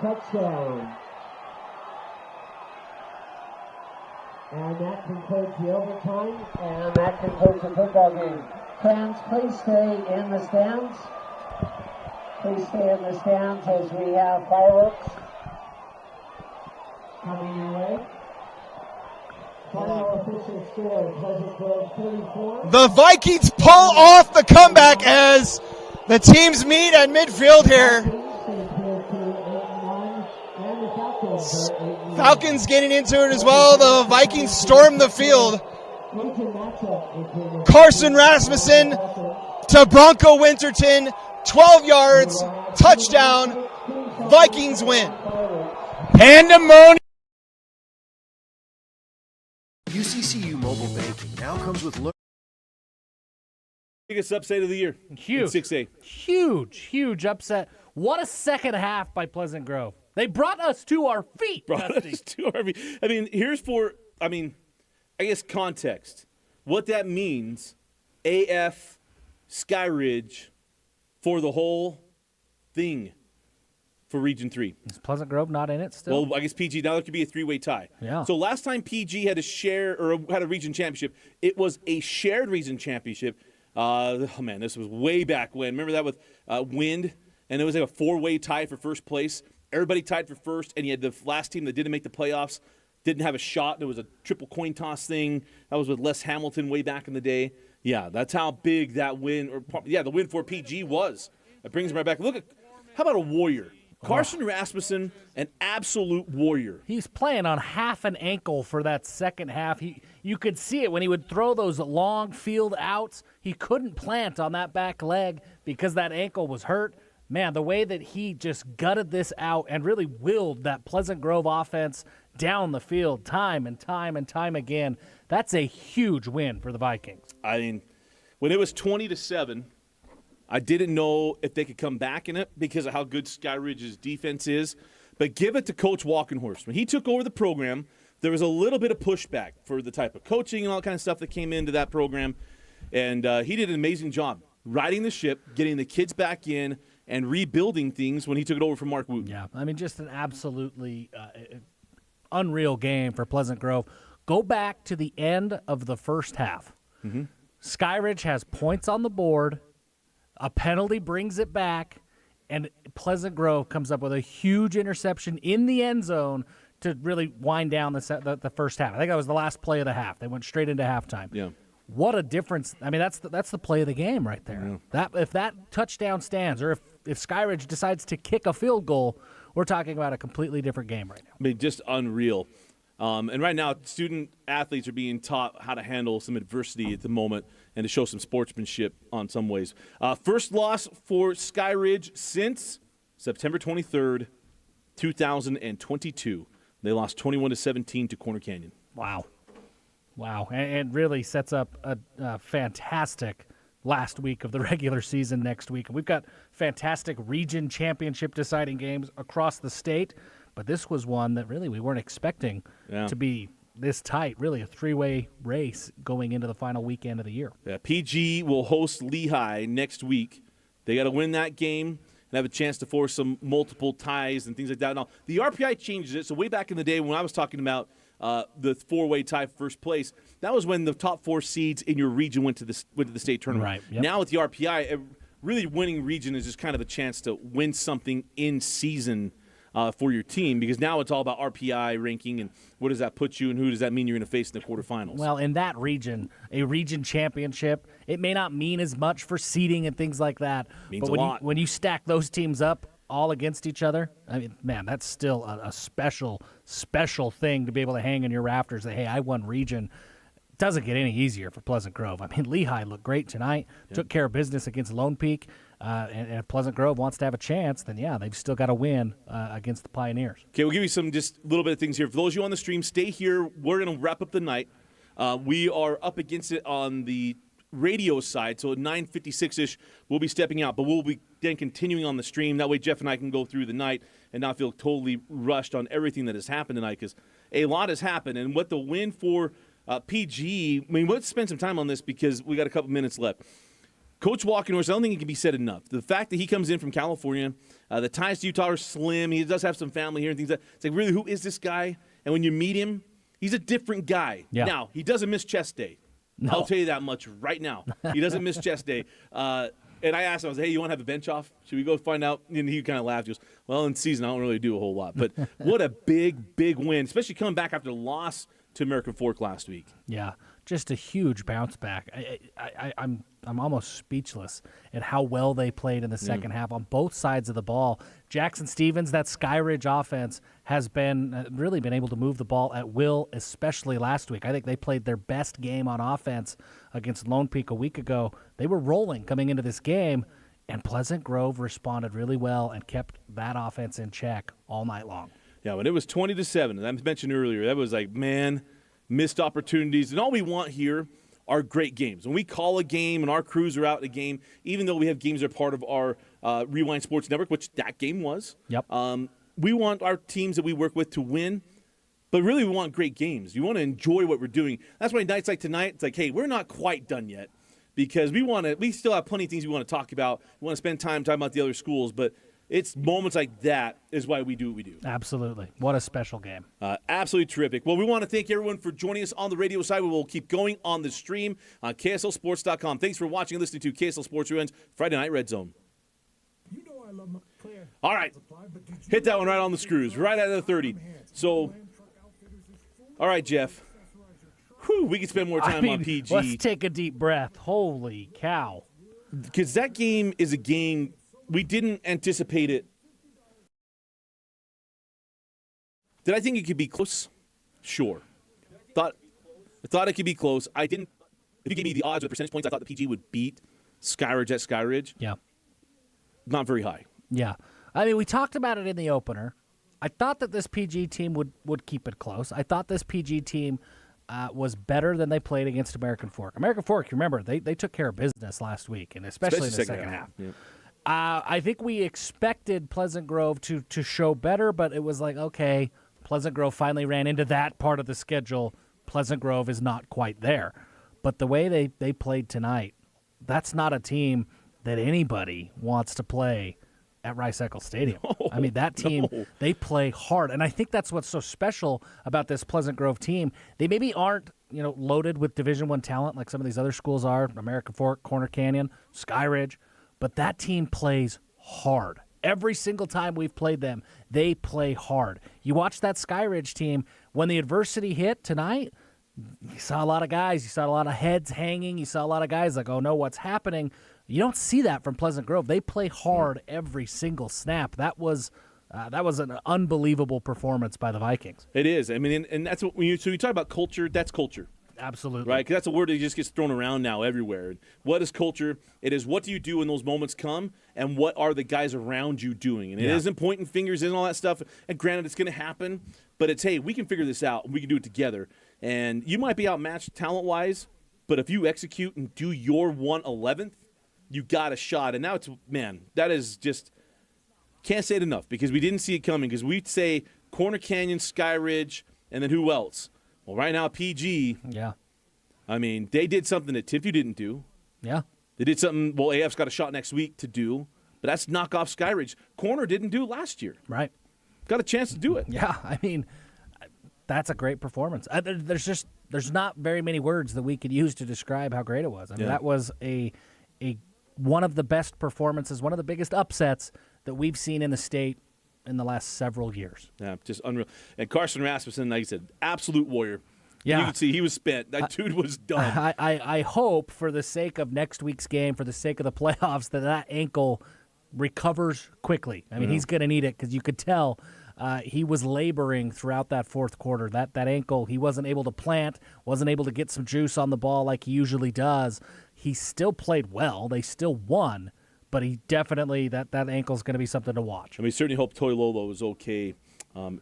E: Touchdown. And that concludes the overtime, and that concludes the football game. Fans, please stay in the stands. Please stay in the stands as we have fireworks coming your way. Final official score, Pleasant Grove 34.
J: The Vikings pull off the comeback as the teams meet at midfield here. Falcons getting into it as well. The Vikings storm the field. Carson Rasmussen to Bronco Winterton, 12 yards, touchdown. Vikings win.
K: Pandemonium.
I: UCCU Mobile Banking now comes with
B: Biggest upset of the year.
C: Huge.
B: 6A.
C: Huge upset. What a second half by Pleasant Grove. They brought us to our feet, Dusty.
B: I mean, I guess context. What that means, AF, Skyridge, for the whole thing for Region 3.
C: Is Pleasant Grove not in it still?
B: Well, I guess PG, now there could be a 3-way tie.
C: Yeah.
B: So last time PG had had a region championship, it was a shared region championship. This was way back when. Remember that with Wind? And it was like a 4-way tie for first place. Everybody tied for first, and you had the last team that didn't make the playoffs, didn't have a shot. There was a triple coin toss thing. That was with Les Hamilton way back in the day. Yeah, that's how big that win, the win for PG was. That brings me right back. How about a warrior? Carson Rasmussen, an absolute warrior.
C: He's playing on half an ankle for that second half. You could see it when he would throw those long field outs. He couldn't plant on that back leg because that ankle was hurt. Man, the way that he just gutted this out and really willed that Pleasant Grove offense down the field time and time again, that's a huge win for the Vikings.
B: I mean, when it was 20-7, I didn't know if they could come back in it because of how good Skyridge's defense is. But give it to Coach Walkenhorst. When he took over the program, there was a little bit of pushback for the type of coaching and all kind of stuff that came into that program. And he did an amazing job riding the ship, getting the kids back in, and rebuilding things when he took it over from Mark Wooten.
C: Yeah, I mean, just an absolutely unreal game for Pleasant Grove. Go back to the end of the first half.
B: Mm-hmm.
C: Skyridge has points on the board. A penalty brings it back, and Pleasant Grove comes up with a huge interception in the end zone to really wind down the first half. I think that was the last play of the half. They went straight into halftime.
B: Yeah.
C: What a difference. I mean, that's the play of the game right there. Yeah. If that touchdown stands, or if Skyridge decides to kick a field goal, we're talking about a completely different game right now.
B: I mean, just unreal. And right now, student athletes are being taught how to handle some adversity at the moment and to show some sportsmanship on some ways. First loss for Skyridge since September 23rd, 2022. They lost 21-17 to Corner Canyon.
C: Wow. Wow, and really sets up a fantastic last week of the regular season next week. We've got fantastic region championship deciding games across the state, but this was one that really we weren't expecting to be this tight, really a three-way race going into the final weekend of the year.
B: Yeah, PG will host Lehi next week. They got to win that game and have a chance to force some multiple ties and things like that. Now, the RPI changes it. So way back in the day when I was talking about the four-way tie for first place, that was when the top 4 seeds in your region went to the state tournament.
C: Right. Yep.
B: Now with the RPI, really winning region is just kind of a chance to win something in season for your team, because now it's all about RPI ranking and what does that put you and who does that mean you're going to face in the quarterfinals.
C: Well, in that region, a region championship, it may not mean as much for seeding and things like that.
B: Means
C: but
B: a lot.
C: when you stack those teams up all against each other, I mean, man, that's still a special thing to be able to hang in your rafters that, hey, I won region. It doesn't get any easier for Pleasant Grove. I mean, Lehi looked great tonight, took care of business against Lone Peak, and if Pleasant Grove wants to have a chance, then, yeah, they've still got to win against the Pioneers.
B: Okay, we'll give you some just a little bit of things here. For those of you on the stream, stay here. We're going to wrap up the night. We are up against it on the radio side, so at 9:56-ish, we'll be stepping out, but we'll be then continuing on the stream. That way Jeff and I can go through the night and not feel totally rushed on everything that has happened tonight, because a lot has happened. And what the win for PG, I mean, let's spend some time on this because we got a couple minutes left. Coach Walkenhorst, I don't think it can be said enough. The fact that he comes in from California, the ties to Utah are slim. He does have some family here and things like that. It's like, really, who is this guy? And when you meet him, he's a different guy.
C: Yeah.
B: Now, he doesn't miss chest day.
C: No.
B: I'll tell you that much right now. He doesn't miss chest day. And I asked him, I was like, hey, you want to have a bench off? Should we go find out? And he kind of laughed. He goes, well, in season, I don't really do a whole lot. But what a big, big win, especially coming back after the loss to American Fork last week.
C: Yeah, just a huge bounce back. I'm almost speechless at how well they played in the second half on both sides of the ball. Jackson Stevens, that Skyridge offense, has been really been able to move the ball at will, especially last week. I think they played their best game on offense against Lone Peak a week ago. They were rolling coming into this game, and Pleasant Grove responded really well and kept that offense in check all night long. Yeah,
B: when it was 20-7, as I mentioned earlier, that was like, man, missed opportunities. And all we want here are great games. When we call a game and our crews are out in a game, even though we have games that are part of our Rewind Sports Network, which that game was, we want our teams that we work with to win. But really, we want great games. You want to enjoy what we're doing. That's why nights like tonight, it's like, hey, we're not quite done yet, because we still have plenty of things we want to talk about. We want to spend time talking about the other schools, but it's moments like that is why we do what we do.
C: Absolutely. What a special game.
B: Absolutely terrific. Well, we want to thank everyone for joining us on the radio side. We will keep going on the stream on KSLSports.com. Thanks for watching and listening to KSL Sports Reruns Friday Night Red Zone. All right. Hit that one right on the screws, right out of the 30. So, all right, Jeff. Whew, we can spend more time on PG.
C: Let's take a deep breath. Holy cow.
B: Because that game is a game – we didn't anticipate it. Did I think it could be close? Sure. I thought it could be close. I didn't. If you gave me the odds or the percentage points, I thought the PG would beat Skyridge at Skyridge.
C: Yeah.
B: Not very high.
C: Yeah. I mean, we talked about it in the opener. I thought that this PG team would keep it close. I thought this PG team was better than they played against American Fork. American Fork, you remember, they took care of business last week, and especially in the second half.
B: Yeah.
C: I think we expected Pleasant Grove to show better, but it was like, okay, Pleasant Grove finally ran into that part of the schedule. Pleasant Grove is not quite there. But the way they played tonight, that's not a team that anybody wants to play at Rice-Eccles Stadium.
B: No,
C: I mean, that team, they play hard. And I think that's what's so special about this Pleasant Grove team. They maybe aren't, loaded with Division I talent like some of these other schools are, American Fork, Corner Canyon, Skyridge. But that team plays hard. Every single time we've played them, they play hard. You watch that Skyridge team, when the adversity hit tonight, you saw a lot of guys. You saw a lot of heads hanging. You saw a lot of guys like, oh, no, what's happening? You don't see that from Pleasant Grove. They play hard every single snap. That was an unbelievable performance by the Vikings.
B: It is. I mean, and that's what so you talk about culture, that's culture.
C: Absolutely.
B: Right? Because that's a word that just gets thrown around now everywhere. What is culture? It is what do you do when those moments come, and what are the guys around you doing? And it isn't pointing fingers and all that stuff. And granted, it's going to happen, but it's, hey, we can figure this out, and we can do it together. And you might be outmatched talent-wise, but if you execute and do your 1/11th, you got a shot. And now it's, man, that is just – can't say it enough because we didn't see it coming because we'd say Corner Canyon, Skyridge, and then who else? Well, right now, PG.
C: Yeah.
B: I mean, they did something that Timpview didn't do.
C: Yeah.
B: They did something, well, AF's got a shot next week to do, but that's knock off Skyridge. Corner didn't do last year.
C: Right.
B: Got a chance to do it.
C: Yeah, I mean, that's a great performance. There's not very many words that we could use to describe how great it was. I mean, that was a one of the best performances, one of the biggest upsets that we've seen in the state in the last several years.
B: Yeah, just unreal. And Carson Rasmussen, like you said, absolute warrior.
C: Yeah.
B: You can see he was spent. That dude was done.
C: I hope for the sake of next week's game, for the sake of the playoffs, that ankle recovers quickly. I mean, he's going to need it because you could tell he was laboring throughout that fourth quarter. That ankle, he wasn't able to plant, wasn't able to get some juice on the ball like he usually does. He still played well. They still won, but he definitely, that ankle is going to be something to watch.
B: And we certainly hope Toy Lolo is okay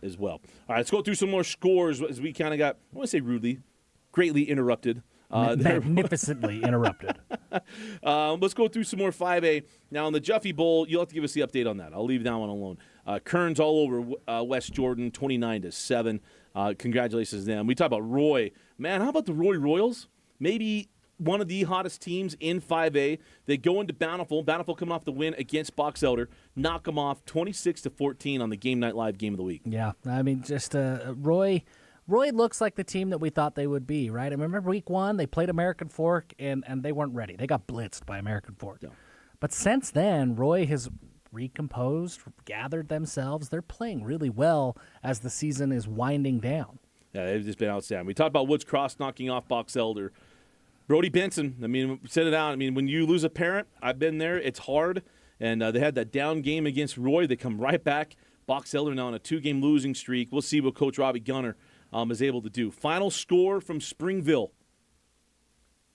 B: as well. All right, let's go through some more scores as we kind of got, I want to say rudely, greatly interrupted.
C: Magnificently interrupted.
B: Let's go through some more 5A. Now, in the Juffy Bowl, you'll have to give us the update on that. I'll leave that one alone. Kearns all over West Jordan, 29-7. Congratulations to them. We talk about Roy. Man, how about the Roy Royals? Maybe one of the hottest teams in 5A. They go into Bountiful. Bountiful coming off the win against Box Elder. Knock them off 26-14 on the Game Night Live Game of the Week.
C: Yeah, I mean, just Roy looks like the team that we thought they would be, right? I remember week 1, they played American Fork, and they weren't ready. They got blitzed by American Fork. Yeah. But since then, Roy has recomposed, gathered themselves. They're playing really well as the season is winding down.
B: Yeah, they've just been outstanding. We talked about Woods Cross knocking off Box Elder. Brody Benson, I mean, set it out. I mean, when you lose a parent, I've been there. It's hard. And they had that down game against Roy. They come right back. Box Elder now on a 2-game losing streak. We'll see what Coach Robbie Gunner is able to do. Final score from Springville.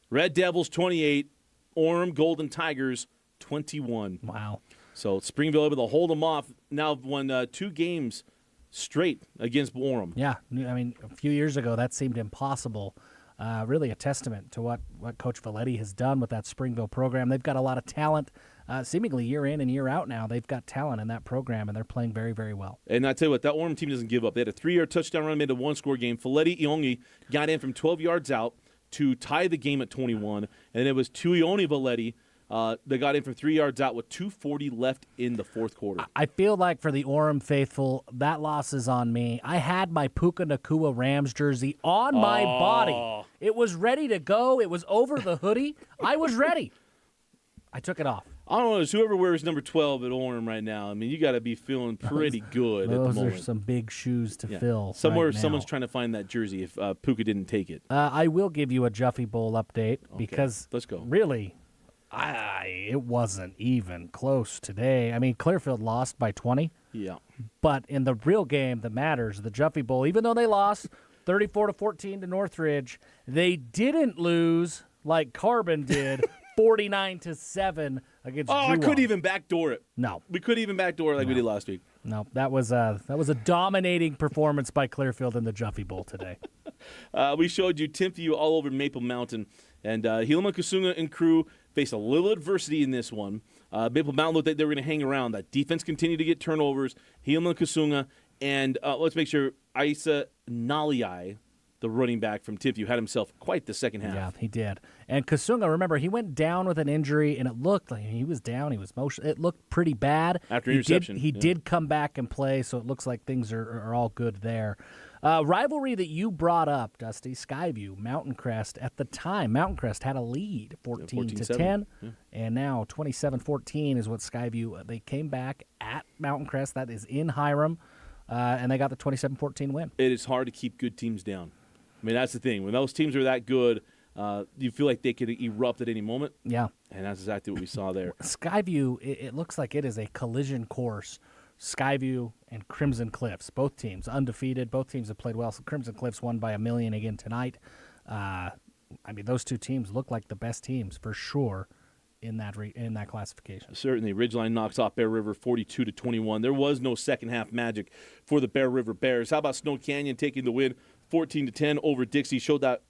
B: Red Devils 28, Orem Golden Tigers 21.
C: Wow.
B: So Springville able to hold them off. Now won 2 games straight against Orem.
C: Yeah, I mean, a few years ago that seemed impossible. Really a testament to what Coach Valetti has done with that Springville program. They've got a lot of talent. Seemingly year in and year out now, they've got talent in that program, and they're playing very, very well.
B: And I tell you what, that Orem team doesn't give up. They had a 3-yard touchdown run, made a 1-score game. Faletti Iongi got in from 12 yards out to tie the game at 21, and it was Tuioni Valetti that got in from 3 yards out with 2:40 left in the fourth quarter.
C: I feel like for the Orem faithful, that loss is on me. I had my Puka Nakua Rams jersey on my body. It was ready to go. It was over the hoodie. I was ready. I took it off.
B: I don't know. It's whoever wears number 12 at Orem right now. I mean, you got to be feeling pretty good at the moment.
C: Those are some big shoes to fill.
B: Somewhere,
C: right now.
B: someone's trying to find that jersey if Puka didn't take it.
C: I will give you a Juffy Bowl update because
B: let's go.
C: Really, it wasn't even close today. I mean, Clearfield lost by 20.
B: Yeah.
C: But in the real game that matters, the Juffy Bowl, even though they lost 34-14 to Northridge, they didn't lose like Carbon did 49-7 against
B: I couldn't even backdoor it.
C: No.
B: We couldn't even backdoor it like we did last week.
C: No, that was a dominating performance by Clearfield in the Juffy Bowl today.
B: We showed you Timpview all over Maple Mountain, and Helena Kasunga and crew faced a little adversity in this one. Maple Mountain looked like they were going to hang around. That defense continued to get turnovers. Helena Kasunga, and let's make sure Isa Naliai, the running back from Timpview, had himself quite the second half.
C: Yeah, he did. And Kasunga, remember, he went down with an injury, and it looked like he was down. He was motion. It looked pretty bad.
B: After interception.
C: He did come back and play, so it looks like things are all good there. Rivalry that you brought up, Dusty, Skyview, Mountain Crest. At the time, Mountain Crest had a lead, 14-10, and now 27-14 is what Skyview, they came back at Mountain Crest. That is in Hiram, and they got the 27-14 win.
B: It is hard to keep good teams down. I mean, that's the thing. When those teams are that good, you feel like they could erupt at any moment.
C: Yeah.
B: And that's exactly what we saw there.
C: Skyview, it looks like it is a collision course. Skyview and Crimson Cliffs, both teams undefeated. Both teams have played well. So Crimson Cliffs won by $1 million again tonight. I mean, those two teams look like the best teams for sure in that classification.
B: Certainly, Ridgeline knocks off Bear River 42-21. There was no second half magic for the Bear River Bears. How about Snow Canyon taking the win 14-10 over Dixie? Showed that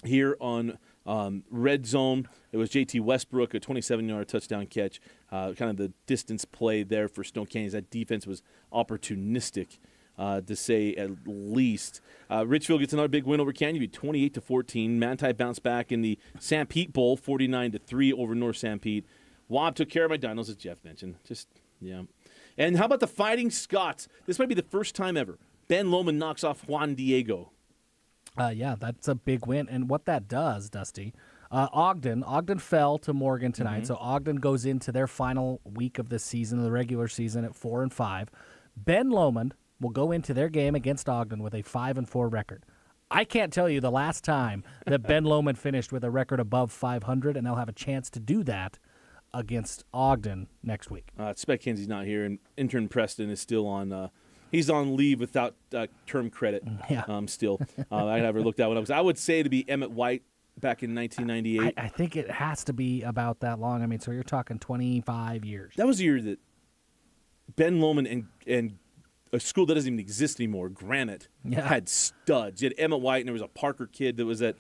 B: here on Redzone. It was JT Westbrook, a 27-yard touchdown catch. Kind of the distance play there for Snow Canyon. That defense was opportunistic, to say at least. Richfield gets another big win over Canyon, 28-14. Manti bounced back in the Sanpete Bowl, 49-3 over North Sanpete. Wob took care of my Dinos, as Jeff mentioned. Yeah. And how about the Fighting Scots? This might be the first time ever. Ben Lomond knocks off Juan Diego.
C: Yeah, that's a big win. And what that does, Dusty, Ogden fell to Morgan tonight, so Ogden goes into their final week of the season, the regular season, at 4-5. Ben Lomond will go into their game against Ogden with a 5-4 record. I can't tell you the last time that Ben Lomond finished with a record above 500, and they'll have a chance to do that against Ogden next week.
B: Spec Kenzie's not here, and intern Preston is still on. He's on leave without term credit.
C: Yeah.
B: Still, I never looked that one up. I would say to be Emmett White back in 1998.
C: I think it has to be about that long. I mean, so you're talking 25 years.
B: That was the year that Ben Lomond and a school that doesn't even exist anymore, Granite, had studs. You had Emmett White, and there was a Parker kid that was at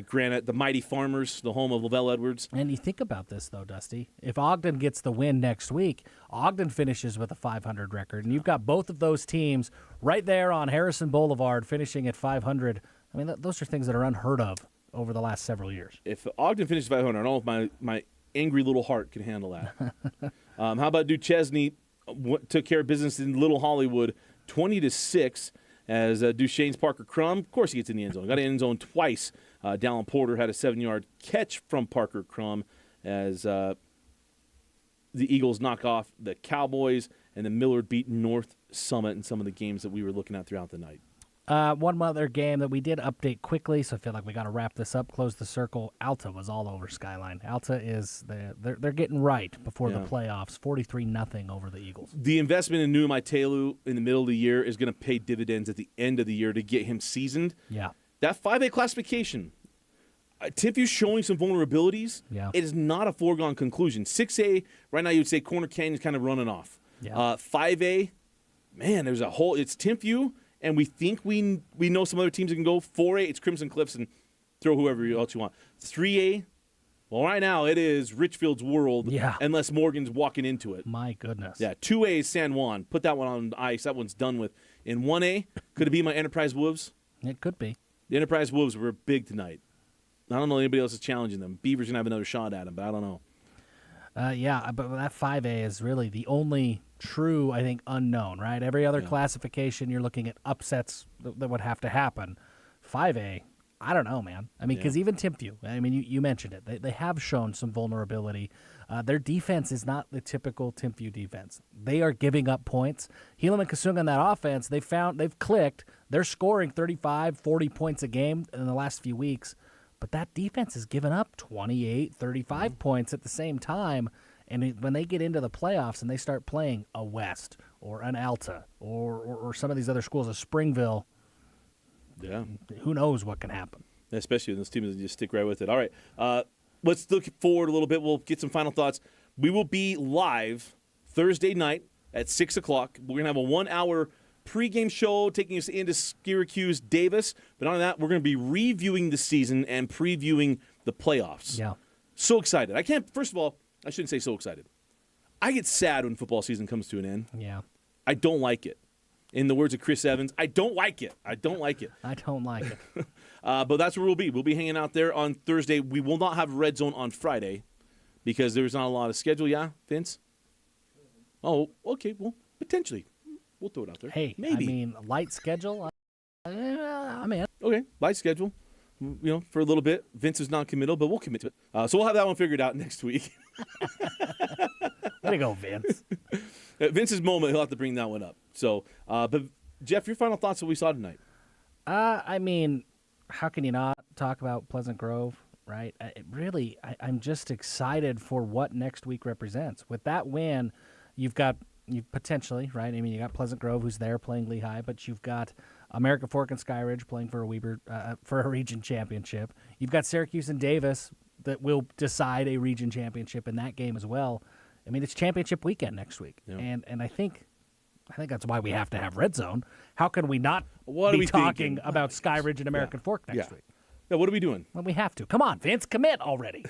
B: Granite, the Mighty Farmers, the home of Lavelle Edwards.
C: And you think about this, though, Dusty. If Ogden gets the win next week, Ogden finishes with a 500 record. And you've got both of those teams right there on Harrison Boulevard finishing at 500. I mean, those are things that are unheard of over the last several years.
B: If Ogden finishes 500, I don't know if my angry little heart can handle that. How about Duchesne took care of business in Little Hollywood 20-6 as Duchesne's Parker Crum. Of course he gets in the end zone. Got in the end zone twice. Dallin Porter had a 7-yard catch from Parker Crum as the Eagles knock off the Cowboys, and the Millard beat North Summit in some of the games that we were looking at throughout the night.
C: One other game that we did update quickly, so I feel like we got to wrap this up, close the circle. Alta was all over Skyline. Alta is they're getting right before the playoffs, 43-0 over the Eagles.
B: The investment in Nua Maitelu in the middle of the year is going to pay dividends at the end of the year to get him seasoned.
C: Yeah.
B: That 5A classification, Tiffy's showing some vulnerabilities.
C: Yeah.
B: It is not a foregone conclusion. 6A, right now you would say Corner Canyon's kind of running off.
C: Yeah.
B: 5A, man, there's a whole – it's Timpview, and we think we know some other teams that can go. 4A, it's Crimson Cliffs, and throw whoever else you want. 3A, well, right now it is Richfield's world unless Morgan's walking into it.
C: My goodness.
B: Yeah, 2A is San Juan. Put that one on ice. That one's done with. In 1A, could it be my Enterprise Wolves?
C: It could be.
B: The Enterprise Wolves were big tonight. I don't know anybody else is challenging them. Beaver's going to have another shot at them, but I don't know.
C: Yeah, but that 5A is really the only true, I think, unknown, right? Every other classification, you're looking at upsets that would have to happen. 5A, I don't know, man. I mean, because even Timpview, I mean, you mentioned it. They have shown some vulnerability. Their defense is not the typical Timpview defense. They are giving up points. Helaman Kasunga on that offense, they've clicked. They're scoring 35, 40 points a game in the last few weeks. But that defense has given up 28, 35 points at the same time. And when they get into the playoffs and they start playing a West or an Alta or some of these other schools, a Springville, who knows what can happen.
B: Especially when those teams just stick right with it. All right, let's look forward a little bit. We'll get some final thoughts. We will be live Thursday night at 6 o'clock. We're going to have a 1-hour pregame show taking us into Syracuse Davis. But on that, we're going to be reviewing the season and previewing the playoffs.
C: Yeah.
B: So excited. First of all, I shouldn't say so excited. I get sad when football season comes to an end.
C: Yeah.
B: I don't like it. In the words of Chris Evans, I don't like it. I don't like it.
C: I don't like it.
B: But that's where we'll be. We'll be hanging out there on Thursday. We will not have Red Zone on Friday because there's not a lot of schedule. Yeah, Vince? Oh, okay. Well, potentially. We'll throw it out there.
C: Hey,
B: maybe.
C: I mean, light schedule, I'm in.
B: Okay, light schedule. For a little bit. Vince is non-committal, but we'll commit to it. So we'll have that one figured out next week.
C: Way to go, Vince.
B: Vince's moment, he'll have to bring that one up. So, but Jeff, your final thoughts on what we saw tonight?
C: I mean, how can you not talk about Pleasant Grove, right? I'm just excited for what next week represents. With that win, you potentially, right? I mean, you got Pleasant Grove who's there playing Lehi, but you've got American Fork and Skyridge playing for a region championship. You've got Syracuse and Davis that will decide a region championship in that game as well. I mean, it's championship weekend next week, and I think that's why we have to have Redzone. How can we not be talking about Skyridge and American Fork next week?
B: Yeah, what are we doing?
C: Well, we have to. Come on, Vince, commit already.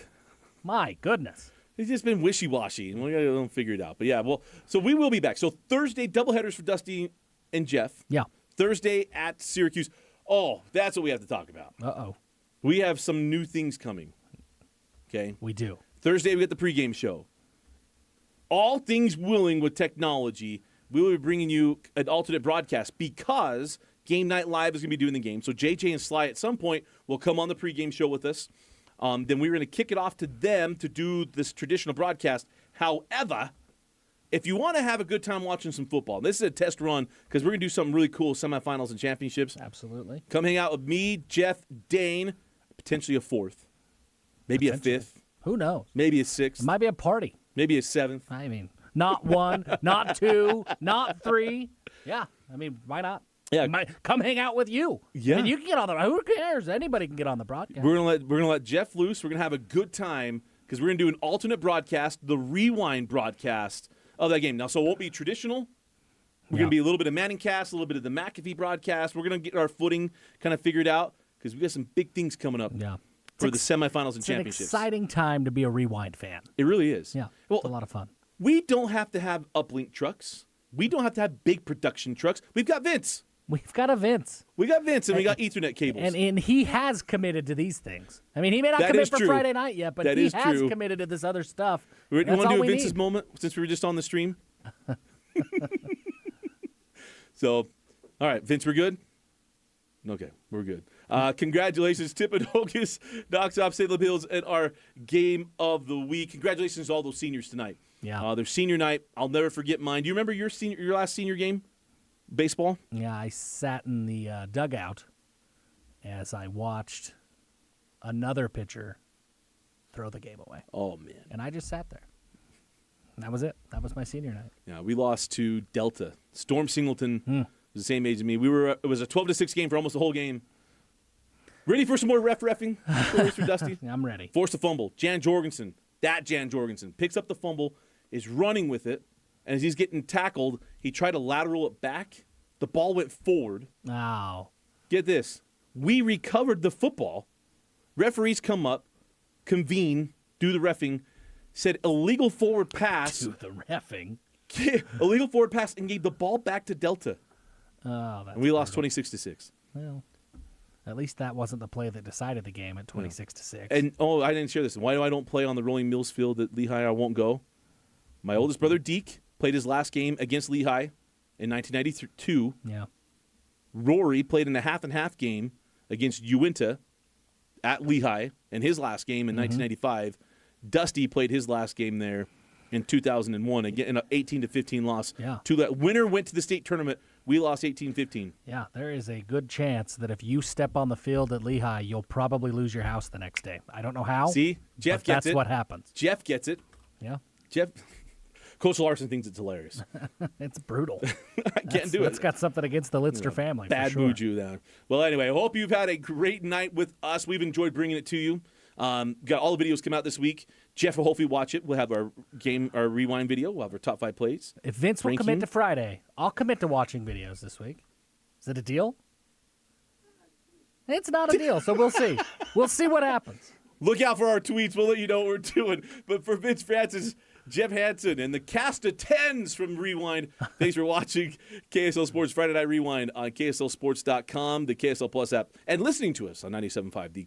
C: My goodness.
B: It's just been wishy-washy, and we got to figure it out. But yeah, well, so we will be back. So Thursday, doubleheaders for Dusty and Jeff.
C: Yeah.
B: Thursday at Syracuse. Oh, that's what we have to talk about.
C: Uh-oh.
B: We have some new things coming. Okay?
C: We do.
B: Thursday, we got the pregame show. All things willing with technology, we will be bringing you an alternate broadcast because Game Night Live is going to be doing the game. So JJ and Sly at some point will come on the pregame show with us. Then we're going to kick it off to them to do this traditional broadcast. However, if you want to have a good time watching some football, this is a test run because we're going to do something really cool, semifinals and championships.
C: Absolutely.
B: Come hang out with me, Jeff, Dane, potentially a fourth, maybe a fifth.
C: Who knows?
B: Maybe a sixth.
C: It might be a party.
B: Maybe a seventh.
C: I mean, not one, not two, not three. Yeah, I mean, why not?
B: Yeah,
C: come hang out with you.
B: Yeah,
C: I mean, you can get on the. Who cares? Anybody can get on the broadcast.
B: We're gonna let Jeff loose. We're gonna have a good time because we're gonna do an alternate broadcast, the rewind broadcast of that game. Now, so it won't be traditional. We're gonna be a little bit of Manning cast, a little bit of the McAfee broadcast. We're gonna get our footing kind of figured out because we got some big things coming up.
C: Yeah.
B: For the semifinals and championships.
C: It's an exciting time to be a rewind fan.
B: It really is.
C: Yeah,
B: well,
C: it's a lot of fun.
B: We don't have to have uplink trucks. We don't have to have big production trucks. We've got Vince.
C: We've got a Vince.
B: We got Vince, and we got Ethernet cables.
C: And he has committed to these things. I mean, he may not commit for Friday night yet, but he has committed to this other stuff.
B: You want to do Vince's moment since we were just on the stream? So, all right, Vince, we're good? Okay, we're good. Congratulations, Timpanogos knocks off St. Louis Hills at our game of the week. Congratulations to all those seniors tonight.
C: Yeah.
B: Their senior night, I'll never forget mine. Do you remember your last senior game, baseball?
C: Yeah, I sat in the dugout as I watched another pitcher throw the game away.
B: Oh, man.
C: And I just sat there. And that was it. That was my senior night.
B: Yeah, we lost to Delta. Storm Singleton was the same age as me. It was a 12-6 game for almost the whole game. Ready for some more reffing for Dusty?
C: I'm ready.
B: Forced a fumble. Jan Jorgensen picks up the fumble, is running with it, and as he's getting tackled, he tried to lateral it back. The ball went forward.
C: Wow.
B: Get this. We recovered the football. Referees come up, convene, do the reffing, said illegal forward pass.
C: Do the reffing.
B: Illegal forward pass and gave the ball back to Delta.
C: Oh, that's
B: and we lost 26-6.
C: Well, at least that wasn't the play that decided the game at 26-6.
B: And I didn't share this. Why do I don't play on the Rolling Mills field at Lehi? I won't go. My oldest brother Deke played his last game against Lehi in 1992.
C: Yeah.
B: Rory played in a half-and-half game against Uinta at Lehi in his last game in 1995. Dusty played his last game there in 2001, again in an 18-15 loss.
C: Yeah.
B: That winner went to the state tournament. We lost 18-15.
C: Yeah, there is a good chance that if you step on the field at Lehi, you'll probably lose your house the next day. I don't know how.
B: See, Jeff gets it.
C: That's what happens.
B: Jeff gets it.
C: Yeah.
B: Coach Larson thinks it's hilarious.
C: It's brutal.
B: I can't do it.
C: It's got something against the Litster family.
B: Bad
C: for sure.
B: mojo there. Well, anyway, I hope you've had a great night with us. We've enjoyed bringing it to you. Got all the videos come out this week. Jeff will hopefully watch it. We'll have our rewind video. We'll have our top 5 plays.
C: If Vince will commit to Friday, I'll commit to watching videos this week. Is it a deal? It's not a deal, so we'll see. We'll see what happens.
B: Look out for our tweets. We'll let you know what we're doing. But for Vince Francis, Jeff Hansen, and the cast of 10s from Rewind, thanks for watching KSL Sports Friday Night Rewind on KSLSports.com, the KSL Plus app, and listening to us on 97.5 The